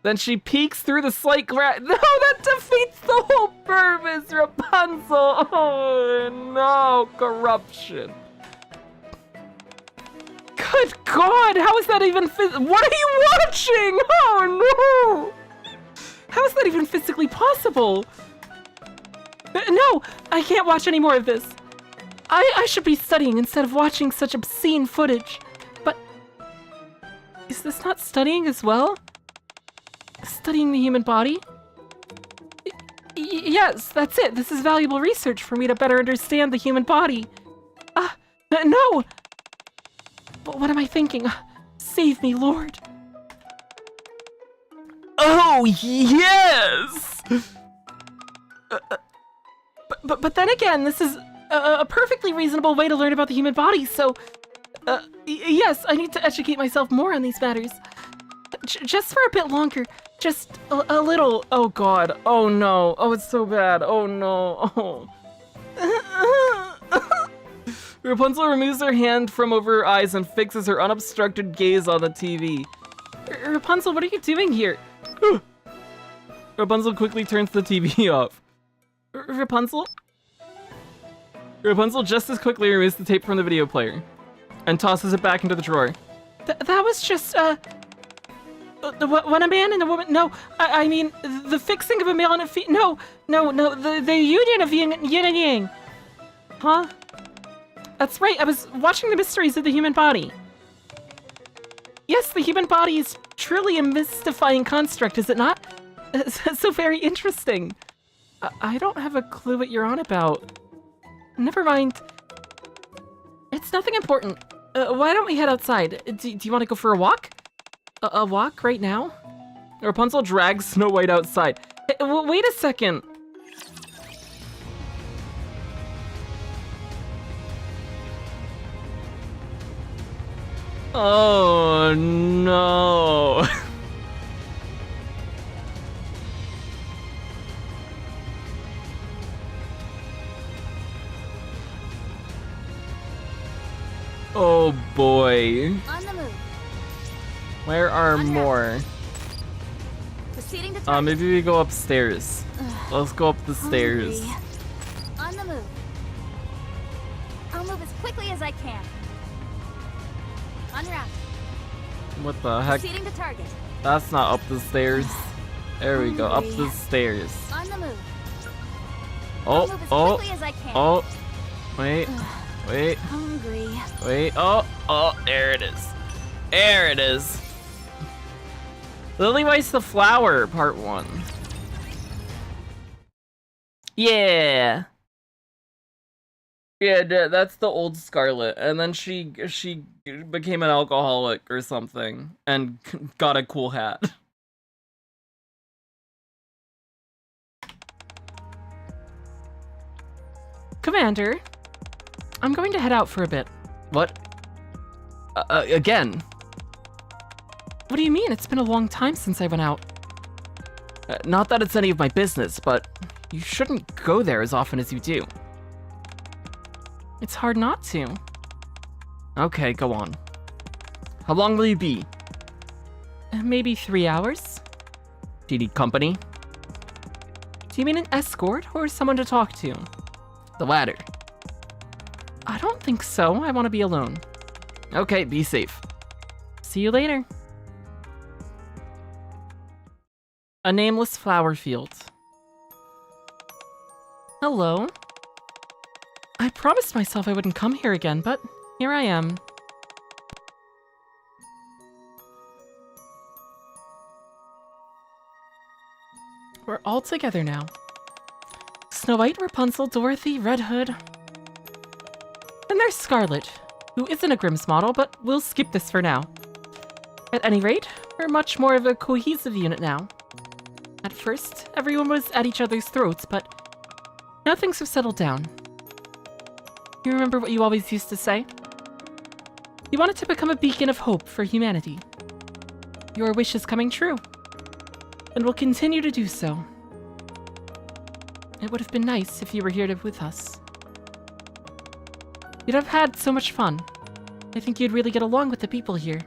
Then she peeks through the slight crack. No, that defeats the whole purpose, Rapunzel. Oh no, corruption. Good God, how is that even what are you watching? Oh no! How is that even physically possible? No, I can't watch any more of this. I should be studying instead of watching such obscene footage. But is this not studying as well? Studying the human body? Yes, that's it. This is valuable research for me to better understand the human body. No! But what am I thinking? Save me, Lord. Oh, yes! But then again, this is a perfectly reasonable way to learn about the human body, so... yes, I need to educate myself more on these matters. Just for a bit longer. Just a little... Oh God. Oh no. Oh, it's so bad. Oh no. Oh. Rapunzel removes her hand from over her eyes and fixes her unobstructed gaze on the TV. Rapunzel, what are you doing here? Rapunzel quickly turns the TV off. Rapunzel? Rapunzel just as quickly removes the tape from the video player and tosses it back into the drawer. That was just, when a man and a woman, no, I mean, the fixing of a male and a female, no, the union of yin and yang. Huh? That's right, I was watching the mysteries of the human body. Yes, the human body is truly a mystifying construct, is it not? So very interesting. I don't have a clue what you're on about. Never mind. It's nothing important. Why don't we head outside? Do you want to go for a walk? A walk right now? Rapunzel drags Snow White outside. Hey, wait a second. Oh no. Oh boy.
On the move.
Where are more?
Proceeding to target.
Maybe we go upstairs. Let's go up the stairs.
On the move. I'll move as quickly as I can. En route.
What the heck?
Proceeding to target.
That's not up the stairs. There we go, up the stairs.
On the move.
Oh,
I'll move as quickly as I can.
oh, wait, wait,
Hungry.
wait, oh, there it is. There it is. Lily White's the Flower, Part 1. Yeah. Yeah, that's the old Scarlet, and then she became an alcoholic or something, and got a cool hat. Commander, I'm going to head out for a bit. What? Again? What do you mean? It's been a long time since I went out. Not that it's any of my business, but you shouldn't go there as often as you do. It's hard not to. Okay, go on. How long will you be? Maybe 3 hours. Do you need company? Do you mean an escort or someone to talk to? The latter.
I don't think so. I want to be alone.
Okay, be safe.
See you later. A nameless flower field. Hello. I promised myself I wouldn't come here again, but here I am. We're all together now. Snow White, Rapunzel, Dorothy, Red Hood. And there's Scarlet, who isn't a Grimm's model, but we'll skip this for now. At any rate, we're much more of a cohesive unit now. At first, everyone was at each other's throats, but now things have settled down. You remember what you always used to say? You wanted to become a beacon of hope for humanity. Your wish is coming true, and will continue to do so. It would have been nice if you were here with us. You'd have had so much fun. I think you'd really get along with the people here.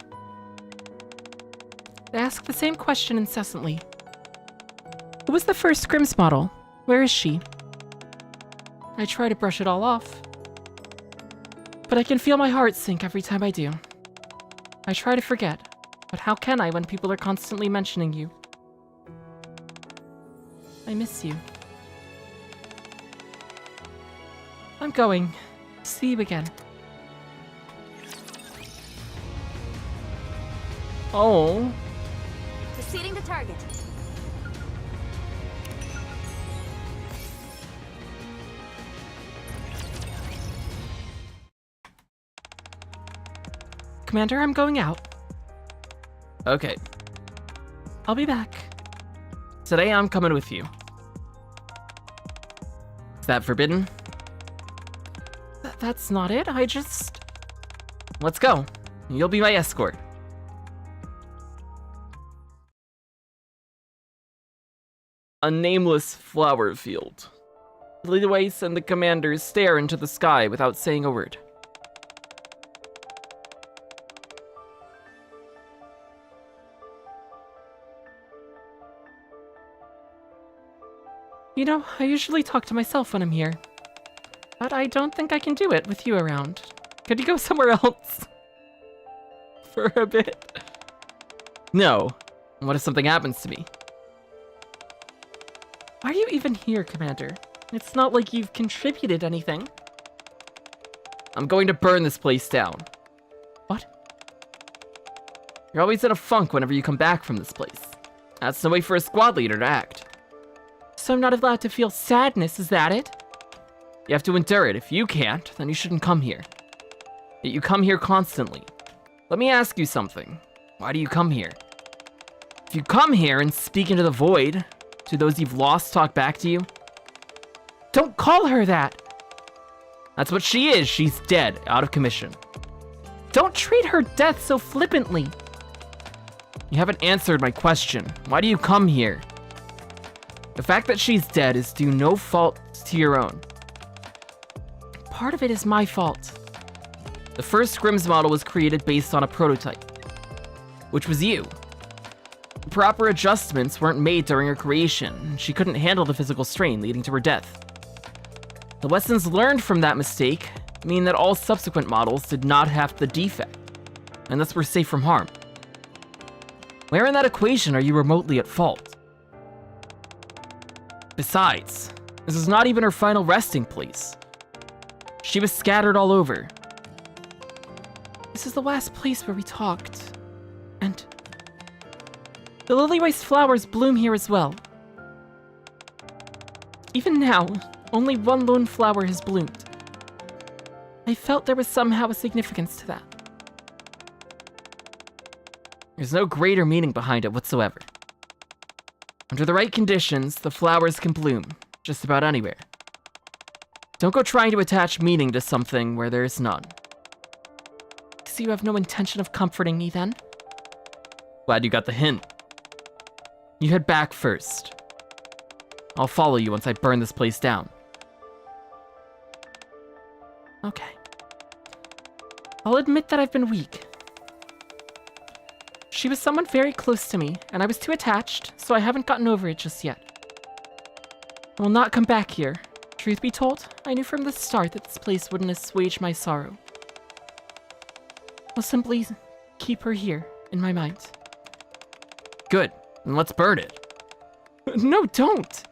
They ask the same question incessantly. Who was the first Grimm's model? Where is she? I try to brush it all off, but I can feel my heart sink every time I do. I try to forget, but how can I when people are constantly mentioning you? I miss you. I'm going. See you again.
Oh.
Proceeding to target.
Commander, I'm going out.
Okay.
I'll be back.
Today I'm coming with you. Is that forbidden?
That's not it. I just...
Let's go. You'll be my escort. A nameless flower field. Liliwace and the commanders stare into the sky without saying a word.
You know, I usually talk to myself when I'm here. But I don't think I can do it with you around. Could you go somewhere else?
For a bit. No. What if something happens to me?
Why are you even here, Commander? It's not like you've contributed anything.
I'm going to burn this place down.
What?
You're always in a funk whenever you come back from this place. That's the way for a squad leader to act.
So I'm not allowed to feel sadness, is that it?
You have to endure it. If you can't, then you shouldn't come here. Yet you come here constantly. Let me ask you something. Why do you come here? If you come here and speak into the void, do those you've lost talk back to you?
Don't call her that!
That's what she is. She's dead, out of commission.
Don't treat her death so flippantly.
You haven't answered my question. Why do you come here? The fact that she's dead is due no fault to your own.
Part of it is my fault.
The first Grimm's model was created based on a prototype, which was you. The proper adjustments weren't made during her creation, and she couldn't handle the physical strain leading to her death. The lessons learned from that mistake mean that all subsequent models did not have the defect, and thus were safe from harm. Where in that equation are you remotely at fault? Besides, this is not even her final resting place. She was scattered all over.
This is the last place where we talked. And the lily-waste flowers bloom here as well. Even now, only one lone flower has bloomed. I felt there was somehow a significance to that.
There's no greater meaning behind it whatsoever. Under the right conditions, the flowers can bloom just about anywhere. Don't go trying to attach meaning to something where there is none.
So you have no intention of comforting me then?
Glad you got the hint. You head back first. I'll follow you once I burn this place down.
Okay. I'll admit that I've been weak. She was someone very close to me, and I was too attached, so I haven't gotten over it just yet. I will not come back here, Truth be told, I knew from the start that this place wouldn't assuage my sorrow. I'll simply keep her here, in my mind.
Good. Then let's burn it.
No, don't!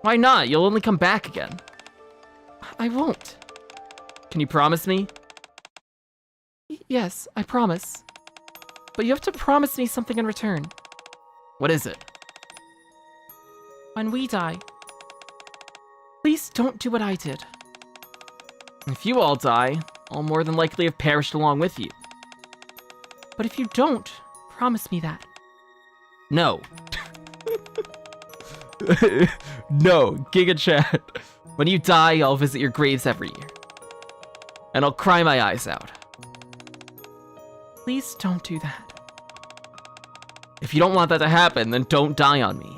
Why not? You'll only come back again.
I won't.
Can you promise me?
Yes, I promise. But you have to promise me something in return.
What is it?
When we die, please don't do what I did.
If you all die, I'll more than likely have perished along with you.
But if you don't, promise me that.
No. No, Giga Chat. When you die, I'll visit your graves every year. And I'll cry my eyes out.
Please don't do that.
If you don't want that to happen, then don't die on me.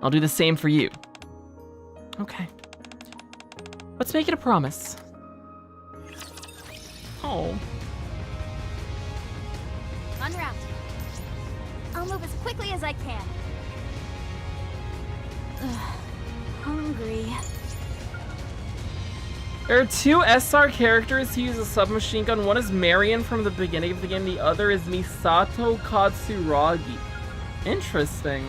I'll do the same for you.
Okay. Let's make it a promise.
Oh.
En route. I'll move as quickly as I can. Ugh, hungry.
There are two SR characters who use a submachine gun. One is Marion from the beginning of the game. The other is Misato Katsuragi. Interesting.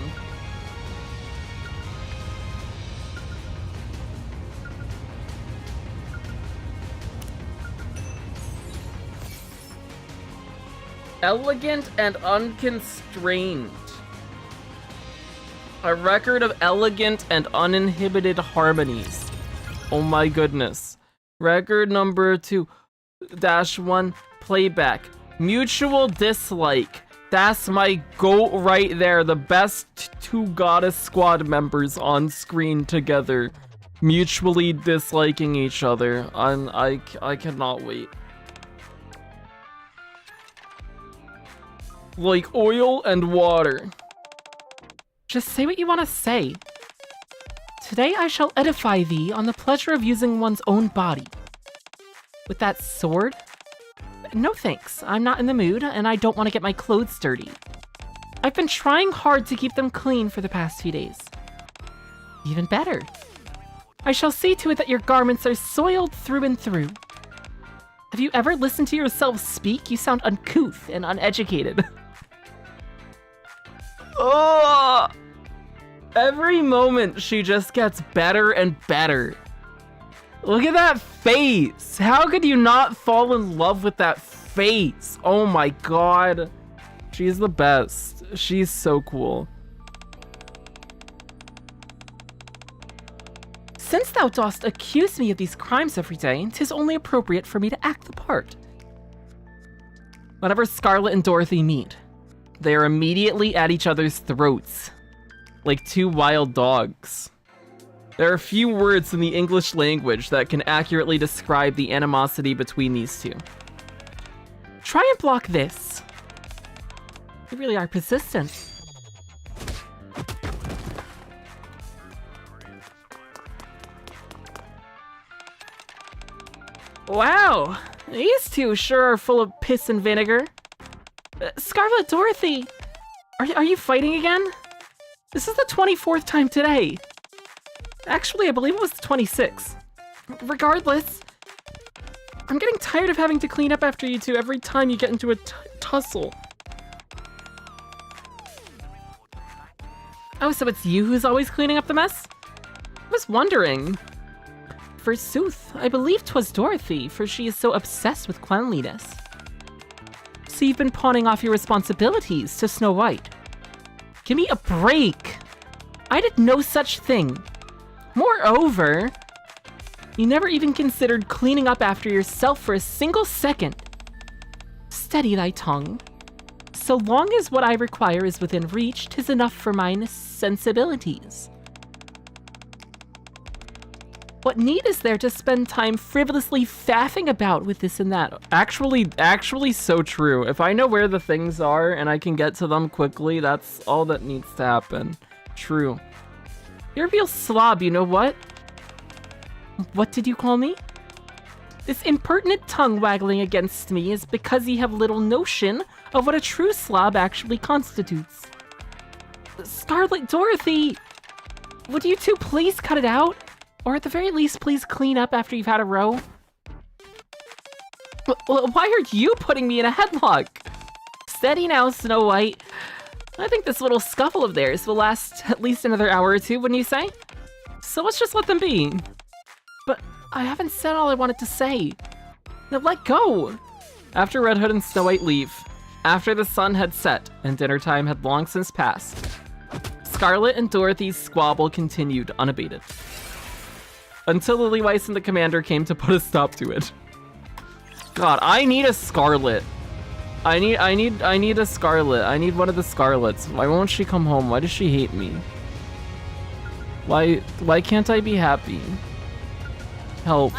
Elegant and unconstrained. A record of elegant and uninhibited harmonies. Oh my goodness. Record number 2-1 playback. Mutual dislike. That's my goal right there. The best two goddess squad members on screen together. Mutually disliking each other. I cannot wait. Like oil and water.
Just say what you want to say. Today I shall edify thee on the pleasure of using one's own body. With that sword? No thanks, I'm not in the mood, and I don't want to get my clothes dirty. I've been trying hard to keep them clean for the past few days. Even better. I shall see to it that your garments are soiled through and through. Have you ever listened to yourself speak? You sound uncouth and uneducated.
Oh! Every moment she just gets better and better. Look at that face! How could you not fall in love with that face? Oh my god. She's the best. She's so cool.
Since thou dost accuse me of these crimes every day, 'tis only appropriate for me to act the part.
Whenever Scarlet and Dorothy meet, they are immediately at each other's throats. Like two wild dogs. There are few words in the English language that can accurately describe the animosity between these two.
Try and block this. You really are persistent.
Wow, these two sure are full of piss and vinegar.
Scarlet, Dorothy! Are you fighting again? This is the 24th time today. Actually, I believe it was the 26th. Regardless, I'm getting tired of having to clean up after you two every time you get into a tussle.
Oh, so it's you who's always cleaning up the mess? I was wondering.
Forsooth, I believe 'twas Dorothy, for she is so obsessed with cleanliness. So you've been pawning off your responsibilities to Snow White. Give me a break! I did no such thing. Moreover, you never even considered cleaning up after yourself for a single second. Steady thy tongue. So long as what I require is within reach, 'tis enough for mine sensibilities. What need is there to spend time frivolously faffing about with this and that?
Actually so true. If I know where the things are and I can get to them quickly, that's all that needs to happen. True.
You're a real slob, you know what? What did you call me? This impertinent tongue waggling against me is because ye have little notion of what a true slob actually constitutes. Scarlet, Dorothy! would you two please cut it out? Or at the very least, please clean up after you've had a row? Why are you putting me in a headlock? Steady now, Snow White. I think this little scuffle of theirs will last at least another hour or two, wouldn't you say? So let's just let them be. But I haven't said all I wanted to say. Now let go! After Red Hood and Snow White leave, after the sun had set and dinner time had long since passed, Scarlet and Dorothy's squabble continued unabated. Until Lilyweiss and the commander came to put a stop to it. God, I need a Scarlet. I need a Scarlet. I need one of the Scarlets. Why won't she come home? Why does she hate me? Why can't I be happy? Help.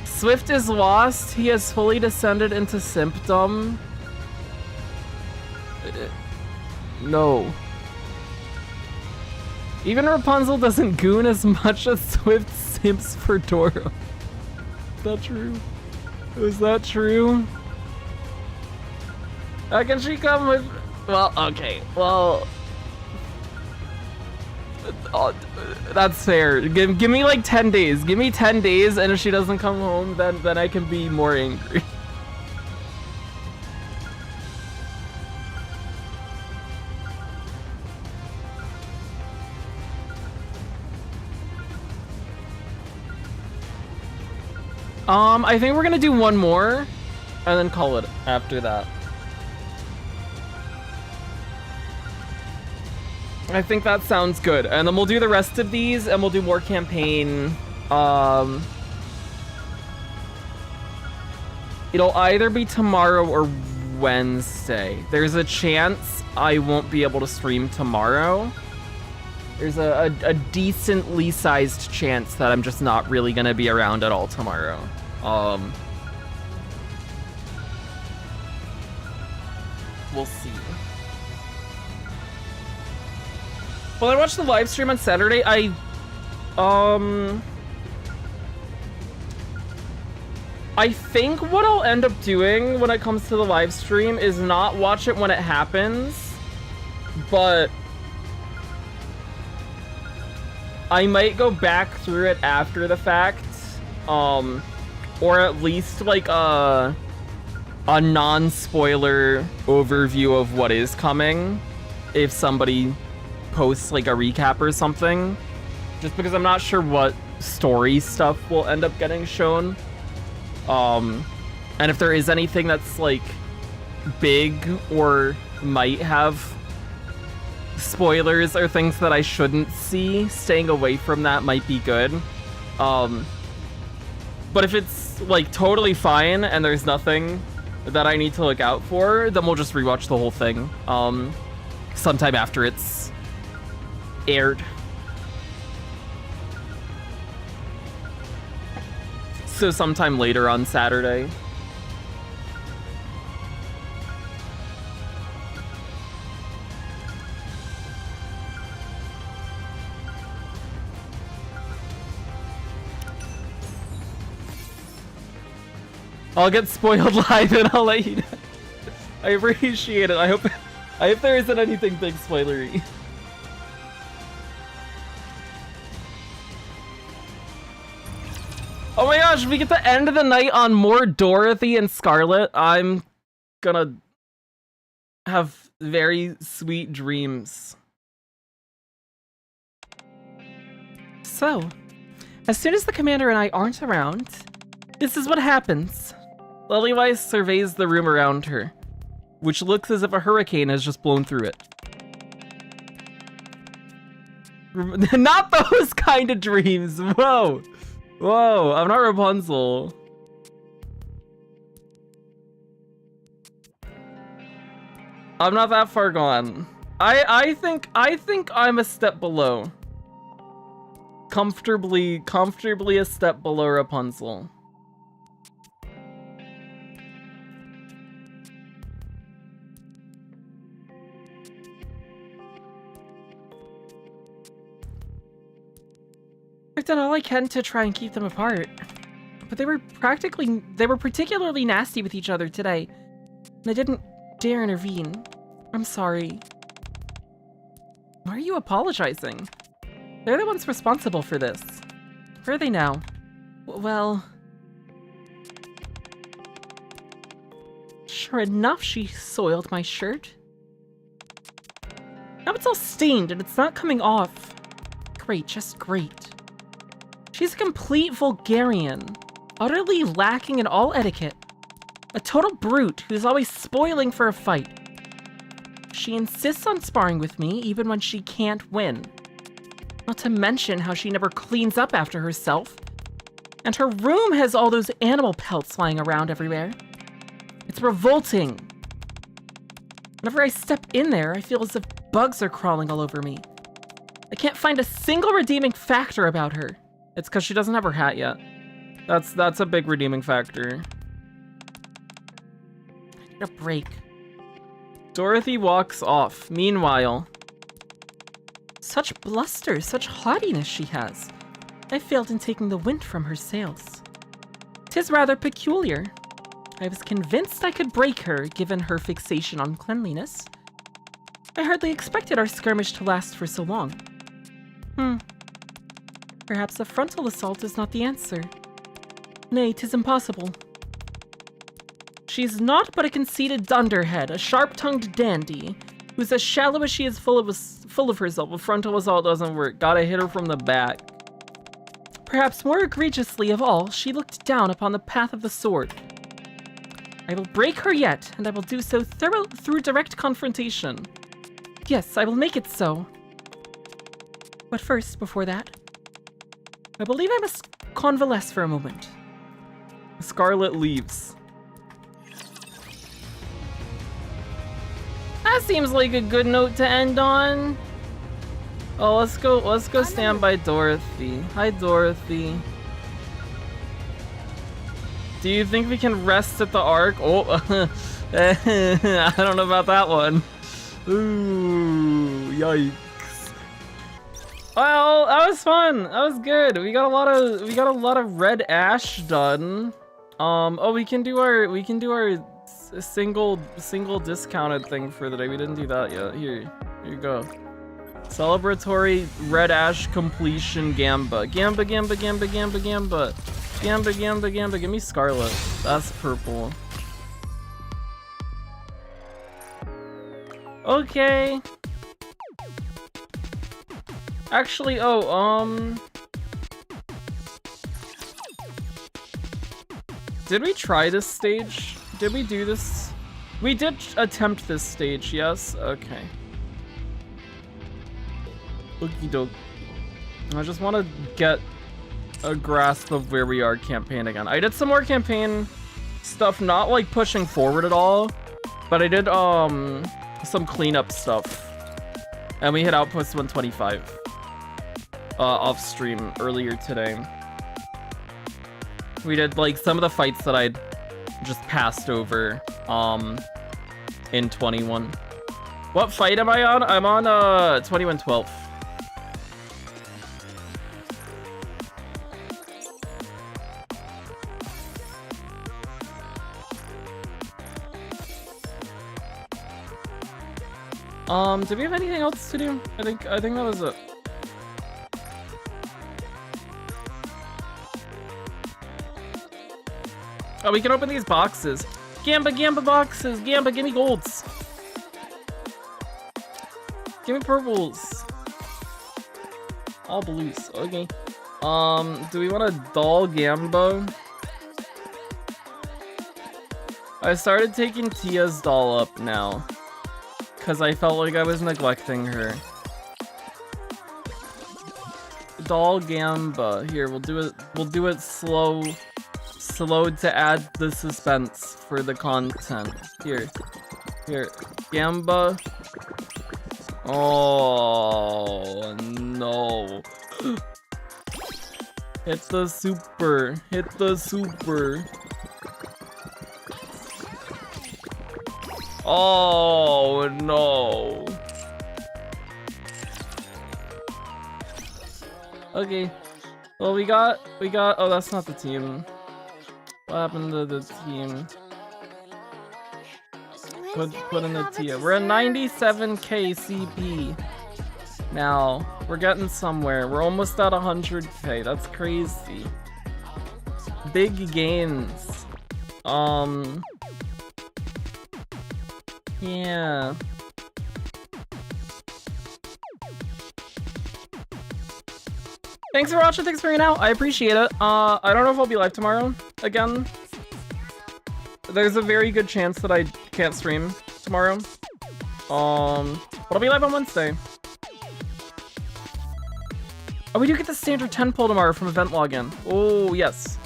Swift is lost. He has fully descended into simpdom. No. Even Rapunzel doesn't goon as much as Swift simps for Dora. Is that true? Is that true? How can she come with... Well, okay. Well... that's fair. Give me like 10 days. Give me 10 days, and if she doesn't come home, then I can be more angry. I think we're gonna do one more, and then call it after that. I think that sounds good, and then we'll do the rest of these, and we'll do more campaign. It'll either be tomorrow or Wednesday. There's a chance I won't be able to stream tomorrow. There's a decently sized chance that I'm just not really gonna be around at all tomorrow. We'll see. Well, I watched the live stream on Saturday. I think what I'll end up doing when it comes to the live stream is not watch it when it happens, but I might go back through it after the fact, or at least like a non-spoiler overview of what is coming if somebody posts like a recap or something, just because I'm not sure what story stuff will end up getting shown, and if there is anything that's like big or might have spoilers or things that I shouldn't see, staying away from that might be good. But if it's like totally fine and there's nothing that I need to look out for, then we'll just rewatch the whole thing sometime after it's aired. So sometime later on Saturday. I'll get spoiled live and I'll let you know. I appreciate it. I hope there isn't anything big spoilery. Oh my gosh, we get to end the night on more Dorothy and Scarlet. I'm gonna have very sweet dreams. So, as soon as the commander and I aren't around, this is what happens. Lilyweiss surveys the room around her, which looks as if a hurricane has just blown through it. Not those kind of dreams. Whoa. Whoa, I'm not Rapunzel. I'm not that far gone. I think I'm a step below. Comfortably a step below Rapunzel. I've done all I can to try and keep them apart, but they were particularly nasty with each other today, and I didn't dare intervene. I'm sorry. Why are you apologizing? They're the ones responsible for this. Where are they now? Well... Sure enough, she soiled my shirt. Now it's all stained and it's not coming off. Great, just great. She's a complete vulgarian, utterly lacking in all etiquette. A total brute who's always spoiling for a fight. She insists on sparring with me even when she can't win. Not to mention how she never cleans up after herself. And her room has all those animal pelts lying around everywhere. It's revolting. Whenever I step in there, I feel as if bugs are crawling all over me. I can't find a single redeeming factor about her. It's because she doesn't have her hat yet. That's a big redeeming factor. I need a break. Dorothy walks off. Meanwhile, such bluster, such haughtiness she has. I failed in taking the wind from her sails. 'Tis rather peculiar. I was convinced I could break her, given her fixation on cleanliness. I hardly expected our skirmish to last for so long. Perhaps a frontal assault is not the answer. Nay, 'tis impossible. She's naught but a conceited dunderhead, a sharp-tongued dandy, who's as shallow as she is full of herself. A frontal assault doesn't work. Gotta hit her from the back. Perhaps more egregiously of all, she looked down upon the path of the sword. I will break her yet, and I will do so through direct confrontation. Yes, I will make it so. But first, before that, I believe I must convalesce for a moment. Scarlet leaves. That seems like a good note to end on. Oh, let's go stand by Dorothy. Hi, Dorothy. Do you think we can rest at the Ark? Oh, I don't know about that one. Ooh, yikes. Well, that was fun. That was good. We got a lot of red ash done. Oh, we can do our single discounted thing for the day. We didn't do that yet. Here you go. Celebratory red ash completion Gamba. Gamba. Give me Scarlet. That's purple. Okay. Actually, did we try this stage? Did we do this? We did attempt this stage, yes? Okay. Okie doke. I just want to get a grasp of where we are campaign again. I did some more campaign stuff, not like pushing forward at all, but I did some cleanup stuff. And we hit Outpost 125 off stream earlier today. We did like some of the fights that I'd just passed over in 21. What fight am I on? I'm on 2112. Did we have anything else to do? I think that was it. Oh, we can open these boxes. Gamba boxes. Gamba, give me golds. Give me purples. All blues. Okay. Do we want a doll Gamba? I started taking Tia's doll up now, because I felt like I was neglecting her. Doll Gamba. Here, we'll do it slow to add the suspense for the content. Here. Gamba. Oh no. Hit the super. Oh no. Okay. Well, we got. Oh, that's not the team. What happened to the team? Put in the Tia. We're at 97k CP.
now. We're getting somewhere. We're almost at 100k. That's crazy. Big gains. Yeah. Thanks for watching, thanks for hanging out. I appreciate it. I don't know if I'll be live tomorrow again. There's a very good chance that I can't stream tomorrow. But I'll be live on Wednesday. Oh, we do get the standard 10 pull tomorrow from event login. Oh, yes.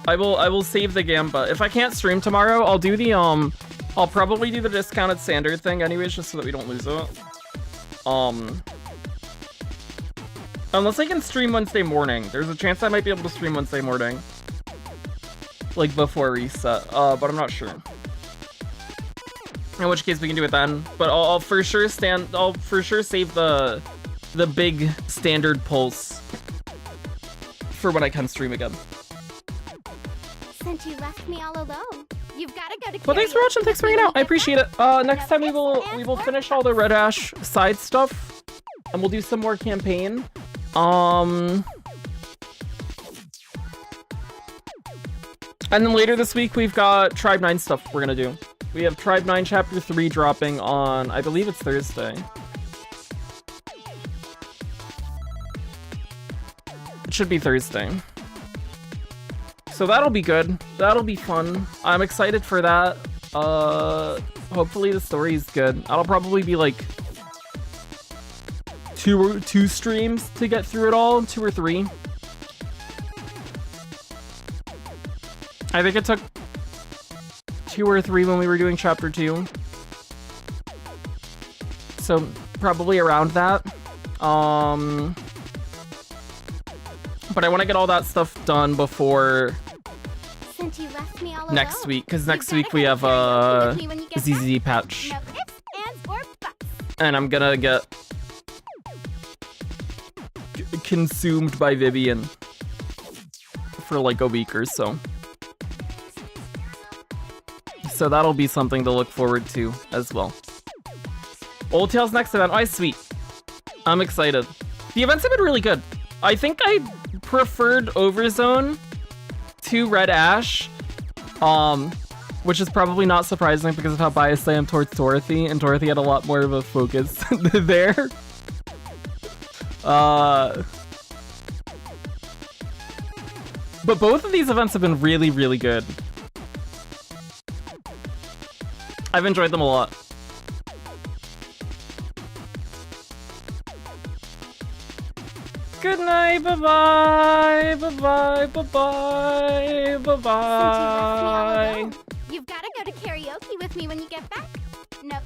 I will save the Gamba. If I can't stream tomorrow, I'll do the I'll probably do the discounted standard thing anyways, just so that we don't lose it. Unless I can stream Wednesday morning. There's a chance I might be able to stream Wednesday morning. Like before reset, but I'm not sure. In which case we can do it then. But I'll for sure save the big standard pulse for when I can stream again.
Since you left me all alone, you've got to go to.
Well, thanks for watching. Thanks for hanging out. I appreciate it. Next time we will finish all the Red Ash side stuff, and we'll do some more campaign. And then later this week we've got Tribe 9 stuff we're gonna do. We have Tribe 9 Chapter 3 dropping on, I believe it's Thursday. It should be Thursday. So that'll be good. That'll be fun. I'm excited for that. Hopefully the story's good. That'll probably be like two streams to get through it all, 2 or 3. I think it took 2 or 3 when we were doing chapter 2. So probably around that. But I want to get all that stuff done before
Since you left me all
next
alone,
week, because next
you've
week
gotta
we
go
have
to karaoke with me when you get
ZZ
back.
patch.
No ifs, ands, or buts.
And I'm gonna get consumed by Vivian for like a week or so. So that'll be something to look forward to as well. Old Tales next event. Oh, sweet. I'm excited. The events have been really good. I think I preferred Overzone to Red Ash, which is probably not surprising because of how biased I am towards Dorothy, and Dorothy had a lot more of a focus there. But both of these events have been really, really good. I've enjoyed them a lot. Good night, bye-bye, bye-bye, bye-bye, bye-bye.
You've got to go to karaoke with me when you get back. No